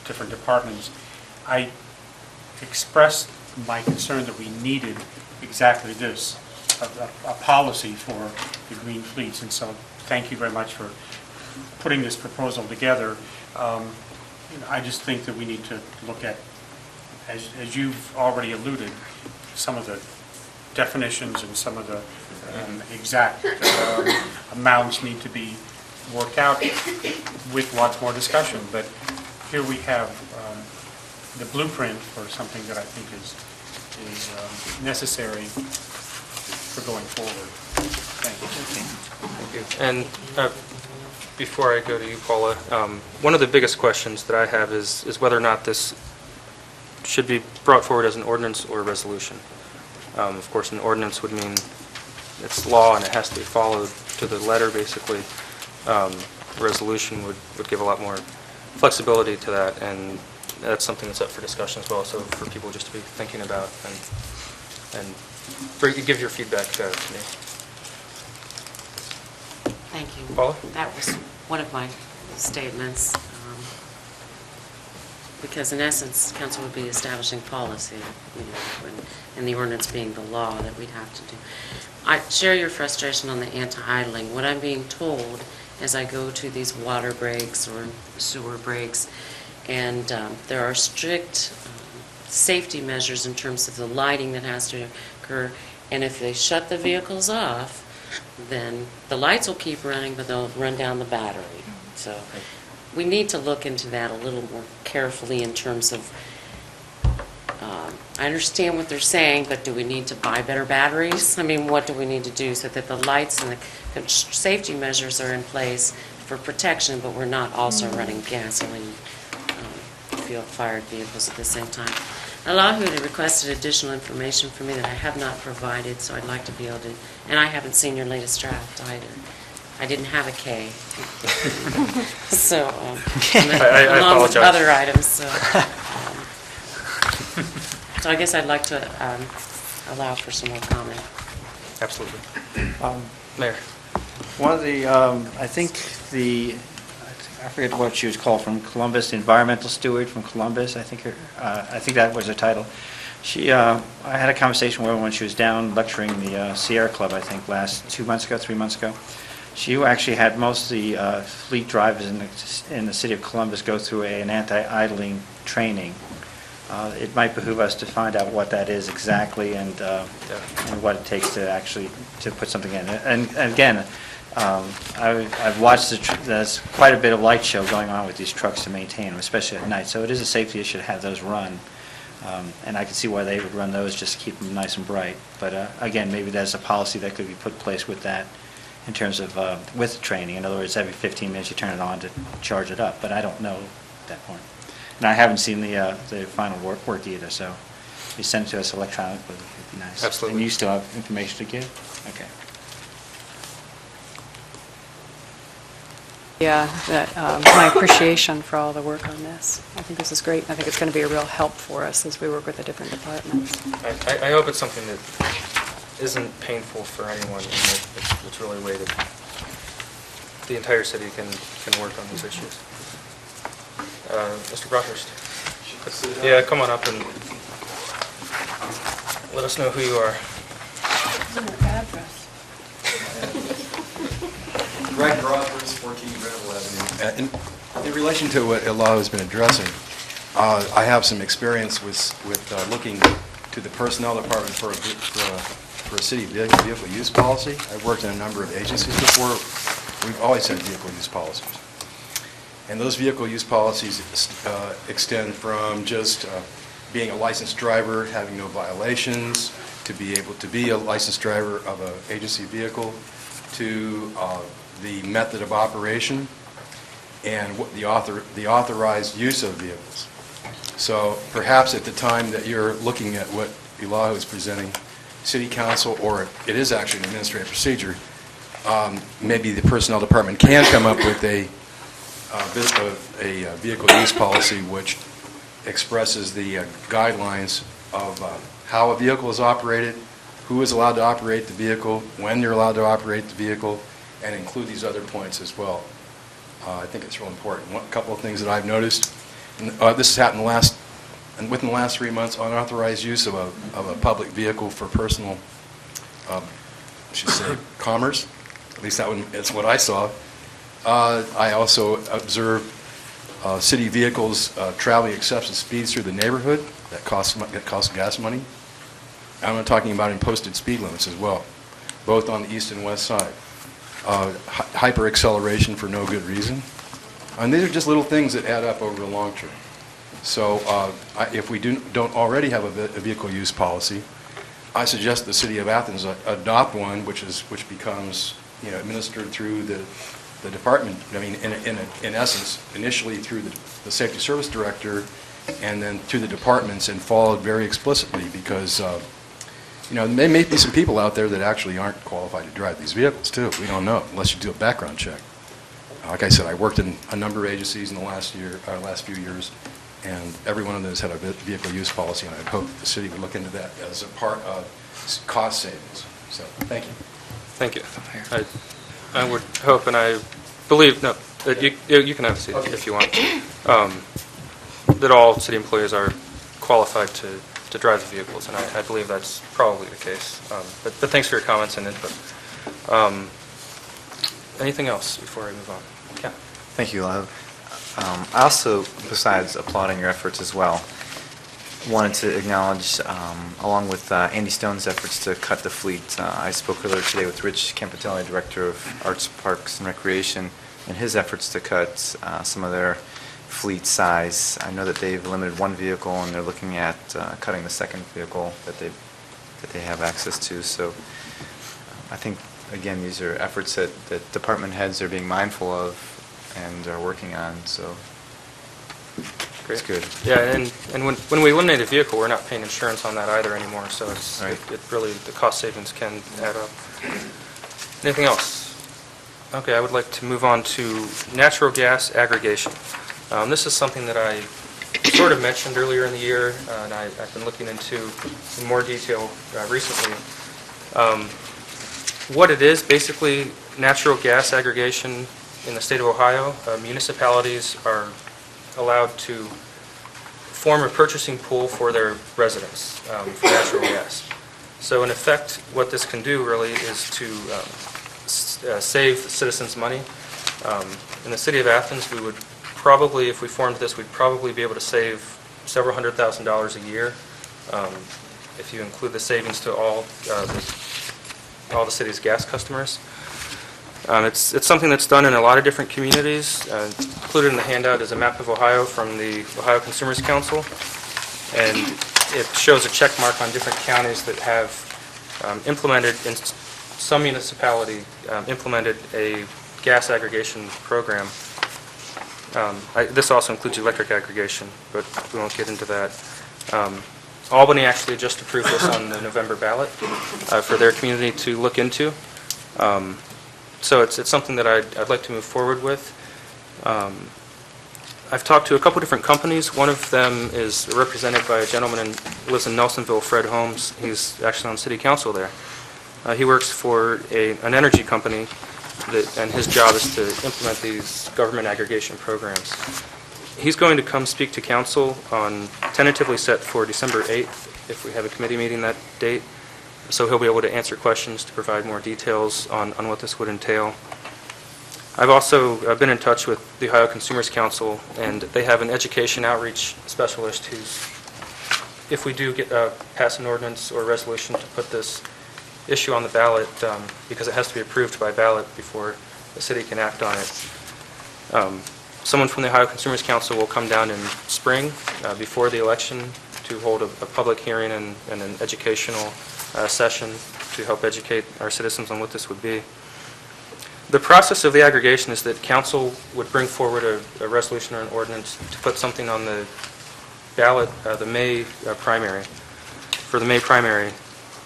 different departments, I expressed my concern that we needed exactly this, a policy for the green fleets, and so thank you very much for putting this proposal together. I just think that we need to look at, as you've already alluded, some of the definitions and some of the exact amounts need to be worked out with lots more discussion. But here we have the blueprint for something that I think is necessary for going forward. Thank you. And before I go to you, Paula, one of the biggest questions that I have is whether or not this should be brought forward as an ordinance or a resolution. Of course, an ordinance would mean it's law and it has to be followed to the letter, basically. A resolution would give a lot more flexibility to that, and that's something that's up for discussion as well, so for people just to be thinking about and give your feedback to me. Thank you. Paula? That was one of my statements, because in essence, council would be establishing policy, and the ordinance being the law that we'd have to do. I share your frustration on the anti-idling. What I'm being told as I go to these water breaks or sewer breaks, and there are strict safety measures in terms of the lighting that has to occur, and if they shut the vehicles off, then the lights will keep running, but they'll run down the battery. So we need to look into that a little more carefully in terms of I understand what they're saying, but do we need to buy better batteries? I mean, what do we need to do so that the lights and the safety measures are in place for protection, but we're not also running gasoline fuel-fired vehicles at the same time? Allahu had requested additional information from me that I have not provided, so I'd like to be able to, and I haven't seen your latest draft either. I didn't have a K. So, I along with apologize. other items, so I guess I'd like to allow for some more comment. Absolutely. Mayor. One of the, I think I forget what she was called, from Columbus, the environmental steward from Columbus, I think that was her title. I had a conversation with her when she was down lecturing the Sierra Club, I think, 3 months ago. She actually had most of the fleet drivers in the city of Columbus go through an anti-idling training. It might behoove us to find out what that is exactly and what it takes to actually to put something in. And again, I've watched there's quite a bit of light show going on with these trucks to maintain them, especially at night. So it is a safety issue to have those run. And I can see why they would run those just to keep them nice and bright. But again, maybe there's a policy that could be put in place with that in terms of with training. In other words, every 15 minutes you turn it on to charge it up. But I don't know at that point. And I haven't seen the final work either, so if you send it to us electronically, it'd be nice. Absolutely. And you still have information to give? Okay. Yeah, my appreciation for all the work on this. I think this is great. I think it's going to be a real help for us as we work with the different departments. I hope it's something that isn't painful for anyone, and that it's really a way that the entire city can work on these issues. Mr. Broadhurst. Yeah, come on up and let us know who you are. Address. Greg Broadhurst, 14 Granville Avenue. In relation to what Elahu has been addressing, I have some experience with looking to the personnel department for a city vehicle use policy. I've worked in a number of agencies before. We've always had vehicle use policies. And those vehicle use policies extend from just being a licensed driver, having no violations, to be able to be a licensed driver of an agency vehicle, to the method of operation, and what the authorized use of vehicles. So perhaps at the time that you're looking at what Elahu is presenting, City Council, or it is actually an administrative procedure, maybe the Personnel Department can come up with a vehicle use policy which expresses the guidelines of how a vehicle is operated, who is allowed to operate the vehicle, when you're allowed to operate the vehicle, and include these other points as well. I think it's real important. A couple of things that I've noticed, this has happened within the last 3 months, unauthorized use of a public vehicle for personal, I should say, commerce. At least that's what I saw. I also observed city vehicles traveling excessive speeds through the neighborhood that cost gas money. I'm talking about imposted speed limits as well, both on the east and west side. Hyper acceleration for no good reason. And these are just little things that add up over the long term. So if we don't already have a vehicle use policy, I suggest the city of Athens adopt one which becomes administered through the department. I mean, in essence, initially through the safety service director, and then through the departments, and followed very explicitly, because there may be some people out there that actually aren't qualified to drive these vehicles too. We don't know unless you do a background check. Like I said, I worked in a number of agencies in the last few years, and every one of those had a vehicle use policy, and I hope the city would look into that as a part of cost savings. So, thank you. Thank you. I would hope, and I believe, you can have a seat if you want, that all city employees are qualified to drive the vehicles, and I believe that's probably the case. But thanks for your comments and input. Anything else before I move on? Yeah. Thank you, Elahu. I also, besides applauding your efforts as well, wanted to acknowledge, along with Andy Stone's efforts to cut the fleet, I spoke earlier today with Rich Campitelli, Director of Arts, Parks, and Recreation, and his efforts to cut some of their fleet size. I know that they've limited one vehicle, and they're looking at cutting the second vehicle that they have access to. So I think, again, these are efforts that department heads are being mindful of and are working on, so it's good. Yeah, and when we eliminate a vehicle, we're not paying insurance on that either anymore, so it's Right. it really, the cost savings can add up. Anything else? Okay, I would like to move on to natural gas aggregation. This is something that I sort of mentioned earlier in the year, and I've been looking into in more detail recently. What it is, basically, natural gas aggregation in the state of Ohio, municipalities are allowed to form a purchasing pool for their residents for natural gas. So in effect, what this can do really is to save citizens money. In the city of Athens, we would probably, if we formed this, we'd probably be able to save several $100,000 a year if you include the savings to all the city's gas customers. It's something that's done in a lot of different communities. Included in the handout is a map of Ohio from the Ohio Consumers Council, and it shows a check mark on different counties that have implemented, in some municipality, implemented a gas aggregation program. This also includes electric aggregation, but we won't get into that. Albany actually just approved this on the November ballot for their community to look into. So it's something that I'd like to move forward with. I've talked to a couple different companies. One of them is represented by a gentleman who lives in Nelsonville, Fred Holmes. He's actually on city council there. He works for an energy company, and his job is to implement these government aggregation programs. He's going to come speak to council on, tentatively set for December 8th, if we have a committee meeting that date. So he'll be able to answer questions to provide more details on what this would entail. I've also been in touch with the Ohio Consumers Council, and they have an education outreach specialist who's, if we do get pass an ordinance or resolution to put this issue on the ballot, because it has to be approved by ballot before the city can act on it. Someone from the Ohio Consumers Council will come down in spring before the election to hold a public hearing and an educational session to help educate our citizens on what this would be. The process of the aggregation is that council would bring forward a resolution or an ordinance to put something on the ballot, the May primary. For the May primary,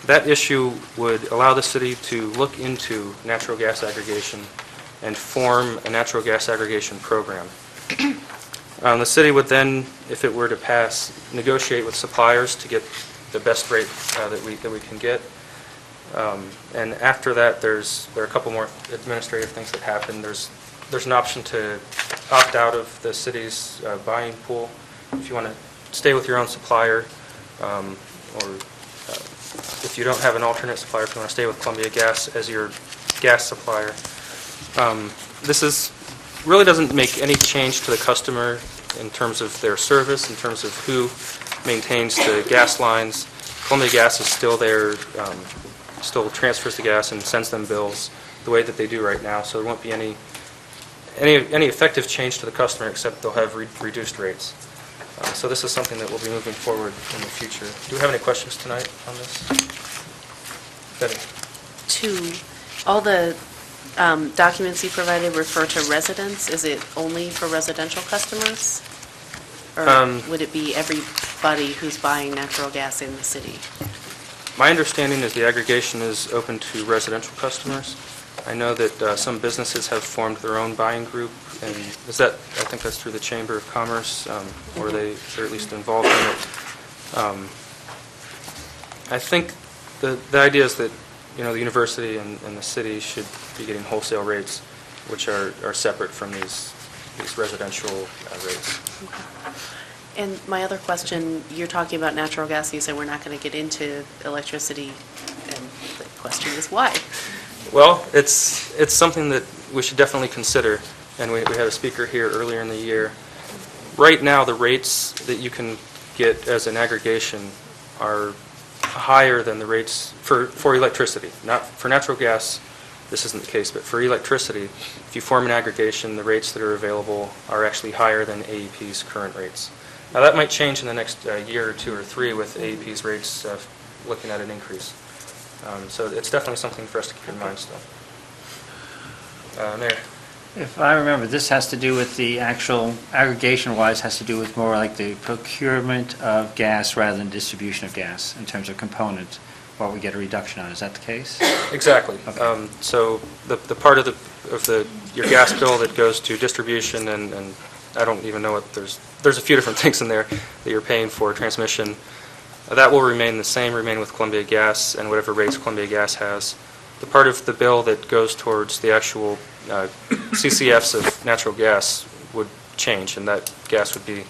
that issue would allow the city to look into natural gas aggregation and form a natural gas aggregation program. The city would then, if it were to pass, negotiate with suppliers to get the best rate that we can get. And after that, there are a couple more administrative things that happen. There's an option to opt out of the city's buying pool if you want to stay with your own supplier, or if you don't have an alternate supplier, if you want to stay with Columbia Gas as your gas supplier. This really doesn't make any change to the customer in terms of their service, in terms of who maintains the gas lines. Columbia Gas is still there, still transfers the gas and sends them bills the way that they do right now, so there won't be any effective change to the customer, except they'll have reduced rates. So this is something that we'll be moving forward in the future. Do we have any questions tonight on this? Betty? All the documents you provided refer to residents. Is it only for residential customers? Or would it be everybody who's buying natural gas in the city? My understanding is the aggregation is open to residential customers. I know that some businesses have formed their own buying group, and I think that's through the Chamber of Commerce, or they're at least involved in it. I think the idea is that the university and the city should be getting wholesale rates, which are separate from these residential rates. Okay. And my other question, you're talking about natural gas, and you said we're not going to get into electricity, and the question is why? Well, it's something that we should definitely consider, and we had a speaker here earlier in the year. Right now, the rates that you can get as an aggregation are higher than the rates for electricity. Not for natural gas, this isn't the case, but for electricity, if you form an aggregation, the rates that are available are actually higher than AEP's current rates. Now, that might change in the next year or 2 or 3 with AEP's rates looking at an increase. So it's definitely something for us to keep in mind still. Mayor? If I remember, this has to do with the actual, aggregation-wise, has to do with more like the procurement of gas rather than distribution of gas in terms of components, what we get a reduction on. Is that the case? Exactly. Okay. So the part of your gas bill that goes to distribution, and I don't even know what, there's a few different things in there that you're paying for transmission. That will remain the same, remain with Columbia Gas and whatever rates Columbia Gas has. The part of the bill that goes towards the actual CCFs of natural gas would change, and that gas would be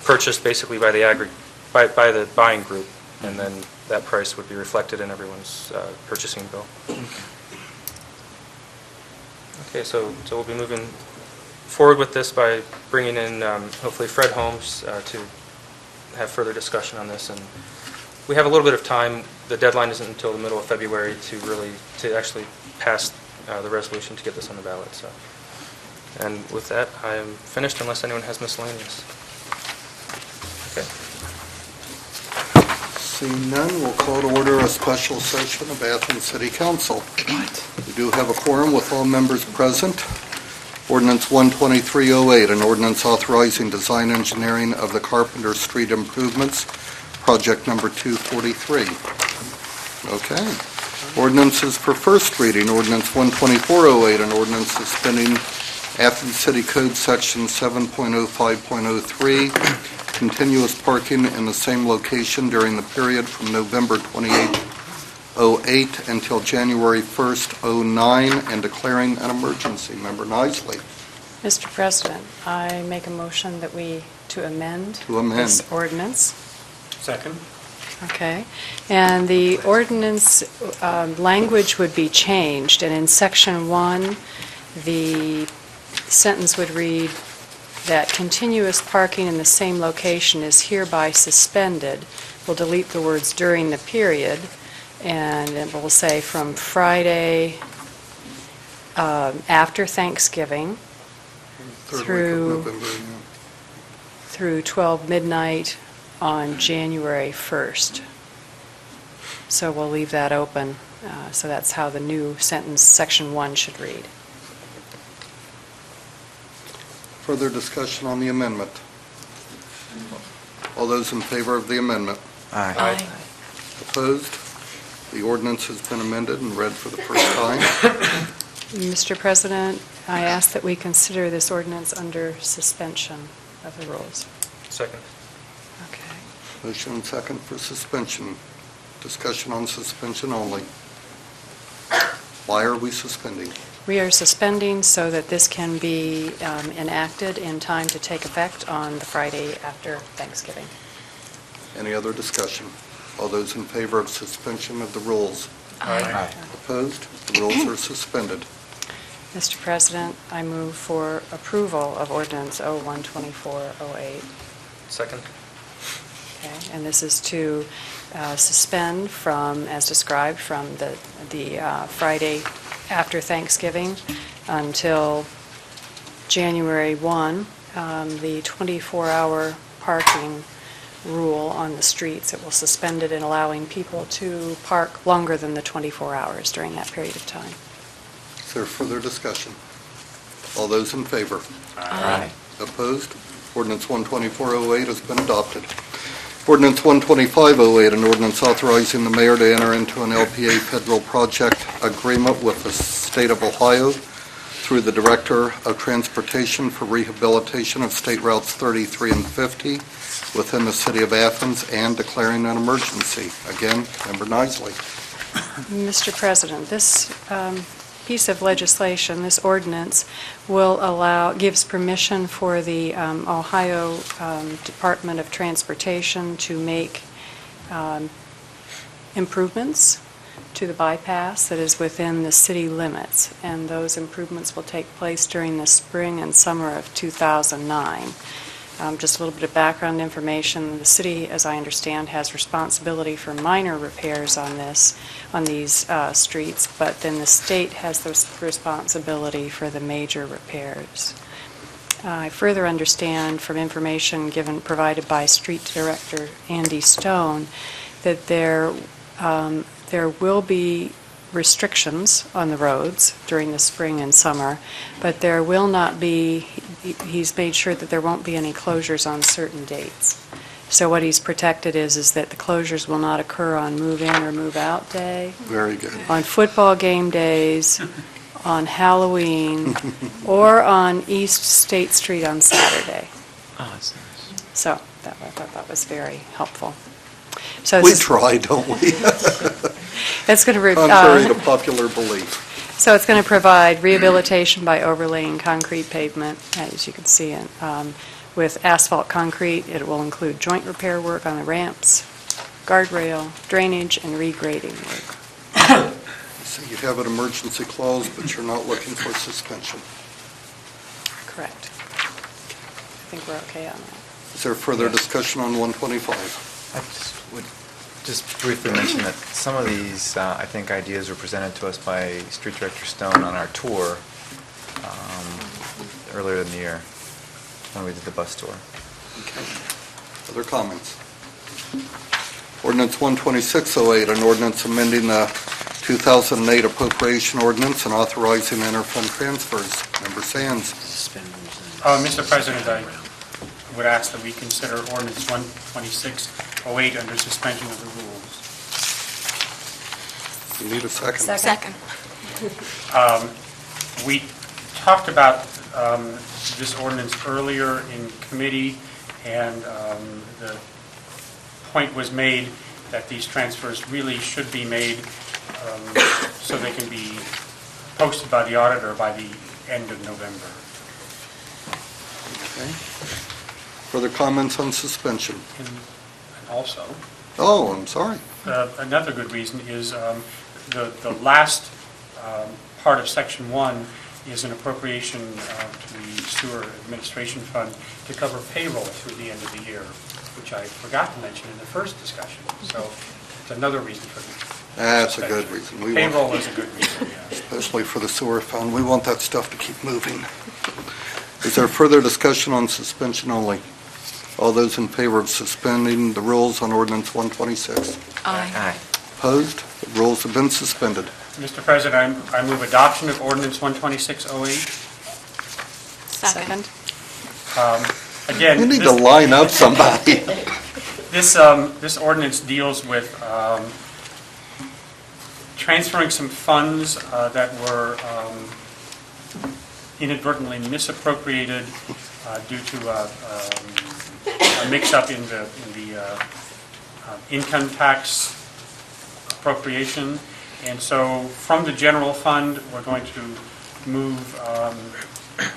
purchased basically by the buying group, and then that price would be reflected in everyone's purchasing bill. Okay, so we'll be moving forward with this by bringing in hopefully Fred Holmes to have further discussion on this, and we have a little bit of time. The deadline isn't until the middle of February to actually pass the resolution to get this on the ballot. So, and with that, I am finished unless anyone has miscellaneous. Okay. Seeing none, we'll call to order a special session of Athens City Council. We do have a quorum with all members present. Ordinance 12308, an ordinance authorizing design engineering of the Carpenter Street improvements, project number 243. Okay. Ordinances for first reading. Ordinance 12408, an ordinance suspending Athens City Code Section 7.05.03, continuous parking in the same location during the period from November 28, 08 until January 1st, 09, and declaring an emergency. Member Nisley. Mr. President, I make a motion that to amend amend this ordinance. Second. Okay. And the ordinance language would be changed, and in Section 1, the sentence would read that continuous parking in the same location is hereby suspended. We'll delete the words during the period, and it will say from Friday after Thanksgiving through 12 midnight on January 1st. So we'll leave that open. So that's how the new sentence, Section 1, should read. Further discussion on the amendment? All those in favor of the amendment? Aye. Aye. Opposed? The ordinance has been amended and read for the first time. Mr. President, I ask that we consider this ordinance under suspension of the rules. Second. Okay. Motion and second for suspension. Discussion on suspension only. Why are we suspending? We are suspending so that this can be enacted in time to take effect on the Friday after Thanksgiving. Any other discussion? All those in favor of suspension of the rules? Aye. Opposed? The rules are suspended. Mr. President, I move for approval of ordinance 012408. Second. Okay, and this is to suspend from, as described, from the Friday after Thanksgiving until January 1, the 24-hour parking rule on the streets. It will suspend it in allowing people to park longer than the 24 hours during that period of time. Is there further discussion? All those in favor? Aye. Opposed? Ordinance 12408 has been adopted. Ordinance 12508, an ordinance authorizing the mayor to enter into an LPA federal project agreement with the state of Ohio through the Director of Transportation for rehabilitation of State Routes 33 and 50 within the city of Athens and declaring an emergency. Again, Member Nisley. Mr. President, this piece of legislation, this ordinance, gives permission for the Ohio Department of Transportation to make improvements to the bypass that is within the city limits, and those improvements will take place during the spring and summer of 2009. Just a little bit of background information. The city, as I understand, has responsibility for minor repairs on these streets, but then the state has the responsibility for the major repairs. I further understand from information provided by Street Director Andy Stone that there will be restrictions on the roads during the spring and summer, but there will not be, he's made sure that there won't be any closures on certain dates. So what he's protected is that the closures will not occur on move-in or move-out day. Very good. On football game days, on Halloween, or on East State Street on Saturday. Oh, that's nice. So I thought that was very helpful. So We try, don't we? It's going to Contrary to popular belief. So it's going to provide rehabilitation by overlaying concrete pavement, as you can see, with asphalt concrete. It will include joint repair work on the ramps, guardrail, drainage, and regrading work. So you have an emergency clause, but you're not looking for suspension. Correct. I think we're okay on that. Is there further Yes. discussion on 125? I would just briefly mention that some of these, I think, ideas were presented to us by Street Director Stone on our tour earlier in the year when we did the bus tour. Okay. Other comments? Ordinance 12608, an ordinance amending the 2008 appropriation ordinance and authorizing interfund transfers. Member Sands. Mr. President, I would ask that we consider ordinance 12608 under suspension of the rules. You need a second. Second. We talked about this ordinance earlier in committee, and the point was made that these transfers really should be made so they can be posted by the auditor by the end of November. Okay. Further comments on suspension? And also, Oh, I'm sorry. another good reason is the last part of Section 1 is an appropriation to the Sewer Administration Fund to cover payroll through the end of the year, which I forgot to mention in the first discussion. So it's another reason for the That's a good reason. We want- payroll is a good reason, yeah. Especially for the sewer fund. We want that stuff to keep moving. Is there further discussion on suspension only? All those in favor of suspending the rules on ordinance 126? Aye. Opposed? The rules have been suspended. Mr. President, I move adoption of ordinance 12608. Second. Again, You need to line up somebody. This ordinance deals with transferring some funds that were inadvertently misappropriated due to a mix-up in the income tax appropriation. And so from the general fund, we're going to move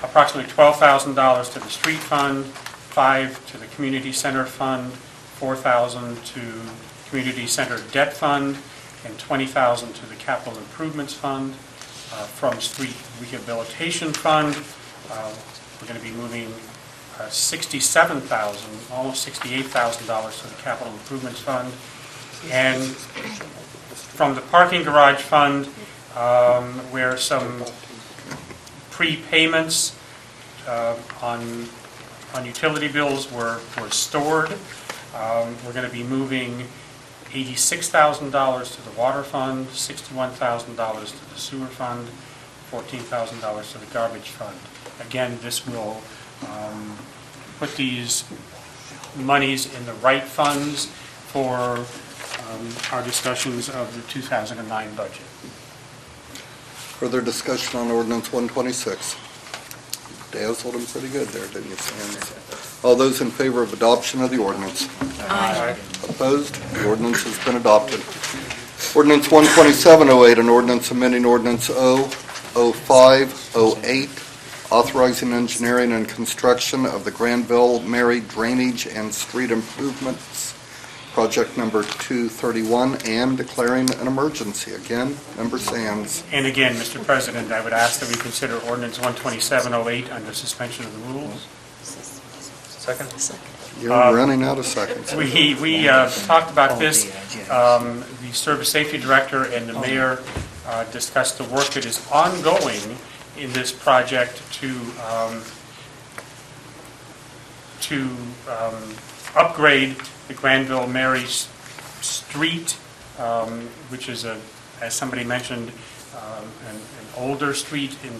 approximately $12,000 to the street fund, $5,000 to the community center fund, $4,000 to community center debt fund, and $20,000 to the capital improvements fund. From street rehabilitation fund, we're going to be moving $67,000, almost $68,000 to the capital improvements fund. And from the parking garage fund, where some prepayments on utility bills were stored, we're going to be moving $86,000 to the water fund, $61,000 to the sewer fund, $14,000 to the garbage fund. Again, this will put these monies in the right funds for our discussions of the 2009 budget. Further discussion on ordinance 126? Dazzled him pretty good there, didn't you, Sands? All those in favor of adoption of the ordinance? Aye. Opposed? The ordinance has been adopted. Ordinance 12708, an ordinance amending ordinance 00508, authorizing engineering and construction of the Granville Mary Drainage and Street Improvements, project number 231, and declaring an emergency. Again, Member Sands. And again, Mr. President, I would ask that we consider ordinance 12708 under suspension of the rules. Second? You're running out of seconds. We talked about this, the Service Safety Director and the Mayor discussed the work that is ongoing in this project to upgrade the Granville Mary Street, which is, as somebody mentioned, an older street in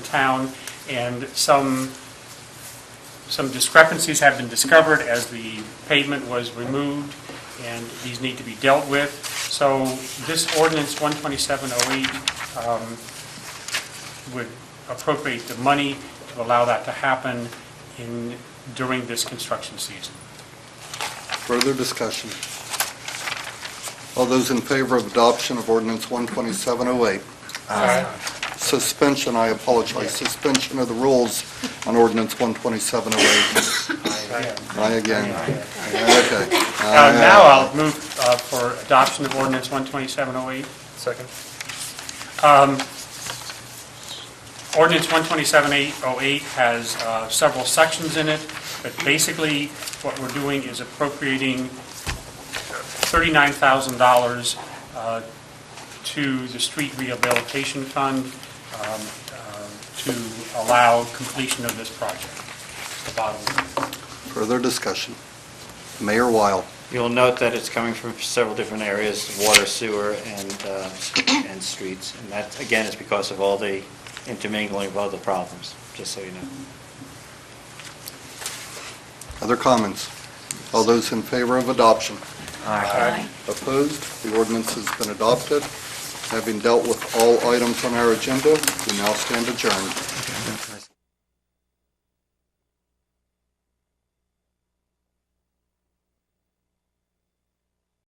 town, and some discrepancies have been discovered as the pavement was removed, and these need to be dealt with. So this ordinance 12708 would appropriate the money to allow that to happen during this construction season. Further discussion? All those in favor of adoption of ordinance 12708? Aye. Suspension, I apologize, suspension of the rules on ordinance 12708. Aye again. Okay. Now I'll move for adoption of ordinance 12708. Second? Ordinance 12708 has several sections in it, but basically what we're doing is appropriating $39,000 to the Street Rehabilitation Fund to allow completion of this project. The bottom line. Further discussion? Mayor Weil. You'll note that it's coming from several different areas, water, sewer, and streets. And that, again, is because of all the intermingling of other problems, just so you know. Other comments? All those in favor of adoption? Aye. Opposed? The ordinance has been adopted. Having dealt with all items on our agenda, we now stand adjourned.